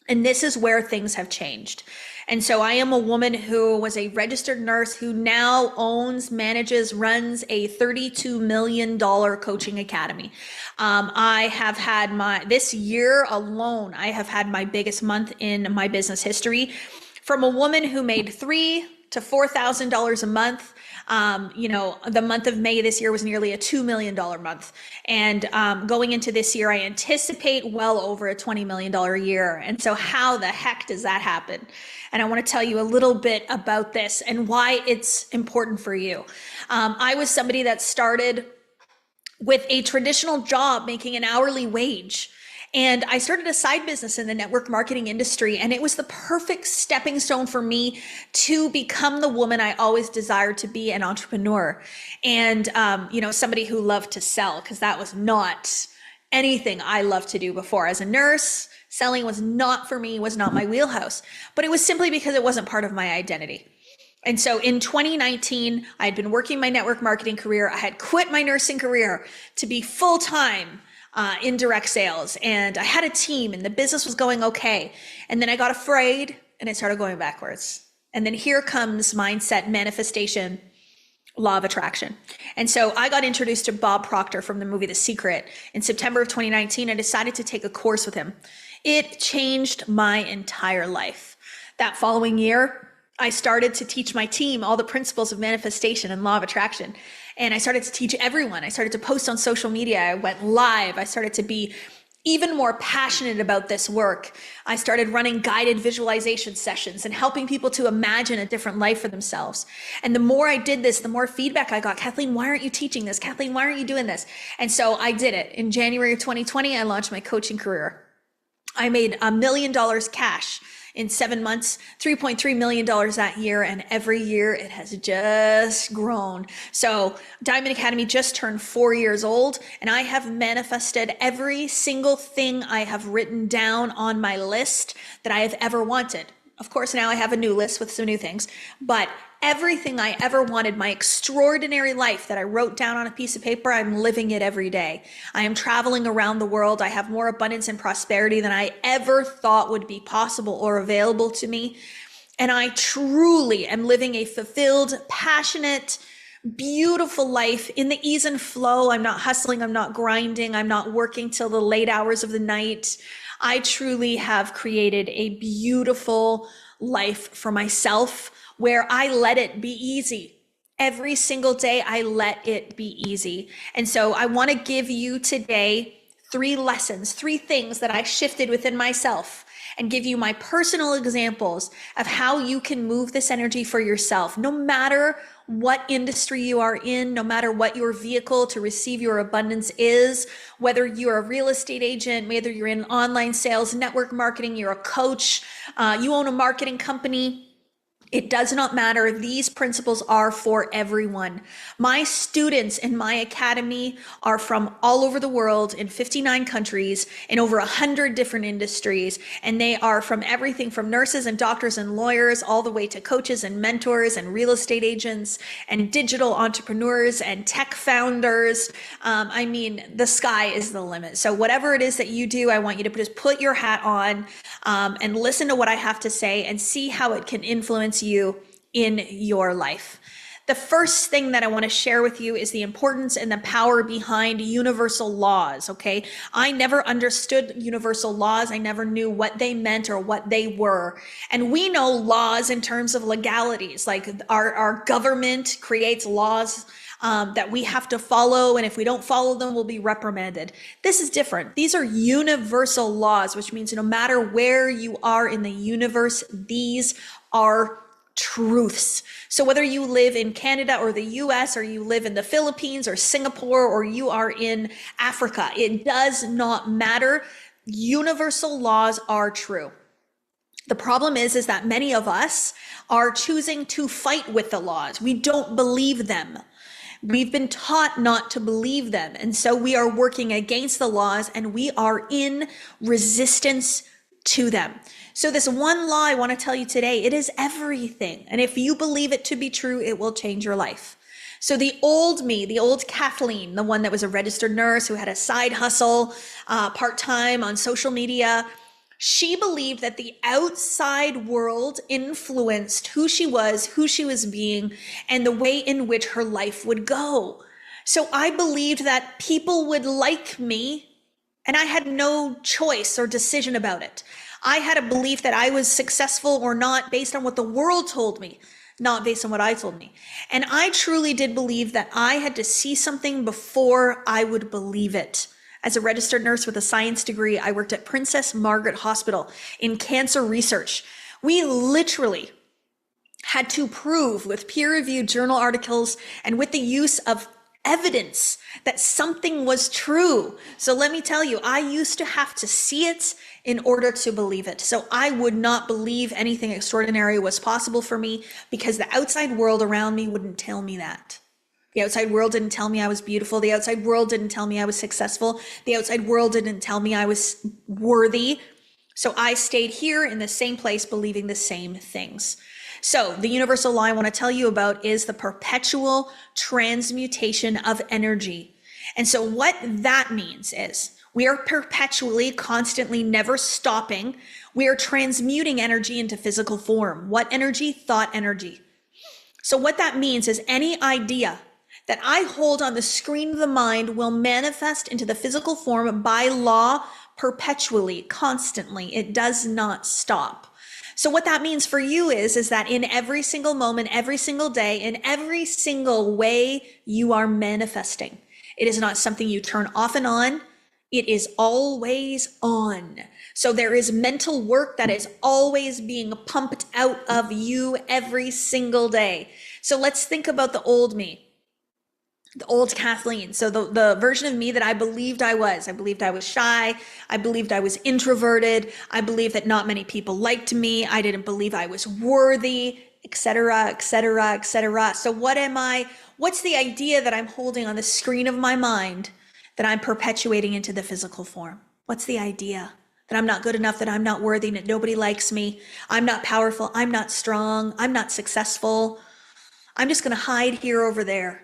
And this is where things have changed. And so I am a woman who was a registered nurse who now owns, manages, runs a $32 million coaching academy. I have had this year alone, I have had my biggest month in my business history. From a woman who made $3,000 to $4,000 a month. The month of May this year was nearly a $2 million month. And going into this year, I anticipate well over a $20 million a year. And so how the heck does that happen? And I want to tell you a little bit about this and why it's important for you. I was somebody that started with a traditional job making an hourly wage. And I started a side business in the network marketing industry, and it was the perfect stepping stone for me to become the woman I always desired to be, an entrepreneur. And, somebody who loved to sell, because that was not anything I loved to do before. As a nurse, selling was not for me, was not my wheelhouse, but it was simply because it wasn't part of my identity. And so in 2019, I had been working my network marketing career. I had quit my nursing career to be full-time in direct sales, and I had a team and the business was going okay. And then I got afraid and it started going backwards. And then here comes mindset, manifestation, law of attraction. And so I got introduced to Bob Proctor from the movie The Secret in September of 2019. I decided to take a course with him. It changed my entire life. That following year, I started to teach my team all the principles of manifestation and law of attraction. And I started to teach everyone. I started to post on social media. I went live. I started to be even more passionate about this work. I started running guided visualization sessions and helping people to imagine a different life for themselves. And the more I did this, the more feedback I got. Kathleen, why aren't you teaching this? Kathleen, why aren't you doing this? And so I did it. In January of 2020, I launched my coaching career. I made $1 million cash in 7 months, $3.3 million that year. And every year it has just grown. So Diamond Academy just turned 4 years old, and I have manifested every single thing I have written down on my list that I have ever wanted. Of course, now I have a new list with some new things, but everything I ever wanted, my extraordinary life that I wrote down on a piece of paper, I'm living it every day. I am traveling around the world. I have more abundance and prosperity than I ever thought would be possible or available to me. And I truly am living a fulfilled, passionate, beautiful life in the ease and flow. I'm not hustling. I'm not grinding. I'm not working till the late hours of the night. I truly have created a beautiful life for myself where I let it be easy. Every single day, I let it be easy. And so I want to give you today 3 lessons, 3 things that I shifted within myself, and give you my personal examples of how you can move this energy for yourself, no matter what industry you are in, no matter what your vehicle to receive your abundance is, whether you're a real estate agent, whether you're in online sales, network marketing, you're a coach, you own a marketing company, It does not matter. These principles are for everyone. My students in my academy are from all over the world in 59 countries in over 100 different industries. And they are from everything from nurses and doctors and lawyers all the way to coaches and mentors and real estate agents and digital entrepreneurs and tech founders. I mean, the sky is the limit. So whatever it is that you do, I want you to just put your hat on and listen to what I have to say and see how it can influence you in your life. The first thing that I want to share with you is the importance and the power behind universal laws, okay? I never understood universal laws. I never knew what they meant or what they were. And we know laws in terms of legalities, like our government creates laws that we have to follow, and if we don't follow them, we'll be reprimanded. This is different. These are universal laws, which means no matter where you are in the universe, these are truths. So whether you live in Canada or the US, or you live in the Philippines or Singapore, or you are in Africa, it does not matter. Universal laws are true. The problem is that many of us are choosing to fight with the laws. We don't believe them. We've been taught not to believe them. And so we are working against the laws and we are in resistance to them. So this one law I want to tell you today, it is everything. And if you believe it to be true, it will change your life. So the old me, the old Kathleen, the one that was a registered nurse who had a side hustle part-time on social media, she believed that the outside world influenced who she was being, and the way in which her life would go. So I believed that people would like me, and I had no choice or decision about it. I had a belief that I was successful or not based on what the world told me, not based on what I told me. And I truly did believe that I had to see something before I would believe it. As a registered nurse with a science degree, I worked at Princess Margaret Hospital in cancer research. We literally had to prove with peer-reviewed journal articles and with the use of evidence that something was true. So let me tell you, I used to have to see it in order to believe it. So I would not believe anything extraordinary was possible for me because the outside world around me wouldn't tell me that. The outside world didn't tell me I was beautiful. The outside world didn't tell me I was successful. The outside world didn't tell me I was worthy. So I stayed here in the same place, believing the same things. So the universal law I want to tell you about is the perpetual transmutation of energy. And so what that means is we are perpetually, constantly, never stopping. We are transmuting energy into physical form. What energy? Thought energy. So what that means is any idea that I hold on the screen of the mind will manifest into the physical form by law perpetually, constantly. It does not stop. So what that means for you is that in every single moment, every single day, in every single way, you are manifesting. It is not something you turn off and on. It is always on. So there is mental work that is always being pumped out of you every single day. So let's think about the old me. The old Kathleen. So the version of me that I believed I was shy. I believed I was introverted. I believed that not many people liked me. I didn't believe I was worthy, etc., etc., etc. So what am I? What's the idea that I'm holding on the screen of my mind that I'm perpetuating into the physical form? What's the idea? That I'm not good enough, that I'm not worthy, that nobody likes me. I'm not powerful. I'm not strong. I'm not successful. I'm just going to hide here over there.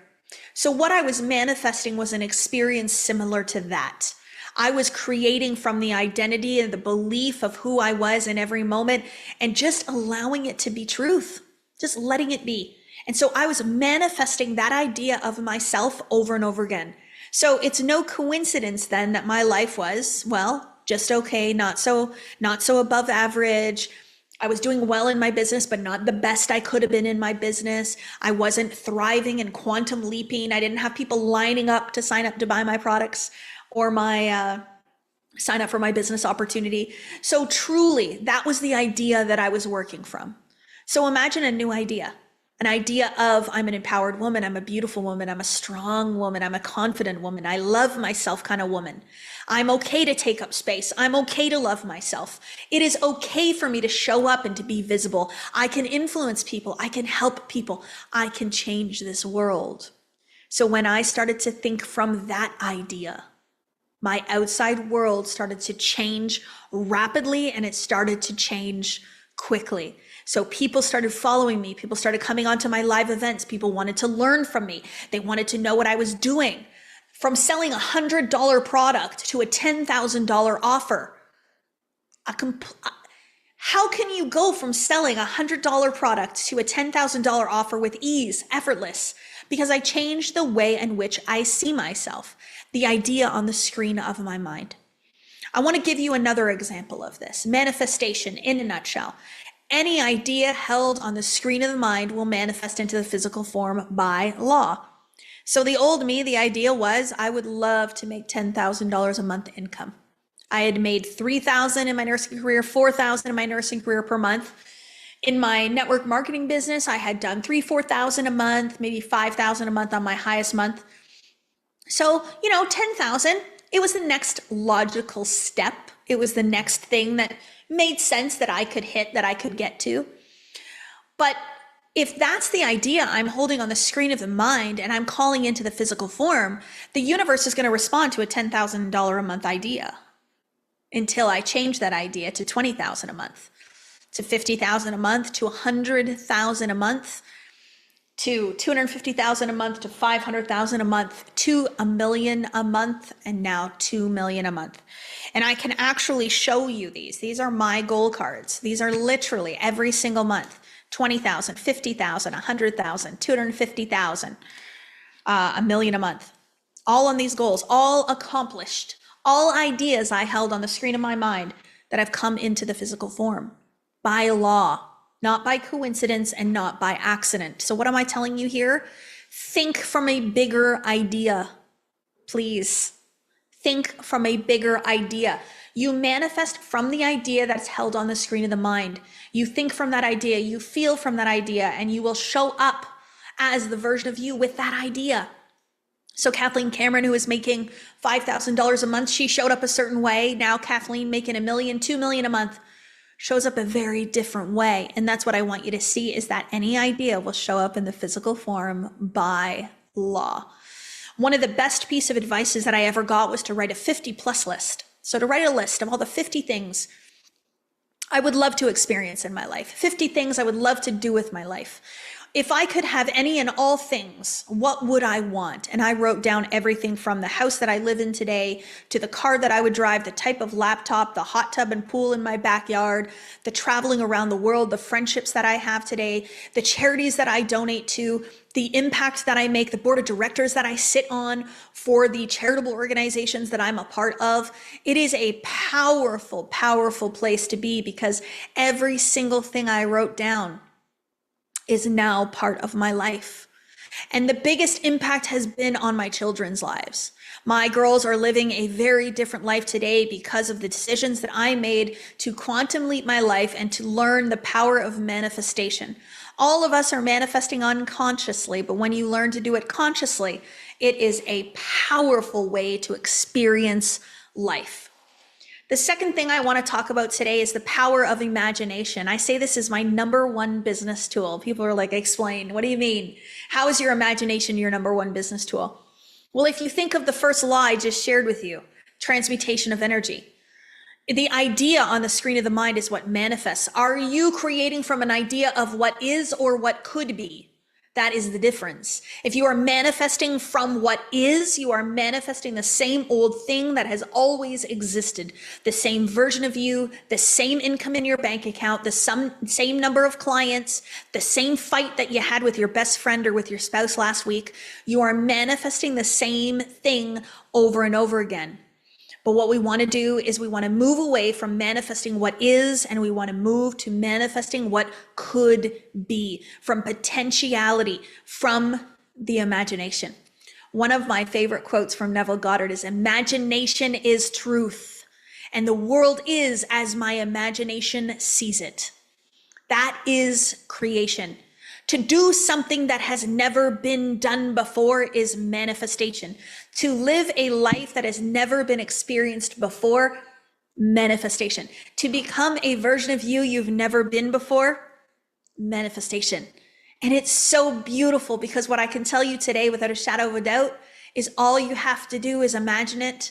So what I was manifesting was an experience similar to that. I was creating from the identity and the belief of who I was in every moment and just allowing it to be truth, just letting it be. And so I was manifesting that idea of myself over and over again. So it's no coincidence then that my life was, well, just okay, not so above average. I was doing well in my business, but not the best I could have been in my business. I wasn't thriving and quantum leaping. I didn't have people lining up to sign up to buy my products or my sign up for my business opportunity. So truly, that was the idea that I was working from. So imagine a new idea. An idea of I'm an empowered woman, I'm a beautiful woman, I'm a strong woman, I'm a confident woman, I love myself kind of woman. I'm okay to take up space. I'm okay to love myself. It is okay for me to show up and to be visible. I can influence people. I can help people. I can change this world. So when I started to think from that idea, my outside world started to change rapidly, and it started to change quickly. So people started following me. People started coming onto my live events. People wanted to learn from me. They wanted to know what I was doing. From selling a $100 product to a $10,000 offer. How can you go from selling a $100 product to a $10,000 offer with ease, effortless? Because I changed the way in which I see myself, the idea on the screen of my mind. I want to give you another example of this. Manifestation in a nutshell. Any idea held on the screen of the mind will manifest into the physical form by law. So the old me, the idea was I would love to make $10,000 a month income. I had made $3,000 in my nursing career, $4,000 in my nursing career per month. In my network marketing business, I had done $3,000, $4,000 a month, maybe $5,000 a month on my highest month. So, $10,000, it was the next logical step. It was the next thing that made sense that I could hit, that I could get to. But if that's the idea I'm holding on the screen of the mind and I'm calling into the physical form, the universe is going to respond to a $10,000 a month idea until I change that idea to $20,000 a month, to $50,000 a month, to $100,000 a month, to $250,000 a month, to $500,000 a month, to $1 million a month, and now $2 million a month. And I can actually show you these. These are my goal cards. These are literally every single month. 20,000, 50,000, 100,000, 250,000, $1 million a month. All on these goals, all accomplished, all ideas I held on the screen of my mind that have come into the physical form by law, not by coincidence and not by accident. So what am I telling you here? Think from a bigger idea, please. Think from a bigger idea. You manifest from the idea that's held on the screen of the mind. You think from that idea, you feel from that idea, and you will show up as the version of you with that idea. So Kathleen Cameron, who is making $5,000 a month, she showed up a certain way. Now Kathleen making $1 million, $2 million a month, shows up a very different way. And that's what I want you to see, is that any idea will show up in the physical form by law. One of the best piece of advice that I ever got was to write a 50+ list. So to write a list of all the 50 things I would love to experience in my life, 50 things I would love to do with my life. If I could have any and all things, what would I want? And I wrote down everything from the house that I live in today, to the car that I would drive, the type of laptop, the hot tub and pool in my backyard, the traveling around the world, the friendships that I have today, the charities that I donate to, the impact that I make, the board of directors that I sit on for the charitable organizations that I'm a part of. It is a powerful, powerful place to be, because every single thing I wrote down is now part of my life. And the biggest impact has been on my children's lives. My girls are living a very different life today because of the decisions that I made to quantum leap my life and to learn the power of manifestation. All of us are manifesting unconsciously, but when you learn to do it consciously, it is a powerful way to experience life. The second thing I want to talk about today is the power of imagination. I say this is my number one business tool. People are like, explain, what do you mean? How is your imagination your number one business tool? Well, if you think of the first law I just shared with you, transmutation of energy, the idea on the screen of the mind is what manifests. Are you creating from an idea of what is or what could be? That is the difference. If you are manifesting from what is, you are manifesting the same old thing that has always existed. The same version of you, the same income in your bank account, the same number of clients, the same fight that you had with your best friend or with your spouse last week. You are manifesting the same thing over and over again. But what we want to do is we want to move away from manifesting what is, and we want to move to manifesting what could be, from potentiality, from the imagination. One of my favorite quotes from Neville Goddard is, "Imagination is truth, and the world is as my imagination sees it." That is creation. To do something that has never been done before is manifestation. To live a life that has never been experienced before, manifestation. To become a version of you you've never been before, manifestation. And it's so beautiful because what I can tell you today without a shadow of a doubt is all you have to do is imagine it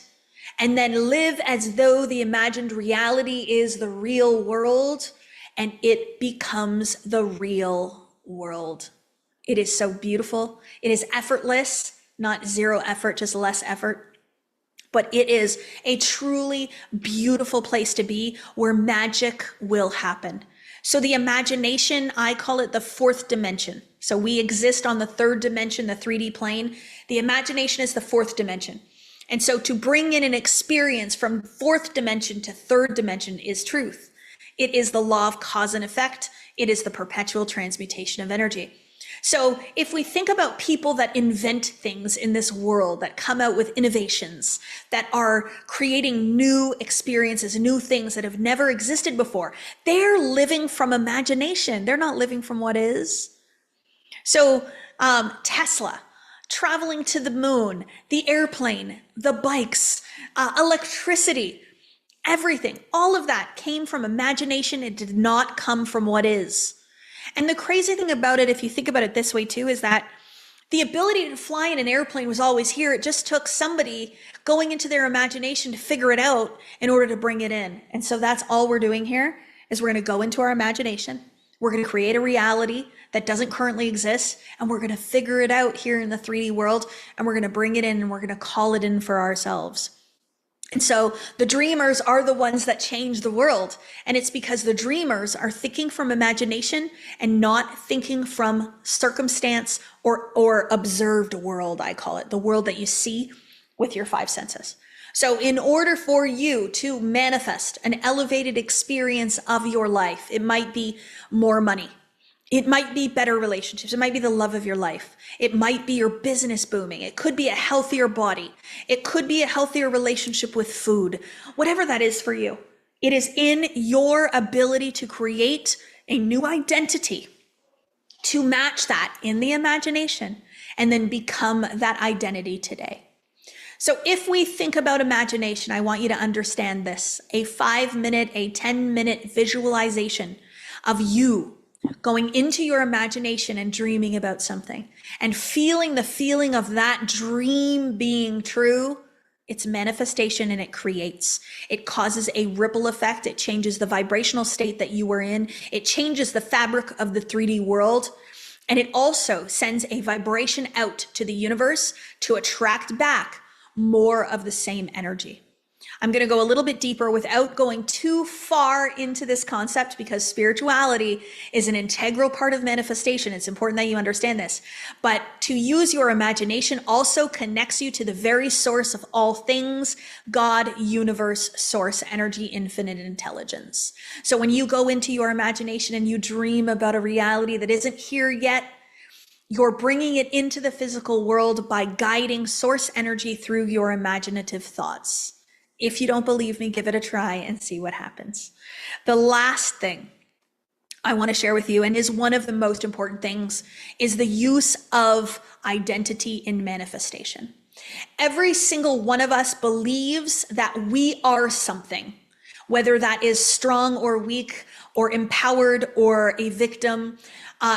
and then live as though the imagined reality is the real world, and it becomes the real world. It is so beautiful. It is effortless, not zero effort, just less effort. But it is a truly beautiful place to be where magic will happen. So the imagination, I call it the fourth dimension. So we exist on the third dimension, the 3D plane. The imagination is the fourth dimension. And so to bring in an experience from fourth dimension to third dimension is truth. It is the law of cause and effect. It is the perpetual transmutation of energy. So if we think about people that invent things in this world, that come out with innovations, that are creating new experiences, new things that have never existed before, they're living from imagination. They're not living from what is. So Tesla, traveling to the moon, the airplane, the bikes, electricity, everything, all of that came from imagination. It did not come from what is. And the crazy thing about it, if you think about it this way too, is that the ability to fly in an airplane was always here. It just took somebody going into their imagination to figure it out in order to bring it in. And so that's all we're doing here is we're going to go into our imagination. We're going to create a reality that doesn't currently exist, and we're going to figure it out here in the 3D world, and we're going to bring it in, and we're going to call it in for ourselves. And so the dreamers are the ones that change the world. And it's because the dreamers are thinking from imagination and not thinking from circumstance or observed world, I call it, the world that you see with your five senses. So in order for you to manifest an elevated experience of your life, it might be more money. It might be better relationships. It might be the love of your life. It might be your business booming. It could be a healthier body. It could be a healthier relationship with food. Whatever that is for you, it is in your ability to create a new identity to match that in the imagination and then become that identity today. So if we think about imagination, I want you to understand this: a 5-minute, a 10-minute visualization of you going into your imagination and dreaming about something and feeling the feeling of that dream being true. It's manifestation, and it creates. It causes a ripple effect. It changes the vibrational state that you were in. It changes the fabric of the 3D world. And it also sends a vibration out to the universe to attract back more of the same energy. I'm going to go a little bit deeper without going too far into this concept, because spirituality is an integral part of manifestation. It's important that you understand this. But to use your imagination also connects you to the very source of all things: God, universe, source, energy, infinite intelligence. So when you go into your imagination and you dream about a reality that isn't here yet, you're bringing it into the physical world by guiding source energy through your imaginative thoughts. If you don't believe me, give it a try and see what happens. The last thing I want to share with you, and is one of the most important things, is the use of identity in manifestation. Every single one of us believes that we are something, whether that is strong or weak, or empowered or a victim,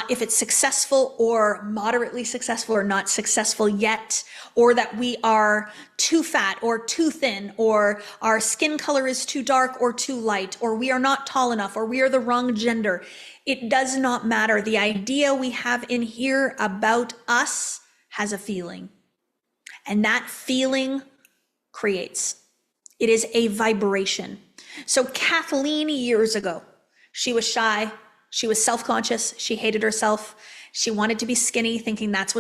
if it's successful or moderately successful or not successful yet, or that we are too fat or too thin, or our skin color is too dark or too light, or we are not tall enough, or we are the wrong gender. It does not matter. The idea we have in here about us has a feeling, and that feeling creates. It is a vibration. So Kathleen, years ago, she was shy. She was self-conscious. She hated herself. She wanted to be skinny, thinking that's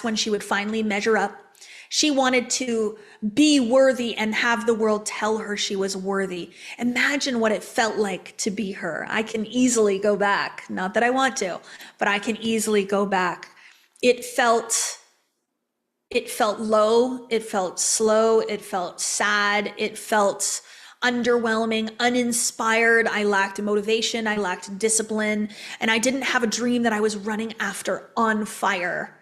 when she would finally measure up. She wanted to be worthy and have the world tell her she was worthy. Imagine what it felt like to be her. I can easily go back. Not that I want to, but I can easily go back. It felt low. It felt slow. It felt sad. It felt underwhelming, uninspired. I lacked motivation. I lacked discipline. And I didn't have a dream that I was running after on fire.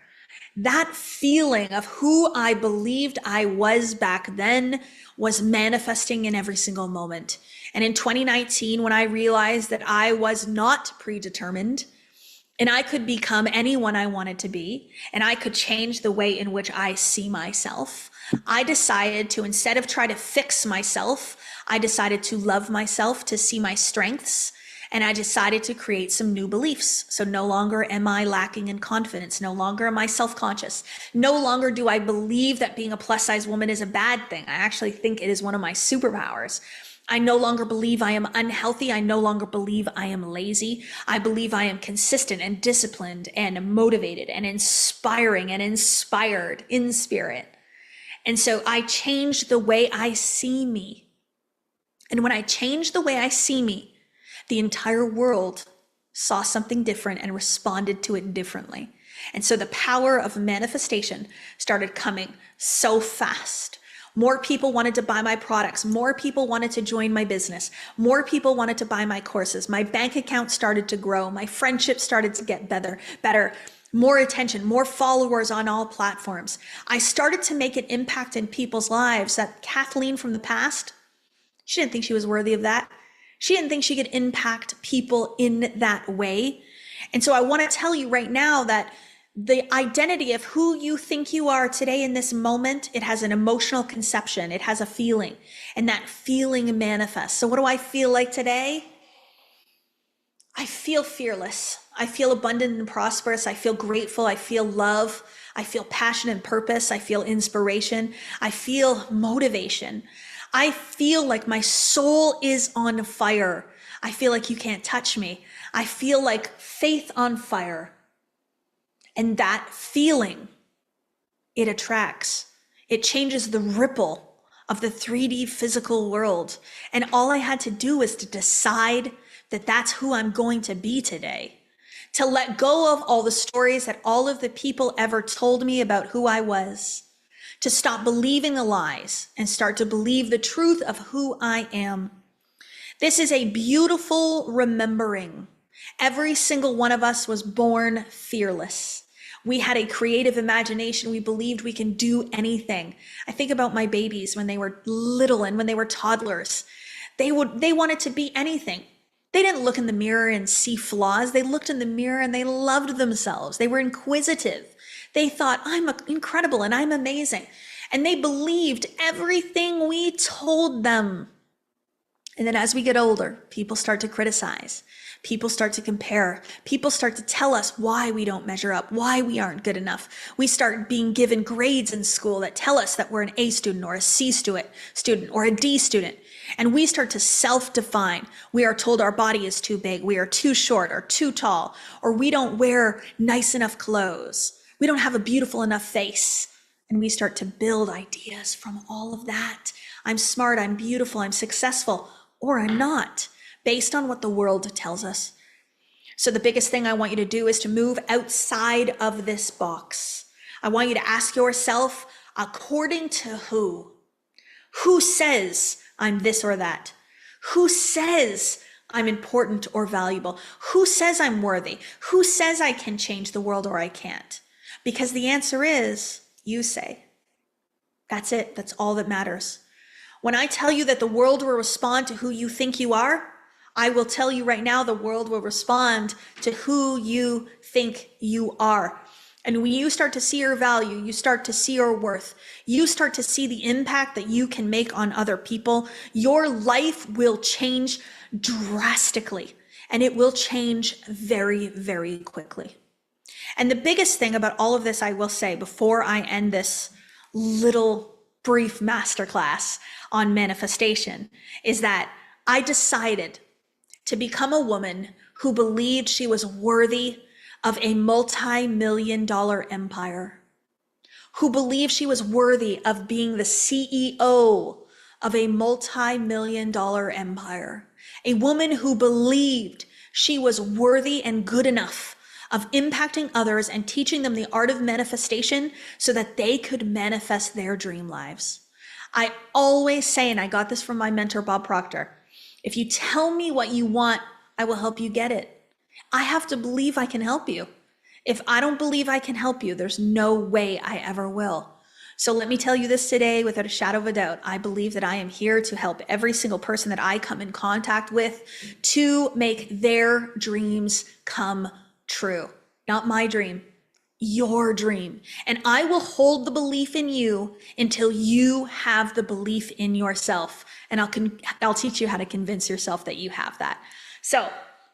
That feeling of who I believed I was back then was manifesting in every single moment. And in 2019, when I realized that I was not predetermined and I could become anyone I wanted to be, and I could change the way in which I see myself, I decided to, instead of try to fix myself, I decided to love myself, to see my strengths, and I decided to create some new beliefs. So no longer am I lacking in confidence. No longer am I self-conscious. No longer do I believe that being a plus size woman is a bad thing. I actually think it is one of my superpowers. I no longer believe I am unhealthy. I no longer believe I am lazy. I believe I am consistent and disciplined and motivated and inspiring and inspired in spirit. And so I changed the way I see me. And when I changed the way I see me, the entire world saw something different and responded to it differently. And so the power of manifestation started coming so fast. More people wanted to buy my products. More people wanted to join my business. More people wanted to buy my courses. My bank account started to grow. My friendships started to get better. More attention, more followers on all platforms. I started to make an impact in people's lives that Kathleen from the past, she didn't think she was worthy of that. She didn't think she could impact people in that way. And so I want to tell you right now that the identity of who you think you are today in this moment, it has an emotional conception. It has a feeling, and that feeling manifests. So what do I feel like today? I feel fearless. I feel abundant and prosperous. I feel grateful. I feel love. I feel passion and purpose. I feel inspiration. I feel motivation. I feel like my soul is on fire. I feel like you can't touch me. I feel like faith on fire. And that feeling, it attracts. It changes the ripple of the 3D physical world. And all I had to do was to decide that that's who I'm going to be today. To let go of all the stories that all of the people ever told me about who I was. To stop believing the lies and start to believe the truth of who I am. This is a beautiful remembering. Every single one of us was born fearless. We had a creative imagination. We believed we can do anything. I think about my babies when they were little and when they were toddlers. They wanted to be anything. They didn't look in the mirror and see flaws. They looked in the mirror and they loved themselves. They were inquisitive. They thought, I'm incredible and I'm amazing. And they believed everything we told them. And then as we get older, people start to criticize. People start to compare. People start to tell us why we don't measure up, why we aren't good enough. We start being given grades in school that tell us that we're an A student or a C student or a D student. And we start to self-define. We are told our body is too big, we are too short or too tall, or we don't wear nice enough clothes. We don't have a beautiful enough face. And we start to build ideas from all of that. I'm smart, I'm beautiful, I'm successful, or I'm not, based on what the world tells us. So the biggest thing I want you to do is to move outside of this box. I want you to ask yourself, according to who? Who says I'm this or that? Who says I'm important or valuable? Who says I'm worthy? Who says I can change the world or I can't? Because the answer is, you say. That's it. That's all that matters. When I tell you that the world will respond to who you think you are, I will tell you right now, the world will respond to who you think you are. And when you start to see your value, you start to see your worth, you start to see the impact that you can make on other people, your life will change drastically, and it will change very, very quickly. And the biggest thing about all of this, I will say before I end this little brief masterclass on manifestation, is that I decided to become a woman who believed she was worthy of a multi-million-dollar empire, who believed she was worthy of being the CEO of a multi-million-dollar empire, a woman who believed she was worthy and good enough of impacting others and teaching them the art of manifestation so that they could manifest their dream lives. I always say, and I got this from my mentor, Bob Proctor, if you tell me what you want, I will help you get it. I have to believe I can help you. If I don't believe I can help you, there's no way I ever will. So let me tell you this today without a shadow of a doubt. I believe that I am here to help every single person that I come in contact with to make their dreams come true. Not my dream, your dream. And I will hold the belief in you until you have the belief in yourself. And I'll teach you how to convince yourself that you have that. So,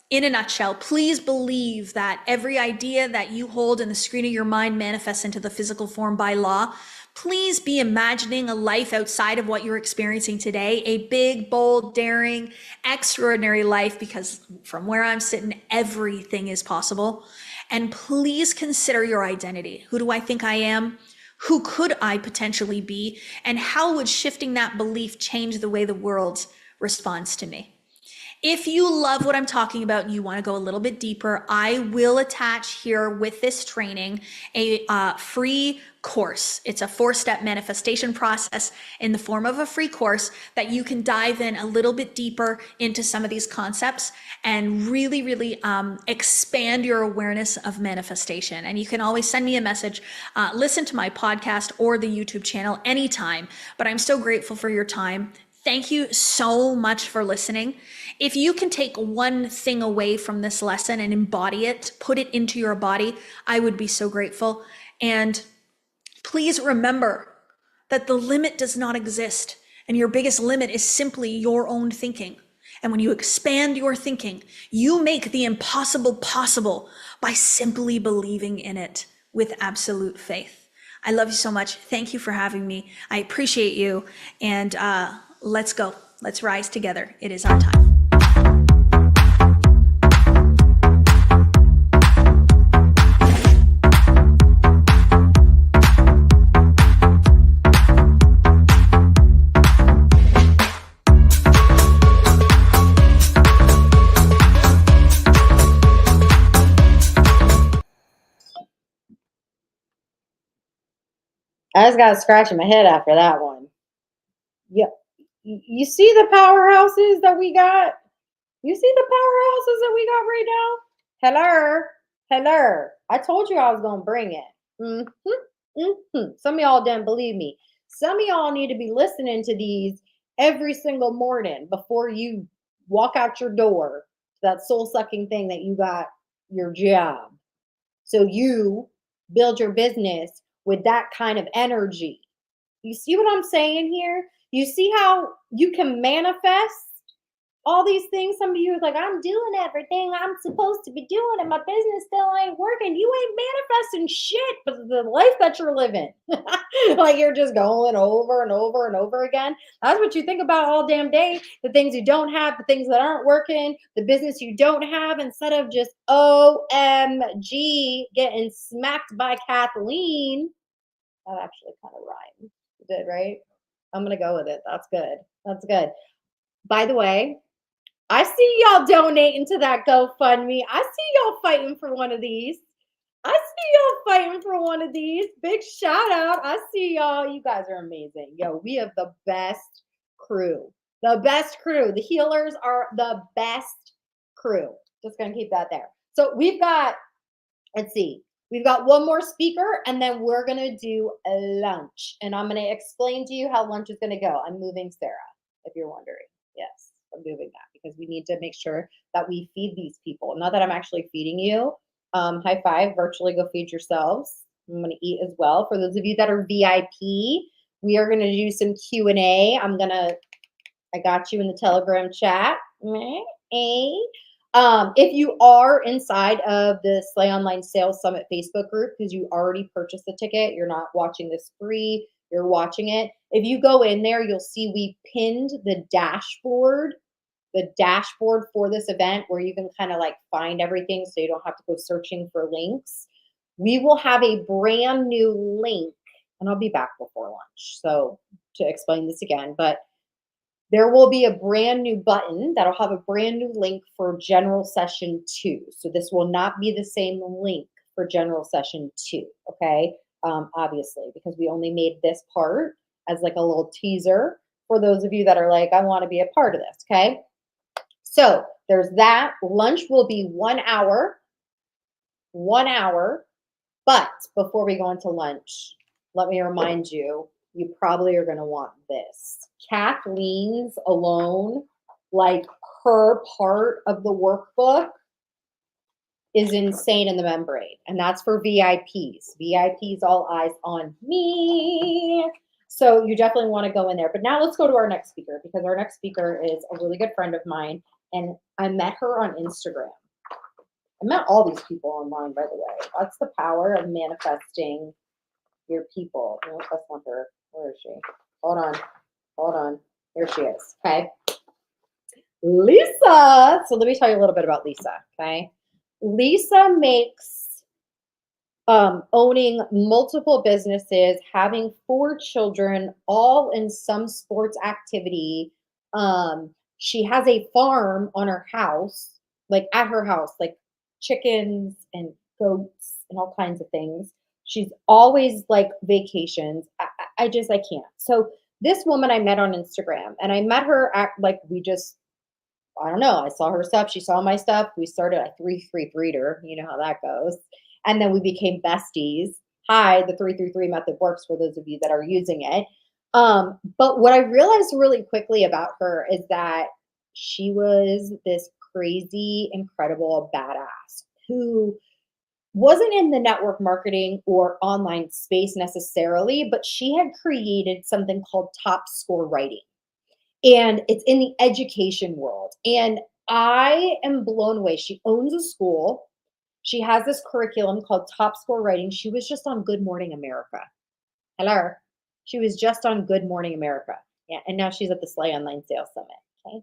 in a nutshell, please believe that every idea that you hold in the screen of your mind manifests into the physical form by law. Please be imagining a life outside of what you're experiencing today, a big, bold, daring, extraordinary life, because from where I'm sitting, everything is possible. And please consider your identity. Who do I think I am? Who could I potentially be? And how would shifting that belief change the way the world responds to me? If you love what I'm talking about and you want to go a little bit deeper, I will attach here with this training a free course. It's a 4-step manifestation process in the form of a free course that you can dive in a little bit deeper into some of these concepts and really, really expand your awareness of manifestation. And you can always send me a message, listen to my podcast or the YouTube channel anytime. But I'm so grateful for your time. Thank you so much for listening. If you can take one thing away from this lesson and embody it, put it into your body, I would be so grateful. And please remember that the limit does not exist, and your biggest limit is simply your own thinking. And when you expand your thinking, you make the impossible possible by simply believing in it with absolute faith. I love you so much. Thank you for having me. I appreciate you. And let's go. Let's rise together. It is our time. I just got scratching my head after that one. Yeah. You see the powerhouses that we got? You see the powerhouses that we got right now? Hello. Hello. I told you I was going to bring it. Some of y'all didn't believe me. Some of y'all need to be listening to these every single morning before you walk out your door, that soul-sucking thing that you got your job. So you build your business with that kind of energy. You see what I'm saying here? You see how you can manifest all these things? Some of you are like, I'm doing everything I'm supposed to be doing and my business still ain't working. You ain't manifesting shit, but the life that you're living. Like you're just going over and over and over again. That's what you think about all damn day. The things you don't have, the things that aren't working, the business you don't have, instead of just OMG getting smacked by Kathleen. That actually kind of rhymed. It did, right? I'm going to go with it. That's good. That's good. By the way, I see y'all donating to that GoFundMe. I see y'all fighting for one of these. I see y'all fighting for one of these. Big shout out. I see y'all. You guys are amazing. Yo, we have the best crew. The best crew. The healers are the best crew. Just going to keep that there. So we've got, let's see. We've got one more speaker, and then we're going to do a lunch. And I'm going to explain to you how lunch is going to go. I'm moving Sarah, if you're wondering. Yes, I'm moving that because we need to make sure that we feed these people. Not that I'm actually feeding you. High five, virtually go feed yourselves. I'm going to eat as well. For those of you that are VIP, we are going to do some Q&A. I got you in the Telegram chat. If you are inside of the Slay Online Sales Summit Facebook group, because you already purchased the ticket, you're not watching this free, you're watching it. If you go in there, you'll see we pinned the dashboard for this event where you can kind of like find everything so you don't have to go searching for links. We will have a brand new link, and I'll be back before lunch, so to explain this again, but there will be a brand new button that'll have a brand new link for General Session 2. So this will not be the same link for General Session 2, okay? Obviously, because we only made this part. as like a little teaser for those of you that are like, I want to be a part of this. Okay. So there's that. Lunch will be 1 hour, 1 hour. But before we go into lunch, let me remind you, you probably are going to want this. Kathleen's alone, like her part of the workbook is insane in the membrane. And that's for VIPs. VIPs, all eyes on me. So you definitely want to go in there. But now let's go to our next speaker, because our next speaker is a really good friend of mine. And I met her on Instagram. I met all these people online, by the way. That's the power of manifesting your people. No, that's not her. Where is she? Hold on. Hold on. Here she is. Okay. Lisa. So let me tell you a little bit about Lisa. Okay. Lisa makes owning multiple businesses, having 4 children, all in some sports activity. She has a farm on her house, like at her house, like chickens and goats and all kinds of things. She's always like vacations. I can't. So this woman I met on Instagram, and I met her at like, I don't know. I saw her stuff. She saw my stuff. We started, I 333'd her. You know how that goes. And then we became besties. Hi, the 333 method works for those of you that are using it. But what I realized really quickly about her is that she was this crazy, incredible badass who wasn't in the network marketing or online space necessarily, but she had created something called Top Score Writing. And it's in the education world. And I am blown away. She owns a school. She has this curriculum called Top Score Writing. She was just on Good Morning America. Hello. She was just on Good Morning America. Yeah. And now she's at the Slay Online Sales Summit. Okay.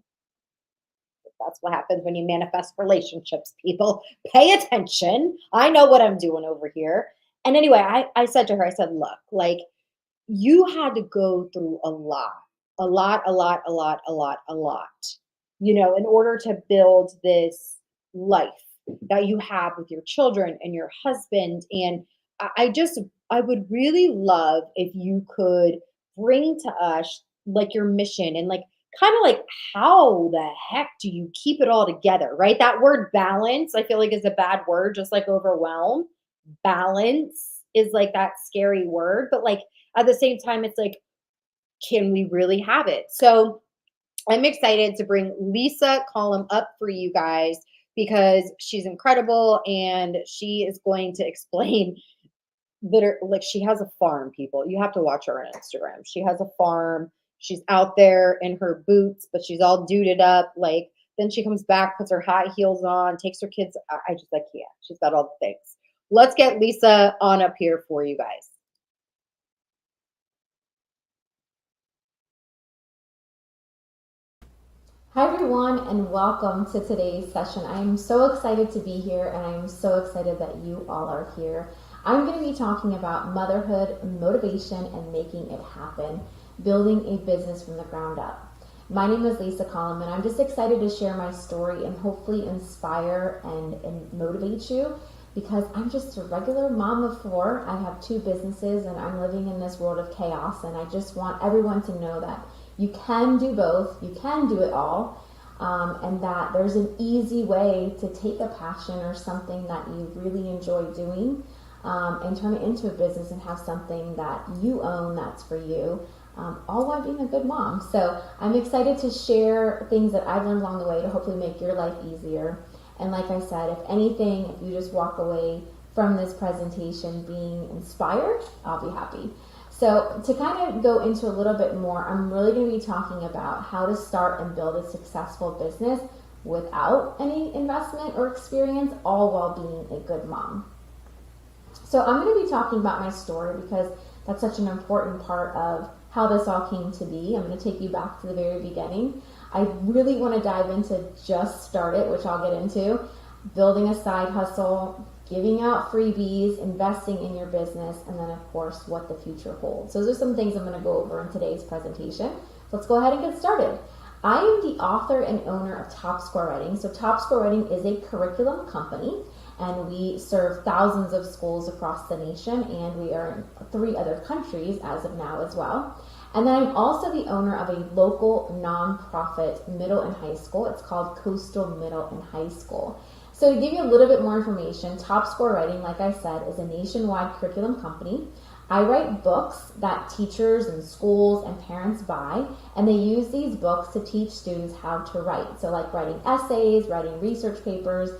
That's what happens when you manifest relationships, people. Pay attention. I know what I'm doing over here. And anyway, I said to her, I said, look, like you had to go through a lot, you know, in order to build this life that you have with your children and your husband. And I would really love if you could bring to us like your mission and like kind of like how the heck do you keep it all together, right? That word balance, I feel like is a bad word, just like overwhelm. Balance is like that scary word, but like at the same time, it's like, can we really have it? So I'm excited to bring Lisa Collum up for you guys because she's incredible and she is going to explain like she has a farm, people. You have to watch her on Instagram. She has a farm. She's out there in her boots, but she's all duded up. Like then she comes back, puts her high heels on, takes her kids. I can't. She's got all the things. Let's get Lisa on up here for you guys. Hi everyone and welcome to today's session. I am so excited to be here and I am so excited that you all are here. I'm going to be talking about motherhood, motivation, and making it happen, building a business from the ground up. My name is Lisa Collum and I'm just excited to share my story and hopefully inspire and motivate you because I'm just a regular mom of 4. I have 2 businesses and I'm living in this world of chaos and I just want everyone to know that you can do both, you can do it all, and that there's an easy way to take a passion or something that you really enjoy doing and turn it into a business and have something that you own that's for you, all while being a good mom. So I'm excited to share things that I've learned along the way to hopefully make your life easier. And like I said, if anything, if you just walk away from this presentation being inspired, I'll be happy. So to kind of go into a little bit more, I'm really going to be talking about how to start and build a successful business without any investment or experience, all while being a good mom. So I'm going to be talking about my story because that's such an important part of how this all came to be. I'm going to take you back to the very beginning. I really want to dive into just start it, which I'll get into, building a side hustle, giving out freebies, investing in your business, and then of course what the future holds. So those are some things I'm going to go over in today's presentation. Let's go ahead and get started. I am the author and owner of Top Score Writing. So Top Score Writing is a curriculum company and we serve thousands of schools across the nation and we are in 3 other countries as of now as well. And then I'm also the owner of a local nonprofit middle and high school. It's called Coastal Middle and High School. So to give you a little bit more information, Top Score Writing, like I said, is a nationwide curriculum company. I write books that teachers and schools and parents buy, and they use these books to teach students how to write. So like writing essays, writing research papers.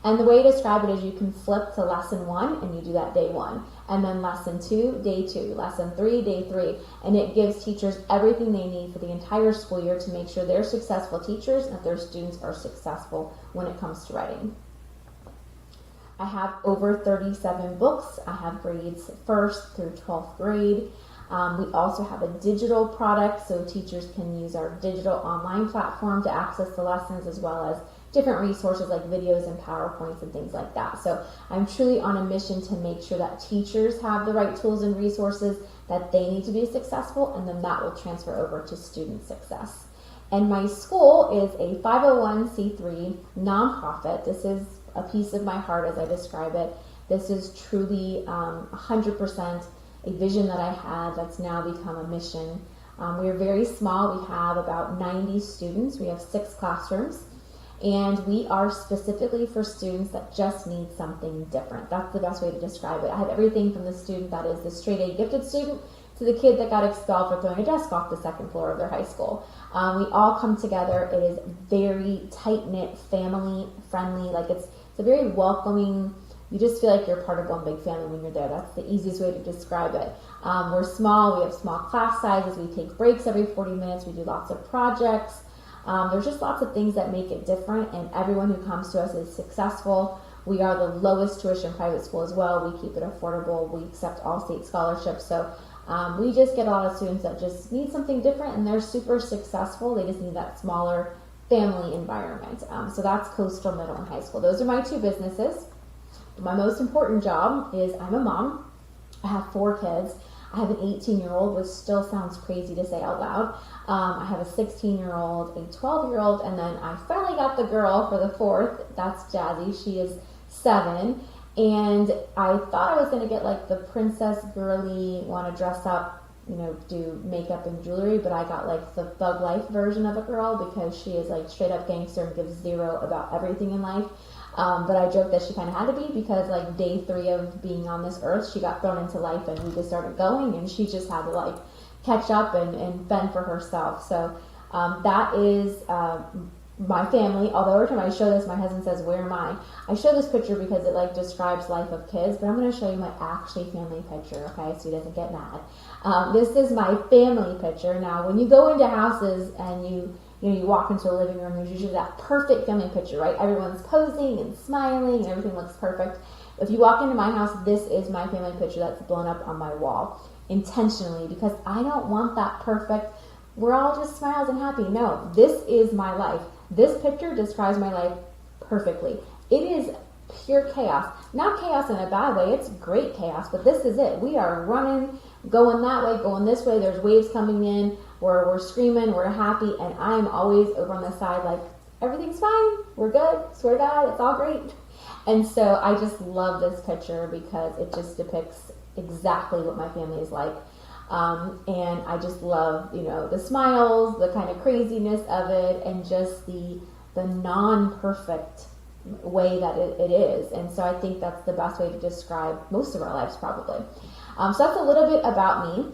And the way to describe it is you can flip to lesson 1 and you do that day 1. And then lesson 2, day 2. Lesson 3, day 3. And it gives teachers everything they need for the entire school year to make sure they're successful teachers and that their students are successful when it comes to writing. I have over 37 books. I have grades 1st through 12th grade. We also have a digital product, so teachers can use our digital online platform to access the lessons, as well as different resources like videos and PowerPoints and things like that. So I'm truly on a mission to make sure that teachers have the right tools and resources that they need to be successful, and then that will transfer over to student success. And my school is a 501c3 nonprofit. This is a piece of my heart as I describe it. This is truly 100% a vision that I had that's now become a mission. We are very small. We have about 90 students. We have 6 classrooms. And we are specifically for students that just need something different. That's the best way to describe it. I have everything from the student that is the straight A gifted student to the kid that got expelled for throwing a desk off the 2nd floor of their high school. We all come together. It is very tight-knit, family-friendly. Like it's a very welcoming, you just feel like you're part of one big family when you're there. That's the easiest way to describe it. We're small. We have small class sizes. We take breaks every 40 minutes. We do lots of projects. There's just lots of things that make it different, and everyone who comes to us is successful. We are the lowest tuition private school as well. We keep it affordable. We accept all state scholarships. So we just get a lot of students that just need something different, and they're super successful. They just need that smaller family environment. So that's Coastal Middle and High School. Those are my 2 businesses. My most important job is I'm a mom. I have 4 kids. I have an 18-year-old, which still sounds crazy to say out loud. I have a 16-year-old, a 12-year-old, and then I finally got the girl for the 4th. That's Jazzy. She is 7. And I thought I was going to get like the princess girly, want to dress up, do makeup and jewelry, but I got like the thug life version of a girl because she is like straight up gangster and gives 0 about everything in life. But I joked that she kind of had to be because like day 3 of being on this earth, she got thrown into life and we just started going, and she just had to like catch up and fend for herself. So that is my family. Although every time I show this, my husband says, "Where am I?" I show this picture because it like describes life of kids, but I'm going to show you my actually family picture, okay, so he doesn't get mad. This is my family picture. Now, when you go into houses and you walk into a living room, there's usually that perfect family picture, right? Everyone's posing and smiling and everything looks perfect. If you walk into my house, this is my family picture that's blown up on my wall intentionally because I don't want that perfect, we're all just smiles and happy. No, this is my life. This picture describes my life perfectly. It is pure chaos. Not chaos in a bad way, it's great chaos, but this is it. We are running, going that way, going this way, there's waves coming in, we're screaming, we're happy, and I'm always over on the side like, everything's fine, we're good, swear to God, it's all great. And so I just love this picture because it just depicts exactly what my family is like. And I just love, the smiles, the kind of craziness of it, and just the non-perfect way that it is. And so I think that's the best way to describe most of our lives probably. So that's a little bit about me.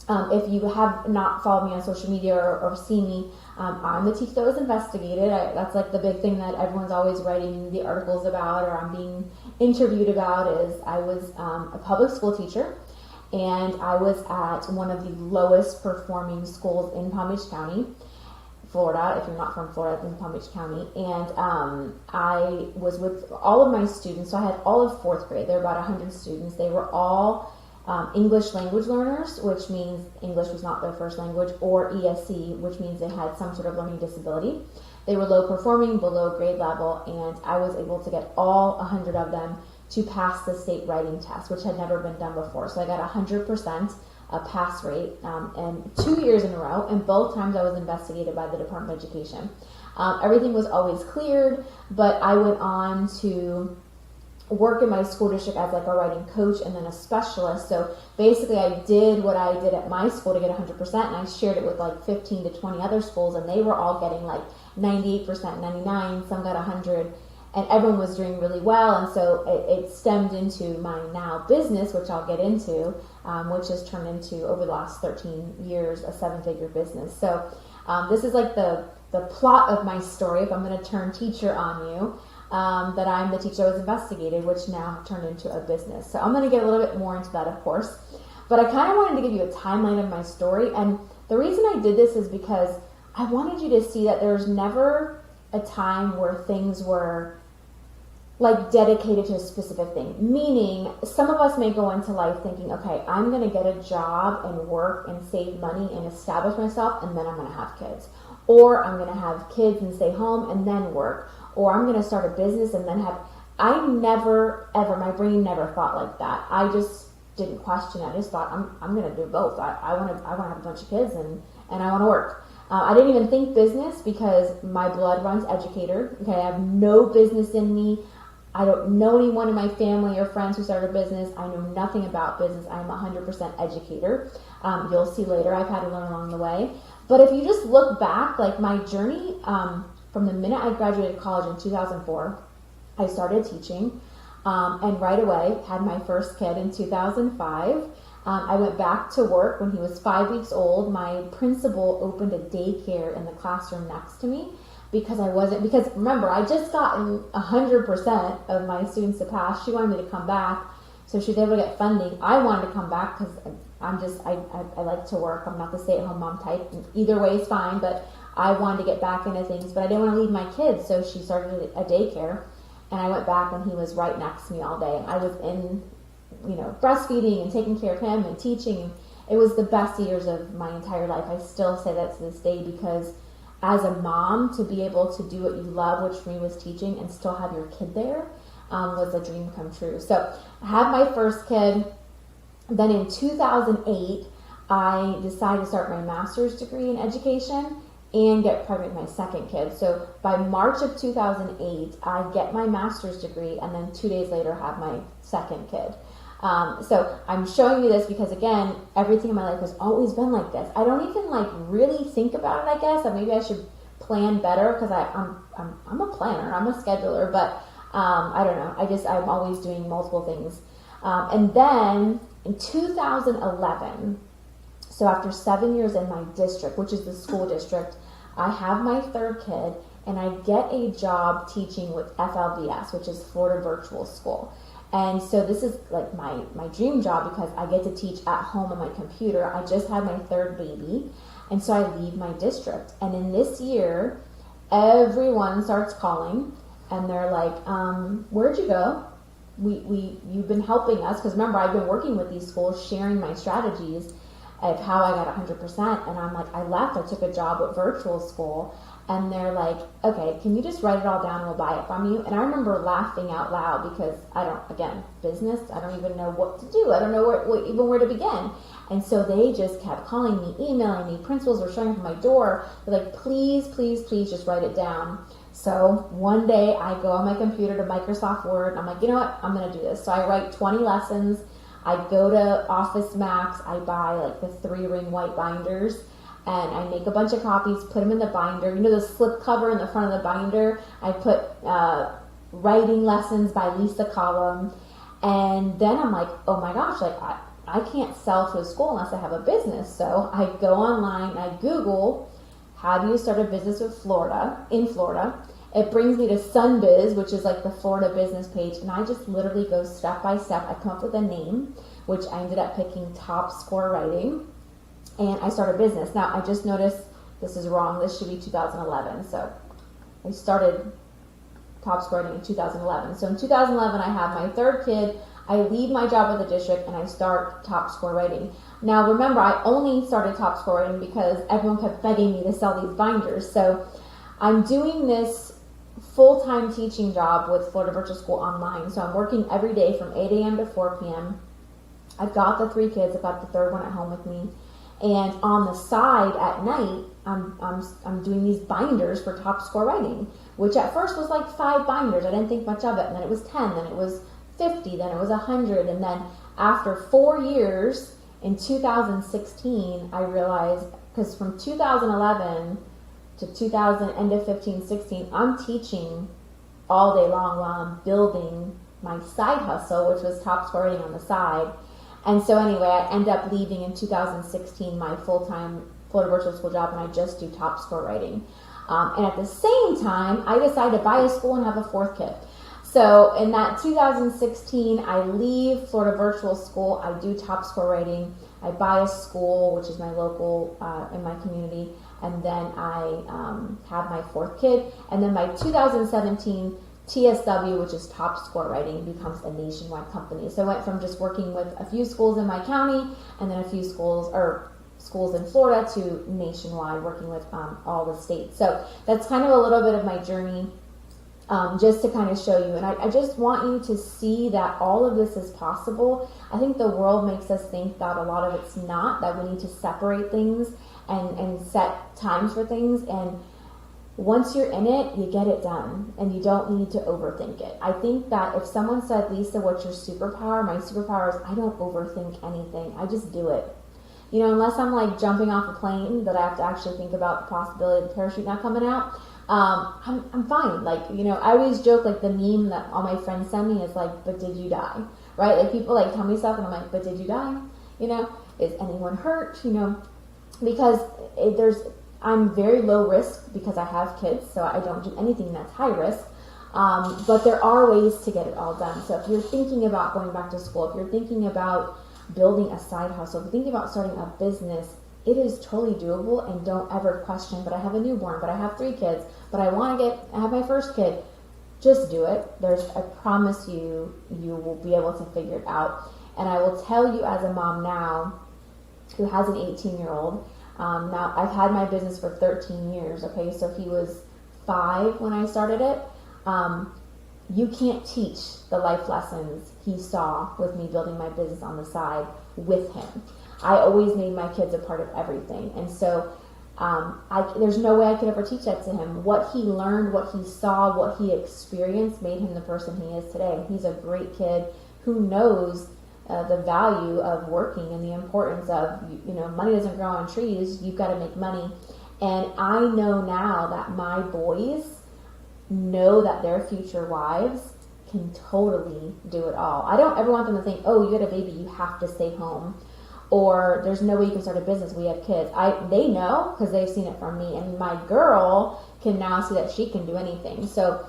If you have not followed me on social media or seen me, I'm the teacher that was investigated. That's like the big thing that everyone's always writing the articles about, or I'm being interviewed about, is I was a public school teacher, and I was at one of the lowest performing schools in Palm Beach County, Florida. If you're not from Florida, in Palm Beach County. And I was with all of my students. So I had all of 4th grade. There were about 100 students. They were all English language learners, which means English was not their first language, or ESC, which means they had some sort of learning disability. They were low performing, below grade level, and I was able to get all 100 of them to pass the state writing test, which had never been done before. So I got 100% pass rate, and 2 years in a row, and both times I was investigated by the Department of Education. Everything was always cleared, but I went on to work in my school district as like a writing coach and then a specialist. So basically I did what I did at my school to get 100%, and I shared it with like 15 to 20 other schools, and they were all getting like 98%, 99, some got 100, and everyone was doing really well. And so it stemmed into my now business, which I'll get into, which has turned into, over the last 13 years, a 7-figure business. So this is like the plot of my story, if I'm going to turn teacher on you. That I'm the teacher that was investigated, which now turned into a business. So I'm going to get a little bit more into that, of course. But I kind of wanted to give you a timeline of my story. And the reason I did this is because I wanted you to see that there's never a time where things were like dedicated to a specific thing. Meaning, some of us may go into life thinking, okay, I'm going to get a job and work and save money and establish myself, and then I'm going to have kids. Or I'm going to have kids and stay home and then work. Or I'm going to start a business and then have, I never, ever, my brain never thought like that. I just didn't question it. I just thought, I'm going to do both. I want to have a bunch of kids and I want to work. I didn't even think business because my blood runs educator. Okay, I have no business in me. I don't know anyone in my family or friends who started a business. I know nothing about business. I'm 100% educator. You'll see later, I've had to learn along the way. But if you just look back, like my journey, from the minute I graduated college in 2004, I started teaching, and right away had my first kid in 2005. I went back to work when he was 5 weeks old. My principal opened a daycare in the classroom next to me because remember, I just gotten 100% of my students to pass. She wanted me to come back, so she was able to get funding. I wanted to come back because I like to work. I'm not the stay-at-home mom type. Either way is fine, but I wanted to get back into things, but I didn't want to leave my kids, so she started a daycare, and I went back and he was right next to me all day. I was in, breastfeeding and taking care of him and teaching. It was the best years of my entire life. I still say that to this day because as a mom, to be able to do what you love, which for me was teaching, and still have your kid there was a dream come true. So I had my first kid. Then in 2008, I decided to start my master's degree in education and get pregnant with my second kid. So by March of 2008, I get my master's degree, and then 2 days later have my second kid. So I'm showing you this because, again, everything in my life has always been like this. I don't even really think about it, I guess. Or maybe I should plan better because I'm a planner, I'm a scheduler, but I don't know. I'm always doing multiple things. And then in 2011, so after 7 years in my district, which is the school district, I have my third kid, and I get a job teaching with FLVS, which is Florida Virtual School. And so this is like my dream job because I get to teach at home on my computer. I just had my third baby, and so I leave my district. And in this year, everyone starts calling, and they're like, where'd you go? You've been helping us, because remember, I've been working with these schools, sharing my strategies of how I got 100%, and I'm like, I left, I took a job at virtual school, and they're like, okay, can you just write it all down and we'll buy it from you? And I remember laughing out loud because business, I don't even know what to do. I don't know where to begin. And so they just kept calling me, emailing me, principals were showing up at my door. They're like, please, please, please just write it down. So one day I go on my computer to Microsoft Word, and I'm like, you know what, I'm going to do this. So I write 20 lessons. I go to Office Max, I buy the 3-ring white binders, and I make a bunch of copies, put them in the binder. The slip cover in the front of the binder? I put Writing Lessons by Lisa Collum. And then I'm like, oh my gosh, I can't sell to a school unless I have a business. So I go online, I Google, how do you start a business in Florida? It brings me to Sunbiz, which is the Florida business page, and I just literally go step by step. I come up with a name, which I ended up picking Top Score Writing, and I start a business. Now, I just noticed this is wrong. This should be 2011. So I started Top Score Writing in 2011. So in 2011, I have my third kid. I leave my job at the district, and I start Top Score Writing. Now, remember, I only started Top Score Writing because everyone kept begging me to sell these binders. So I'm doing this full-time teaching job with Florida Virtual School online. So I'm working every day from 8 a.m. to 4 p.m. I've got the 3 kids. I've got the third one at home with me. And on the side at night, I'm doing these binders for Top Score Writing, which at first was 5 binders. I didn't think much of it. And then it was 10. Then it was 50, then it was 100. And then after 4 years in 2016, I realized, because from 2011 to 2000, end of 15, 16, I'm teaching all day long while I'm building my side hustle, which was top score writing on the side. And so anyway, I end up leaving in 2016 my full-time Florida Virtual School job, and I just do top score writing. And at the same time, I decided to buy a school and have a 4th kid. So in that 2016, I leave Florida Virtual School. I do top score writing. I buy a school, which is my local in my community, and then I have my 4th kid. And then by 2017, TSW, which is Top Score Writing, becomes a nationwide company. So I went from just working with a few schools in my county and then a few schools in Florida to nationwide, working with all the states. So that's kind of a little bit of my journey, just to kind of show you. And I just want you to see that all of this is possible. I think the world makes us think that a lot of it's not, that we need to separate things and set times for things. And once you're in it, you get it done, and you don't need to overthink it. I think that if someone said, Lisa, what's your superpower? My superpower is I don't overthink anything. I just do it. You know, unless I'm like jumping off a plane that I have to actually think about the possibility of the parachute not coming out, I'm fine. Like, you know, I always joke, like the meme that all my friends send me is like, but did you die? Right? Like people like tell me stuff and I'm like, but did you die? You know, is anyone hurt? You know, because I'm very low risk because I have kids, so I don't do anything that's high risk. But there are ways to get it all done. So if you're thinking about going back to school, if you're thinking about building a side hustle, if you're thinking about starting a business, it is totally doable. And don't ever question, but I have a newborn, but I have 3 kids, but I have my 1st kid. Just do it. I promise you, you will be able to figure it out. And I will tell you, as a mom now who has an 18-year-old, now I've had my business for 13 years. Okay, so he was 5 when I started it. You can't teach the life lessons he saw with me building my business on the side with him. I always made my kids a part of everything. And so there's no way I could ever teach that to him. What he learned, what he saw, what he experienced made him the person he is today. He's a great kid who knows the value of working and the importance of, you know, money doesn't grow on trees. You've got to make money. And I know now that my boys know that their future wives can totally do it all. I don't ever want them to think, oh, you had a baby, you have to stay home. Or there's no way you can start a business, we have kids. They know because they've seen it from me. And my girl can now see that she can do anything. So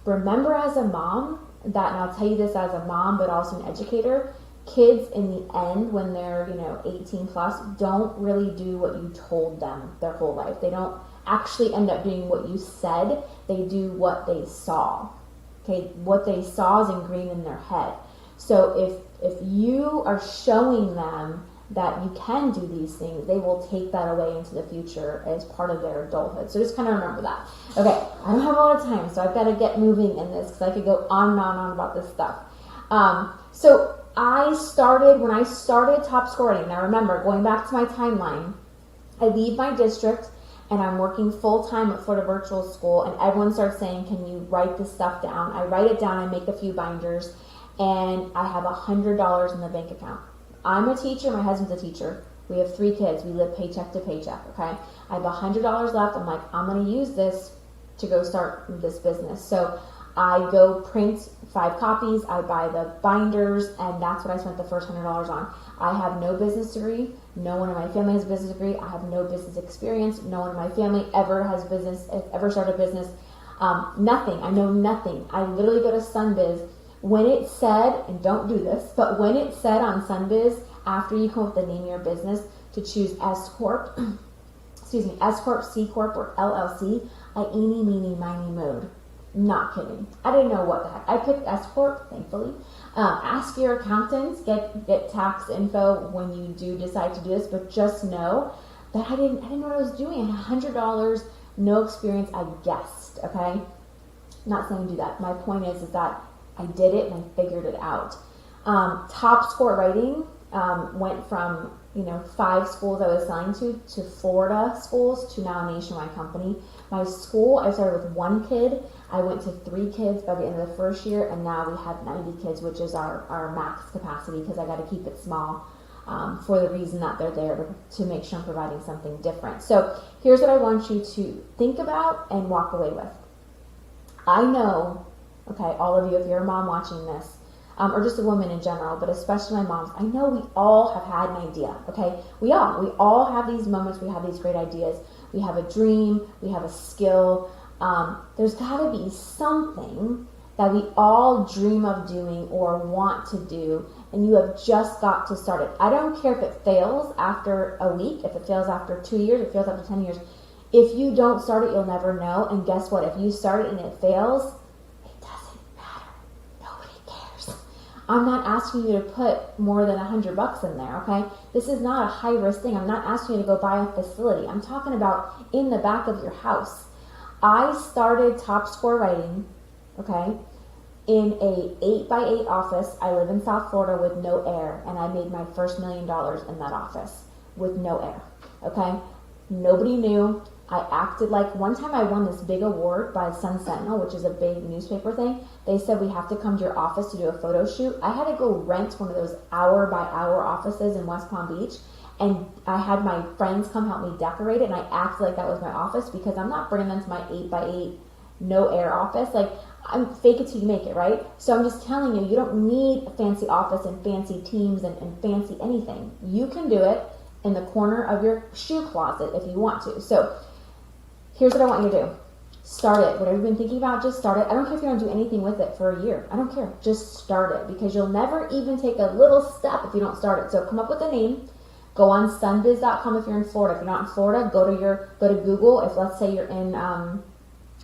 remember, as a mom, that, and I'll tell you this as a mom, but also an educator, kids in the end, when they're, 18 plus, don't really do what you told them their whole life. They don't actually end up doing what you said. They do what they saw. Okay, what they saw is ingrained in their head. So if you are showing them that you can do these things, they will take that away into the future as part of their adulthood. So just kind of remember that. Okay, I don't have a lot of time, so I've got to get moving in this because I could go on and on and on about this stuff. So when I started Top Score Writing, now remember, going back to my timeline, I leave my district and I'm working full-time at Florida Virtual School, and everyone starts saying, can you write this stuff down? I write it down, I make a few binders, and I have $100 in the bank account. I'm a teacher, my husband's a teacher. We have 3 kids, we live paycheck to paycheck, okay? I have $100 left. I'm like, I'm gonna use this to go start this business. So I go print 5 copies, I buy the binders, and that's what I spent the first $100 on. I have no business degree. No one in my family has a business degree. I have no business experience. No one in my family ever started a business. Nothing. I know nothing. I literally go to Sunbiz. When it said, and don't do this, but when it said on Sunbiz, after you come up with the name of your business, to choose S Corp, S Corp, C Corp, or LLC, I eeny, meeny, miny, mode. Not kidding. I didn't know what the heck. I picked S Corp, thankfully. Ask your accountants, get tax info when you do decide to do this, but just know that I didn't know what I was doing. I had $100, no experience, I guessed, okay? Not saying do that. My point is that I did it and I figured it out. Top Score Writing went from 5 schools I was selling to Florida schools to now a nationwide company. My school, I started with 1 kid. I went to 3 kids by the end of the first year, and now we have 90 kids, which is our max capacity because I got to keep it small for the reason that they're there to make sure I'm providing something different. So here's what I want you to think about and walk away with. I know, okay, all of you, if you're a mom watching this, or just a woman in general, but especially my moms, I know we all have had an idea, okay? We all have these moments, we have these great ideas. We have a dream, we have a skill. There's gotta be something that we all dream of doing or want to do, and you have just got to start it. I don't care if it fails after a week, if it fails after 2 years, if it fails after 10 years. If you don't start it, you'll never know. And guess what? If you start it and it fails, it doesn't matter. Nobody cares. I'm not asking you to put more than $100 in there, okay? This is not a high risk thing. I'm not asking you to go buy a facility. I'm talking about in the back of your house. I started Top Score Writing, okay, in a 8x8 office. I live in South Florida with no air, and I made my first $1 million in that office with no air, okay? Nobody knew. I acted like, one time I won this big award by Sun Sentinel, which is a big newspaper thing. They said we have to come to your office to do a photo shoot. I had to go rent one of those hour-by-hour offices in West Palm Beach, and I had my friends come help me decorate it, and I acted like that was my office because I'm not bringing them to my 8x8 no air office. Like, I'm fake it till you make it, right? So I'm just telling you, you don't need a fancy office and fancy teams and fancy anything. You can do it in the corner of your shoe closet if you want to. So here's what I want you to do. Start it. Whatever you've been thinking about, just start it. I don't care if you don't do anything with it for a year. I don't care. Just start it, because you'll never even take a little step if you don't start it. So come up with a name. Go on sunbiz.com if you're in Florida. If you're not in Florida, go to Google. If let's say you're in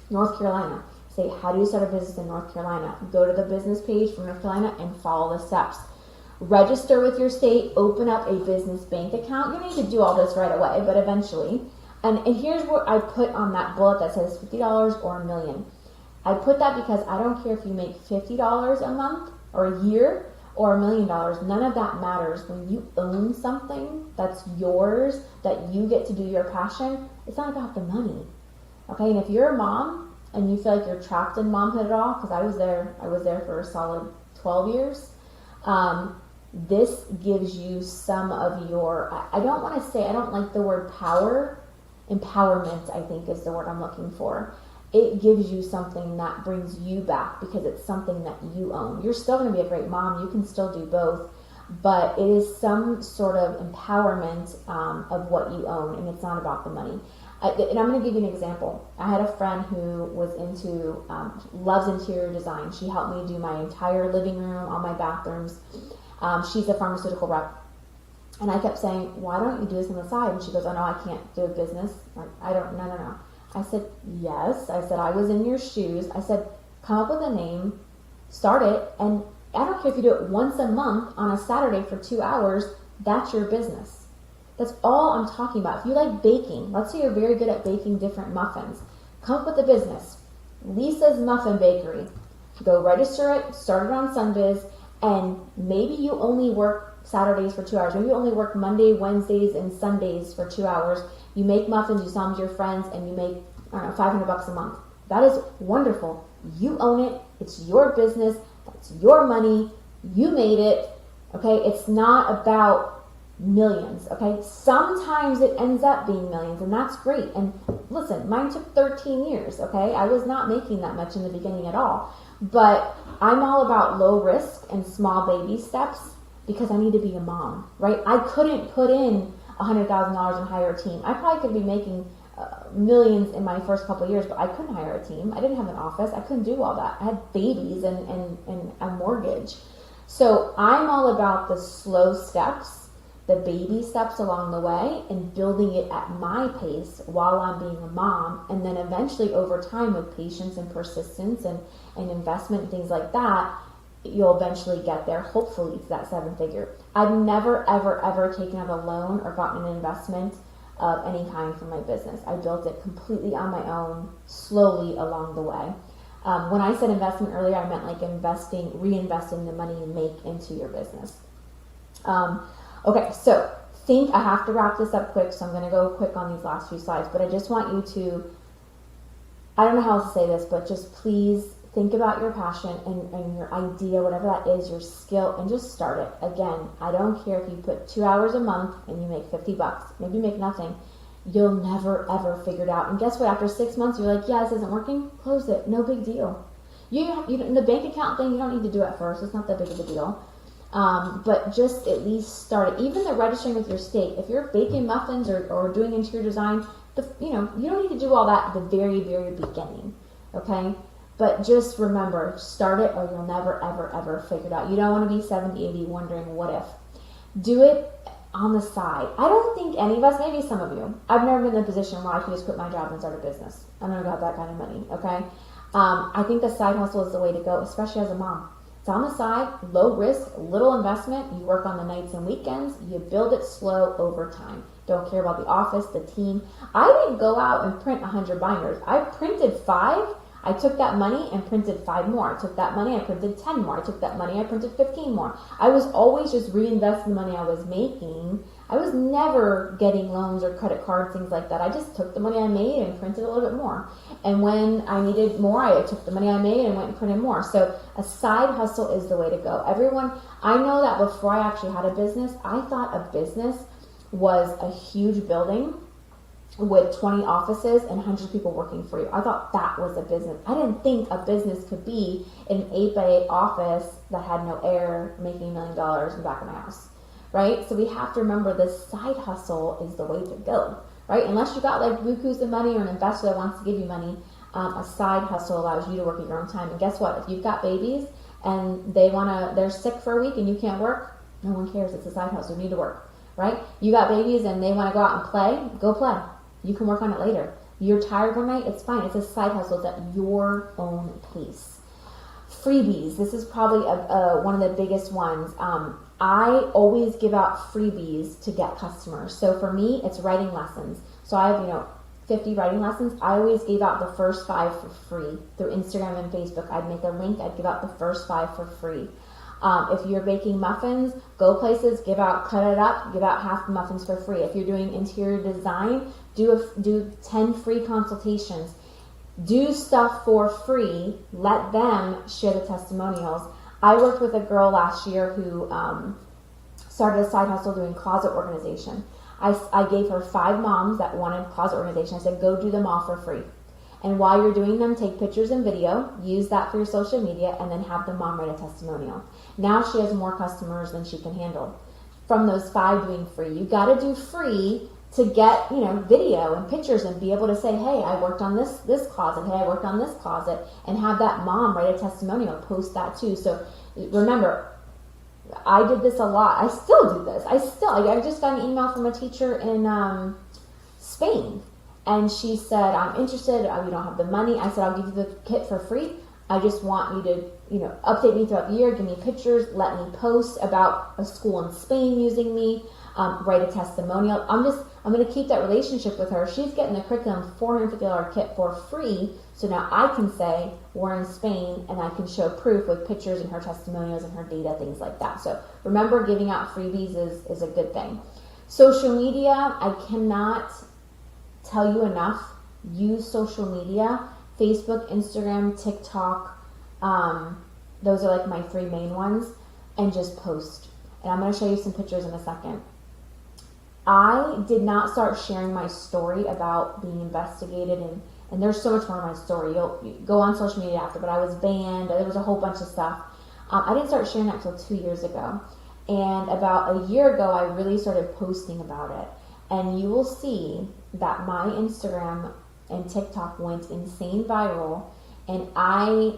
North Carolina, say, how do you start a business in North Carolina? Go to the business page for North Carolina and follow the steps. Register with your state, open up a business bank account. You don't need to do all this right away, but eventually. And here's what I put on that bullet that says $50 or $1 million. I put that because I don't care if you make $50 a month or a year or $1 million. None of that matters. When you own something that's yours, that you get to do your passion, it's not about the money. Okay, and if you're a mom and you feel like you're trapped in momhood at all, because I was there for a solid 12 years, this gives you some of your, I don't want to say, I don't like the word power. Empowerment, I think, is the word I'm looking for. It gives you something that brings you back because it's something that you own. You're still going to be a great mom. You can still do both, but it is some sort of empowerment of what you own, and it's not about the money. And I'm going to give you an example. I had a friend who was into, loves interior design. She helped me do my entire living room, all my bathrooms. She's a pharmaceutical rep. And I kept saying, why don't you do this on the side? And she goes, oh no, I can't do a business. No. I said, yes. I said, I was in your shoes. I said, come up with a name, start it, and I don't care if you do it once a month on a Saturday for 2 hours, that's your business. That's all I'm talking about. If you like baking, let's say you're very good at baking different muffins, come up with a business. Lisa's Muffin Bakery. Go register it, start it on Sunbiz, and maybe you only work Saturdays for 2 hours. Maybe you only work Monday, Wednesdays, and Sundays for 2 hours. You make muffins, you sell them to your friends, and you make, I don't know, $500 a month. That is wonderful. You own it. It's your business. That's your money. You made it. Okay? It's not about millions. Okay? Sometimes it ends up being millions, and that's great. And listen, mine took 13 years. Okay? I was not making that much in the beginning at all. But I'm all about low risk and small baby steps, because I need to be a mom, right? I couldn't put in $100,000 and hire a team. I probably could be making millions in my first couple of years, but I couldn't hire a team. I didn't have an office. I couldn't do all that. I had babies and a mortgage. So I'm all about the slow steps, the baby steps along the way, and building it at my pace while I'm being a mom. And then eventually over time, with patience and persistence and investment and things like that, you'll eventually get there, hopefully, to that 7-figure. I've never, ever, ever taken out a loan or gotten an investment of any kind for my business. I built it completely on my own, slowly along the way. When I said investment earlier, I meant like reinvesting the money you make into your business. Okay, so I have to wrap this up quick, so I'm going to go quick on these last few slides, but I just want you to, I don't know how to say this, but just please think about your passion and your idea, whatever that is, your skill, and just start it. Again, I don't care if you put 2 hours a month and you make $50, maybe you make nothing. You'll never ever figure it out. And guess what? After 6 months, you're like, yeah, this isn't working. Close it. No big deal. The bank account thing, you don't need to do at first. It's not that big of a deal. But just at least start it. Even the registering with your state. If you're baking muffins or doing interior design, you don't need to do all that at the very, very beginning. Okay? But just remember, start it or you'll never, ever, ever figure it out. You don't want to be 70, 80 wondering what if. Do it on the side. I don't think any of us, maybe some of you, I've never been in a position where I could just quit my job and start a business. I don't got that kind of money, okay? I think the side hustle is the way to go, especially as a mom. It's on the side, low risk, little investment. You work on the nights and weekends. You build it slow over time. Don't care about the office, the team. I didn't go out and print 100 binders. I printed 5. I took that money and printed 5 more. I took that money, I printed 10 more. I took that money, I printed 15 more. I was always just reinvesting the money I was making. I was never getting loans or credit cards, things like that. I just took the money I made and printed a little bit more. And when I needed more, I took the money I made and went and printed more. So a side hustle is the way to go. Everyone, I know that before I actually had a business, I thought a business was a huge building with 20 offices and hundreds of people working for you. I thought that was a business. I didn't think a business could be in an 8x8 office that had no air, making $1 million in the back of my house, right? So we have to remember this side hustle is the way to go, right? Unless you got like bukus of money or an investor that wants to give you money, a side hustle allows you to work at your own time. And guess what? If you've got babies and they're sick for a week and you can't work, no one cares. It's a side hustle. You need to work, right? You got babies and they want to go out and play, go play. You can work on it later. You're tired one night, it's fine. It's a side hustle. It's at your own pace. Freebies. This is probably one of the biggest ones. I always give out freebies to get customers. So for me, it's writing lessons. So I have, 50 writing lessons. I always gave out the first 5 for free through Instagram and Facebook. I'd make a link. I'd give out the first 5 for free. If you're baking muffins, go places, cut it up, give out half the muffins for free. If you're doing interior design, do 10 free consultations. Do stuff for free. Let them share the testimonials. I worked with a girl last year who started a side hustle doing closet organization. I gave her 5 moms that wanted closet organization. I said, go do them all for free. And while you're doing them, take pictures and video, use that for your social media, and then have the mom write a testimonial. Now she has more customers than she can handle. From those 5 doing free, you got to do free to get, video and pictures and be able to say, hey, I worked on this closet. Hey, I worked on this closet, and have that mom write a testimonial, post that too. So remember, I did this a lot. I still do this. I just got an email from a teacher in Spain. And she said, I'm interested. We don't have the money. I said, I'll give you the kit for free. I just want you to, update me throughout the year, give me pictures, let me post about a school in Spain using me, write a testimonial. I'm going to keep that relationship with her. She's getting the curriculum $450 kit for free. So now I can say we're in Spain and I can show proof with pictures and her testimonials and her data, things like that. So remember, giving out freebies is a good thing. Social media, I cannot tell you enough. Use social media. Facebook, Instagram, TikTok. Those are like my 3 main ones. And just post. And I'm going to show you some pictures in a second. I did not start sharing my story about being investigated, and there's so much more to my story. You go on social media after, but I was banned. There was a whole bunch of stuff. I didn't start sharing that until 2 years ago. And about a year ago, I really started posting about it. And you will see that my Instagram and TikTok went insane viral, and I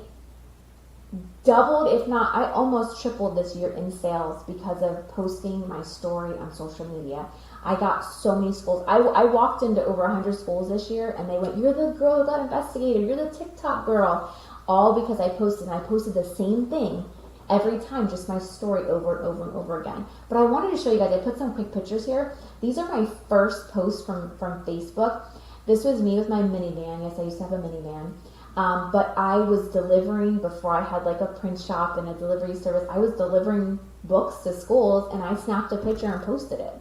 doubled, if not, I almost tripled this year in sales because of posting my story on social media. I got so many schools. I walked into over 100 schools this year, and they went, you're the girl who got investigated, you're the TikTok girl, all because I posted, and I posted the same thing every time, just my story over and over and over again. But I wanted to show you guys, I put some quick pictures here. These are my first posts from Facebook. This was me with my minivan. Yes, I used to have a minivan. But I was delivering before I had like a print shop and a delivery service. I was delivering books to schools, and I snapped a picture and posted it.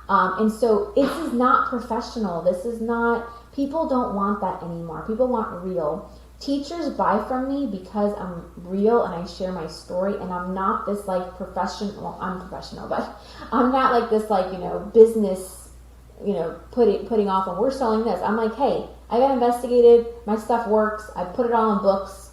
And so this is not professional. This is not, people don't want that anymore. People want real. Teachers buy from me because I'm real and I share my story, and I'm not this like professional, well, I'm professional, but I'm not like this like, business, putting off and we're selling this. I'm like, hey, I got investigated, my stuff works, I put it all in books,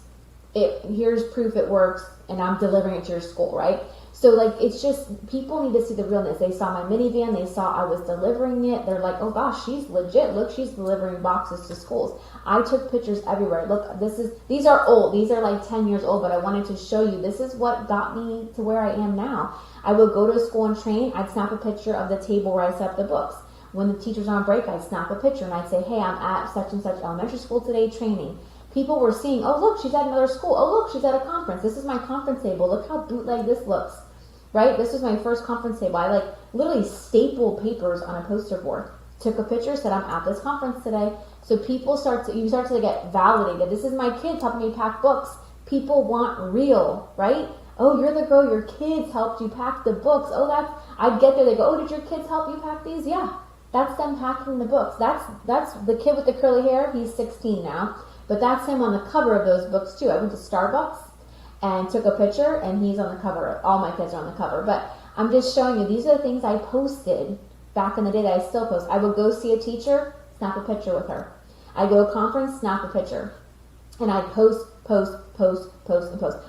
here's proof it works, and I'm delivering it to your school, right? So like, it's just, people need to see the realness. They saw my minivan, they saw I was delivering it, they're like, oh gosh, she's legit, look, she's delivering boxes to schools. I took pictures everywhere. Look, these are old, these are like 10 years old, but I wanted to show you, this is what got me to where I am now. I would go to a school and train, I'd snap a picture of the table where I set up the books. When the teacher's on break, I'd snap a picture and I'd say, hey, I'm at such and such elementary school today training. People were seeing, oh look, she's at another school, oh look, she's at a conference, this is my conference table, look how bootleg this looks. Right? This was my first conference table. I like literally stapled papers on a poster board. Took a picture, said I'm at this conference today. So people start to get validated. This is my kids helping me pack books. People want real, right? Oh, you're the girl, your kids helped you pack the books. Oh, I'd get there, they go, oh, did your kids help you pack these? Yeah. That's them packing the books. That's the kid with the curly hair. He's 16 now. But that's him on the cover of those books too. I went to Starbucks and took a picture, and he's on the cover. All my kids are on the cover. But I'm just showing you, these are the things I posted back in the day that I still post. I would go see a teacher, snap a picture with her. I go to a conference, snap a picture. And I post.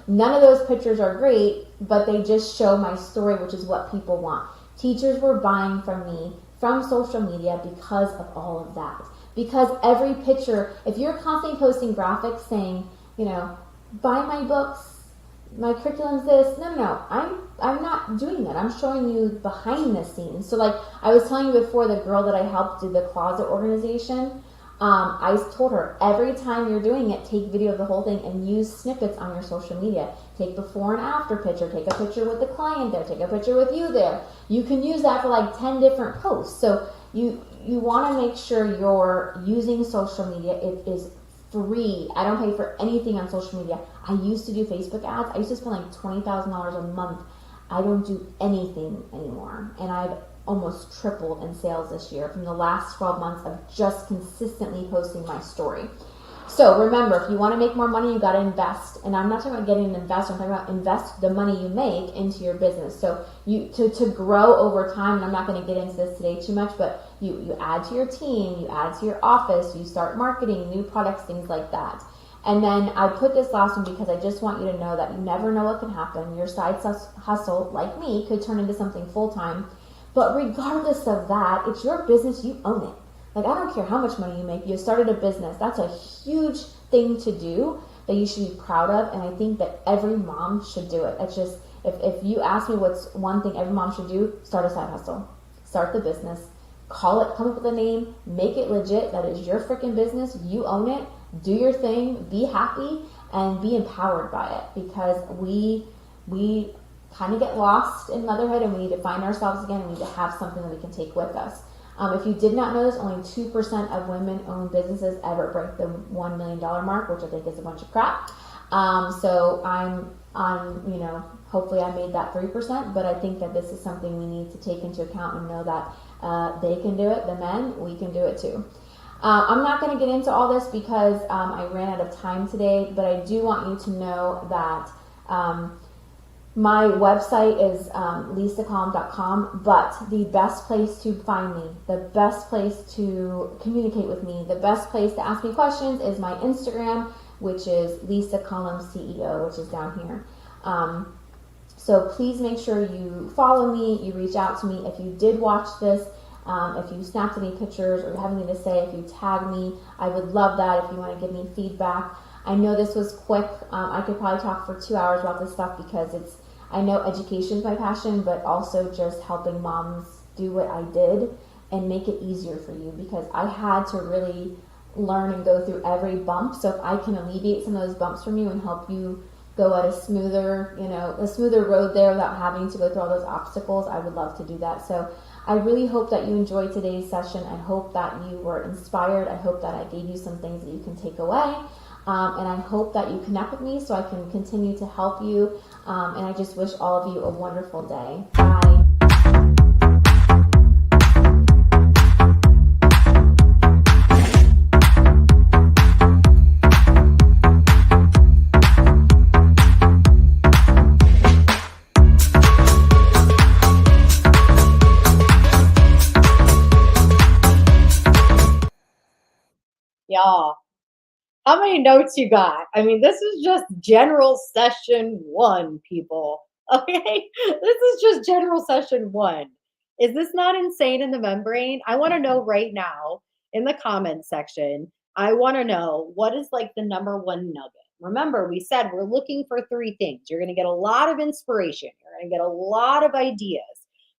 None of those pictures are great, but they just show my story, which is what people want. Teachers were buying from me from social media because of all of that. Because every picture, if you're constantly posting graphics saying, buy my books, my curriculum's this. No. I'm not doing that. I'm showing you behind the scenes. So like I was telling you before, the girl that I helped do the closet organization, I told her, every time you're doing it, take video of the whole thing and use snippets on your social media. Take before and after picture. Take a picture with the client there. Take a picture with you there. You can use that for like 10 different posts. So you want to make sure you're using social media. It is free. I don't pay for anything on social media. I used to do Facebook ads. I used to spend like $20,000 a month. I don't do anything anymore. And I've almost tripled in sales this year from the last 12 months of just consistently posting my story. So remember, if you want to make more money, you got to invest. And I'm not talking about getting an investor. I'm talking about invest the money you make into your business. So to grow over time, and I'm not going to get into this today too much, but you add to your team, you add to your office, you start marketing, new products, things like that. And then I put this last one because I just want you to know that you never know what can happen. Your side hustle, like me, could turn into something full-time. But regardless of that, it's your business, you own it. Like, I don't care how much money you make. You started a business. That's a huge thing to do that you should be proud of. And I think that every mom should do it. It's just, if you ask me what's one thing every mom should do, start a side hustle. Start the business. Come up with a name. Make it legit. That is your freaking business. You own it. Do your thing. Be happy and be empowered by it. Because we kind of get lost in motherhood and we need to find ourselves again and we need to have something that we can take with us. If you did not know this, only 2% of women-owned businesses ever break the $1 million mark, which I think is a bunch of crap. So I'm on, hopefully I made that 3%, but I think that this is something we need to take into account and know that they can do it, the men, we can do it too. I'm not going to get into all this because I ran out of time today, but I do want you to know that my website is lisacolumn.com, but the best place to find me, the best place to communicate with me, the best place to ask me questions is my Instagram, which is Lisa Column CEO, which is down here. So please make sure you follow me, you reach out to me. If you did watch this, if you snapped any pictures or you have anything to say, if you tag me, I would love that if you want to give me feedback. I know this was quick. I could probably talk for 2 hours about this stuff because I know education is my passion, but also just helping moms do what I did and make it easier for you because I had to really learn and go through every bump. So if I can alleviate some of those bumps from you and help you go at a smoother road there without having to go through all those obstacles, I would love to do that. So I really hope that you enjoyed today's session. I hope that you were inspired. I hope that I gave you some things that you can take away. And I hope that you connect with me so I can continue to help you. And I just wish all of you a wonderful day. Bye. Y'all, how many notes you got? I mean, this is just general session 1, people. Okay? This is just general session 1. Is this not insane in the membrane? I want to know right now in the comments section. I want to know what is like the number 1 nugget. Remember, we said we're looking for 3 things. You're going to get a lot of inspiration, you're going to get a lot of ideas.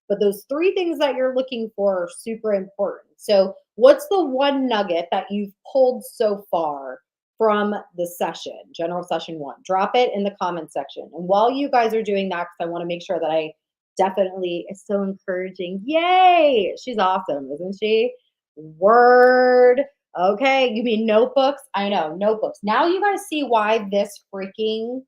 But those 3 things that you're looking for are super important. So, what's the 1 nugget that you've pulled so far from the session, general session 1? Drop it in the comment section. And while you guys are doing that, because I want to make sure that I definitely is so encouraging. Yay! She's awesome, isn't she? Word. Okay, you mean notebooks? I know, notebooks. Now you guys see why this freaking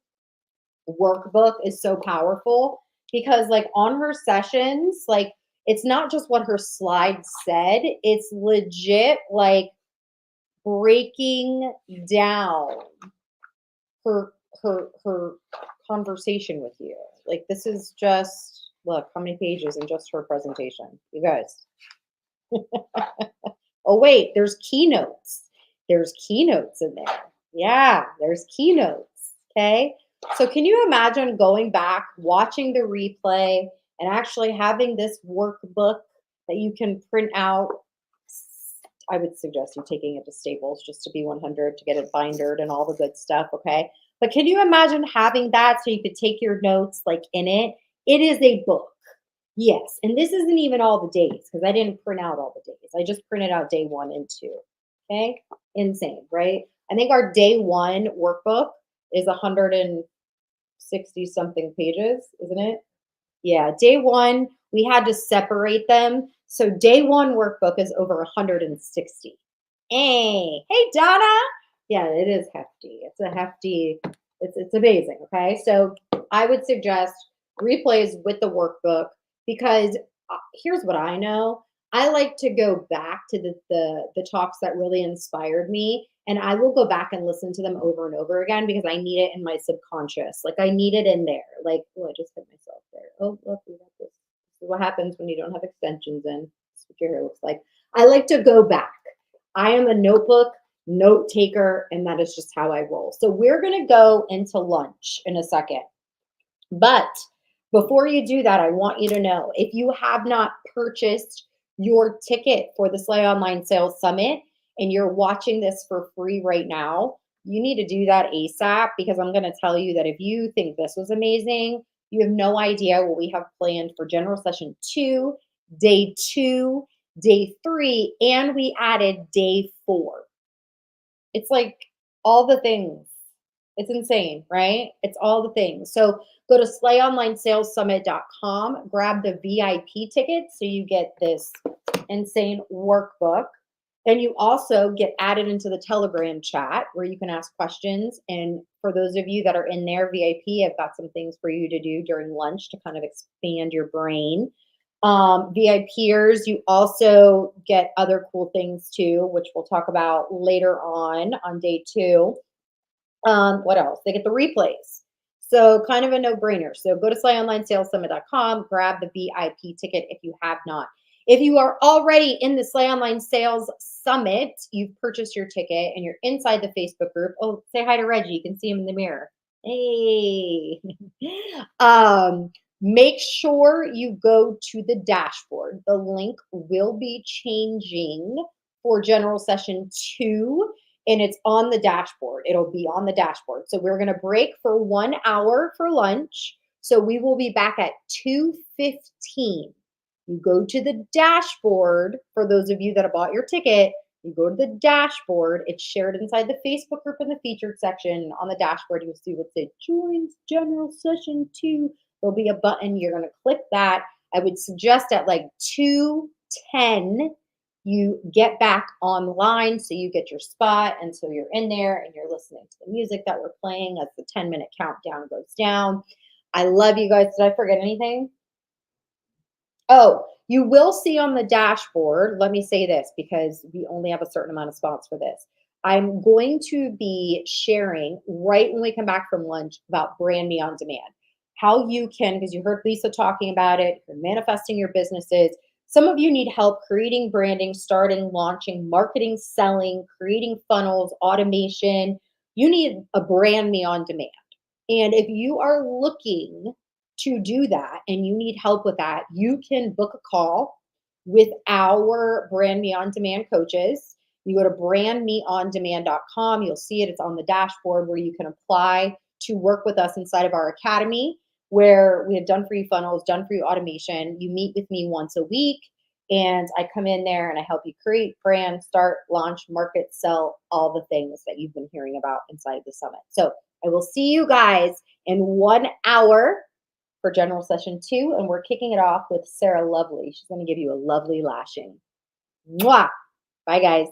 workbook is so powerful, because like on her sessions, like it's not just what her slides said, it's legit like breaking down her conversation with you. Like this is just, look how many pages in just her presentation, you guys. Oh wait, there's keynotes. There's keynotes in there. Yeah, there's keynotes. Okay. So can you imagine going back, watching the replay, and actually having this workbook that you can print out? I would suggest you taking it to Staples just to be 100 to get it bindered and all the good stuff. Okay. But can you imagine having that so you could take your notes like in it? It is a book. Yes, and this isn't even all the days because I didn't print out all the days. I just printed out day 1 and 2. Okay, insane, right? I think our day 1 workbook is 160 something pages, isn't it? Yeah, day 1 we had to separate them, so day 1 workbook is over 160. Hey, Donna. Yeah, it is hefty. It's a hefty. It's amazing. Okay, so I would suggest replays with the workbook, because here's what I know. I like to go back to the talks that really inspired me, and I will go back and listen to them over and over again because I need it in my subconscious. Like I need it in there. Like, oh, I just hit myself there. Oh, look, we got this. This is what happens when you don't have extensions in. This is what your hair looks like. I like to go back. I am a notebook note taker, and that is just how I roll. So we're gonna go into lunch in a second, but before you do that, I want you to know, if you have not purchased your ticket for the Slay Online Sales Summit and you're watching this for free right now, you need to do that ASAP, because I'm going to tell you that if you think this was amazing, you have no idea what we have planned for General Session 2, Day 2, Day 3, and we added Day 4. It's like all the things. It's insane, right? It's all the things. So go to slayonlinesalessummit.com, grab the VIP ticket so you get this insane workbook. And you also get added into the Telegram chat where you can ask questions. And for those of you that are in there, VIP, I've got some things for you to do during lunch to kind of expand your brain. VIPers, you also get other cool things too, which we'll talk about later on day 2. What else? They get the replays. So kind of a no-brainer. So go to slayonlinesalessummit.com, grab the VIP ticket if you have not. If you are already in the Slay Online Sales Summit, you've purchased your ticket and you're inside the Facebook group. Oh, say hi to Reggie. You can see him in the mirror. Hey. Make sure you go to the dashboard. The link will be changing for General Session 2. And it's on the dashboard. It'll be on the dashboard. So we're going to break for 1 hour for lunch. So we will be back at 2:15. You go to the dashboard. For those of you that have bought your ticket, you go to the dashboard. It's shared inside the Facebook group in the featured section. On the dashboard, you'll see what says Join General Session 2. There'll be a button. You're going to click that. I would suggest at like 2:10, you get back online so you get your spot. And so you're in there and you're listening to the music that we're playing as the 10-minute countdown goes down. I love you guys. Did I forget anything? Oh, you will see on the dashboard, let me say this because we only have a certain amount of spots for this. I'm going to be sharing right when we come back from lunch about Brand Me On Demand. How you can, because you heard Lisa talking about it, you're manifesting your businesses. Some of you need help creating branding, starting, launching, marketing, selling, creating funnels, automation. You need a Brand Me On Demand. And if you are looking to do that and you need help with that, you can book a call with our Brand Me On Demand coaches. You go to brandmeondemand.com. You'll see it. It's on the dashboard where you can apply to work with us inside of our academy, where we have done for you funnels, done for you automation. You meet with me once a week, and I come in there and I help you create, brand, start, launch, market, sell, all the things that you've been hearing about inside of the summit. So I will see you guys in 1 hour for general session 2, and we're kicking it off with Sarah Lovely. She's going to give you a lovely lashing. Mwah! Bye, guys.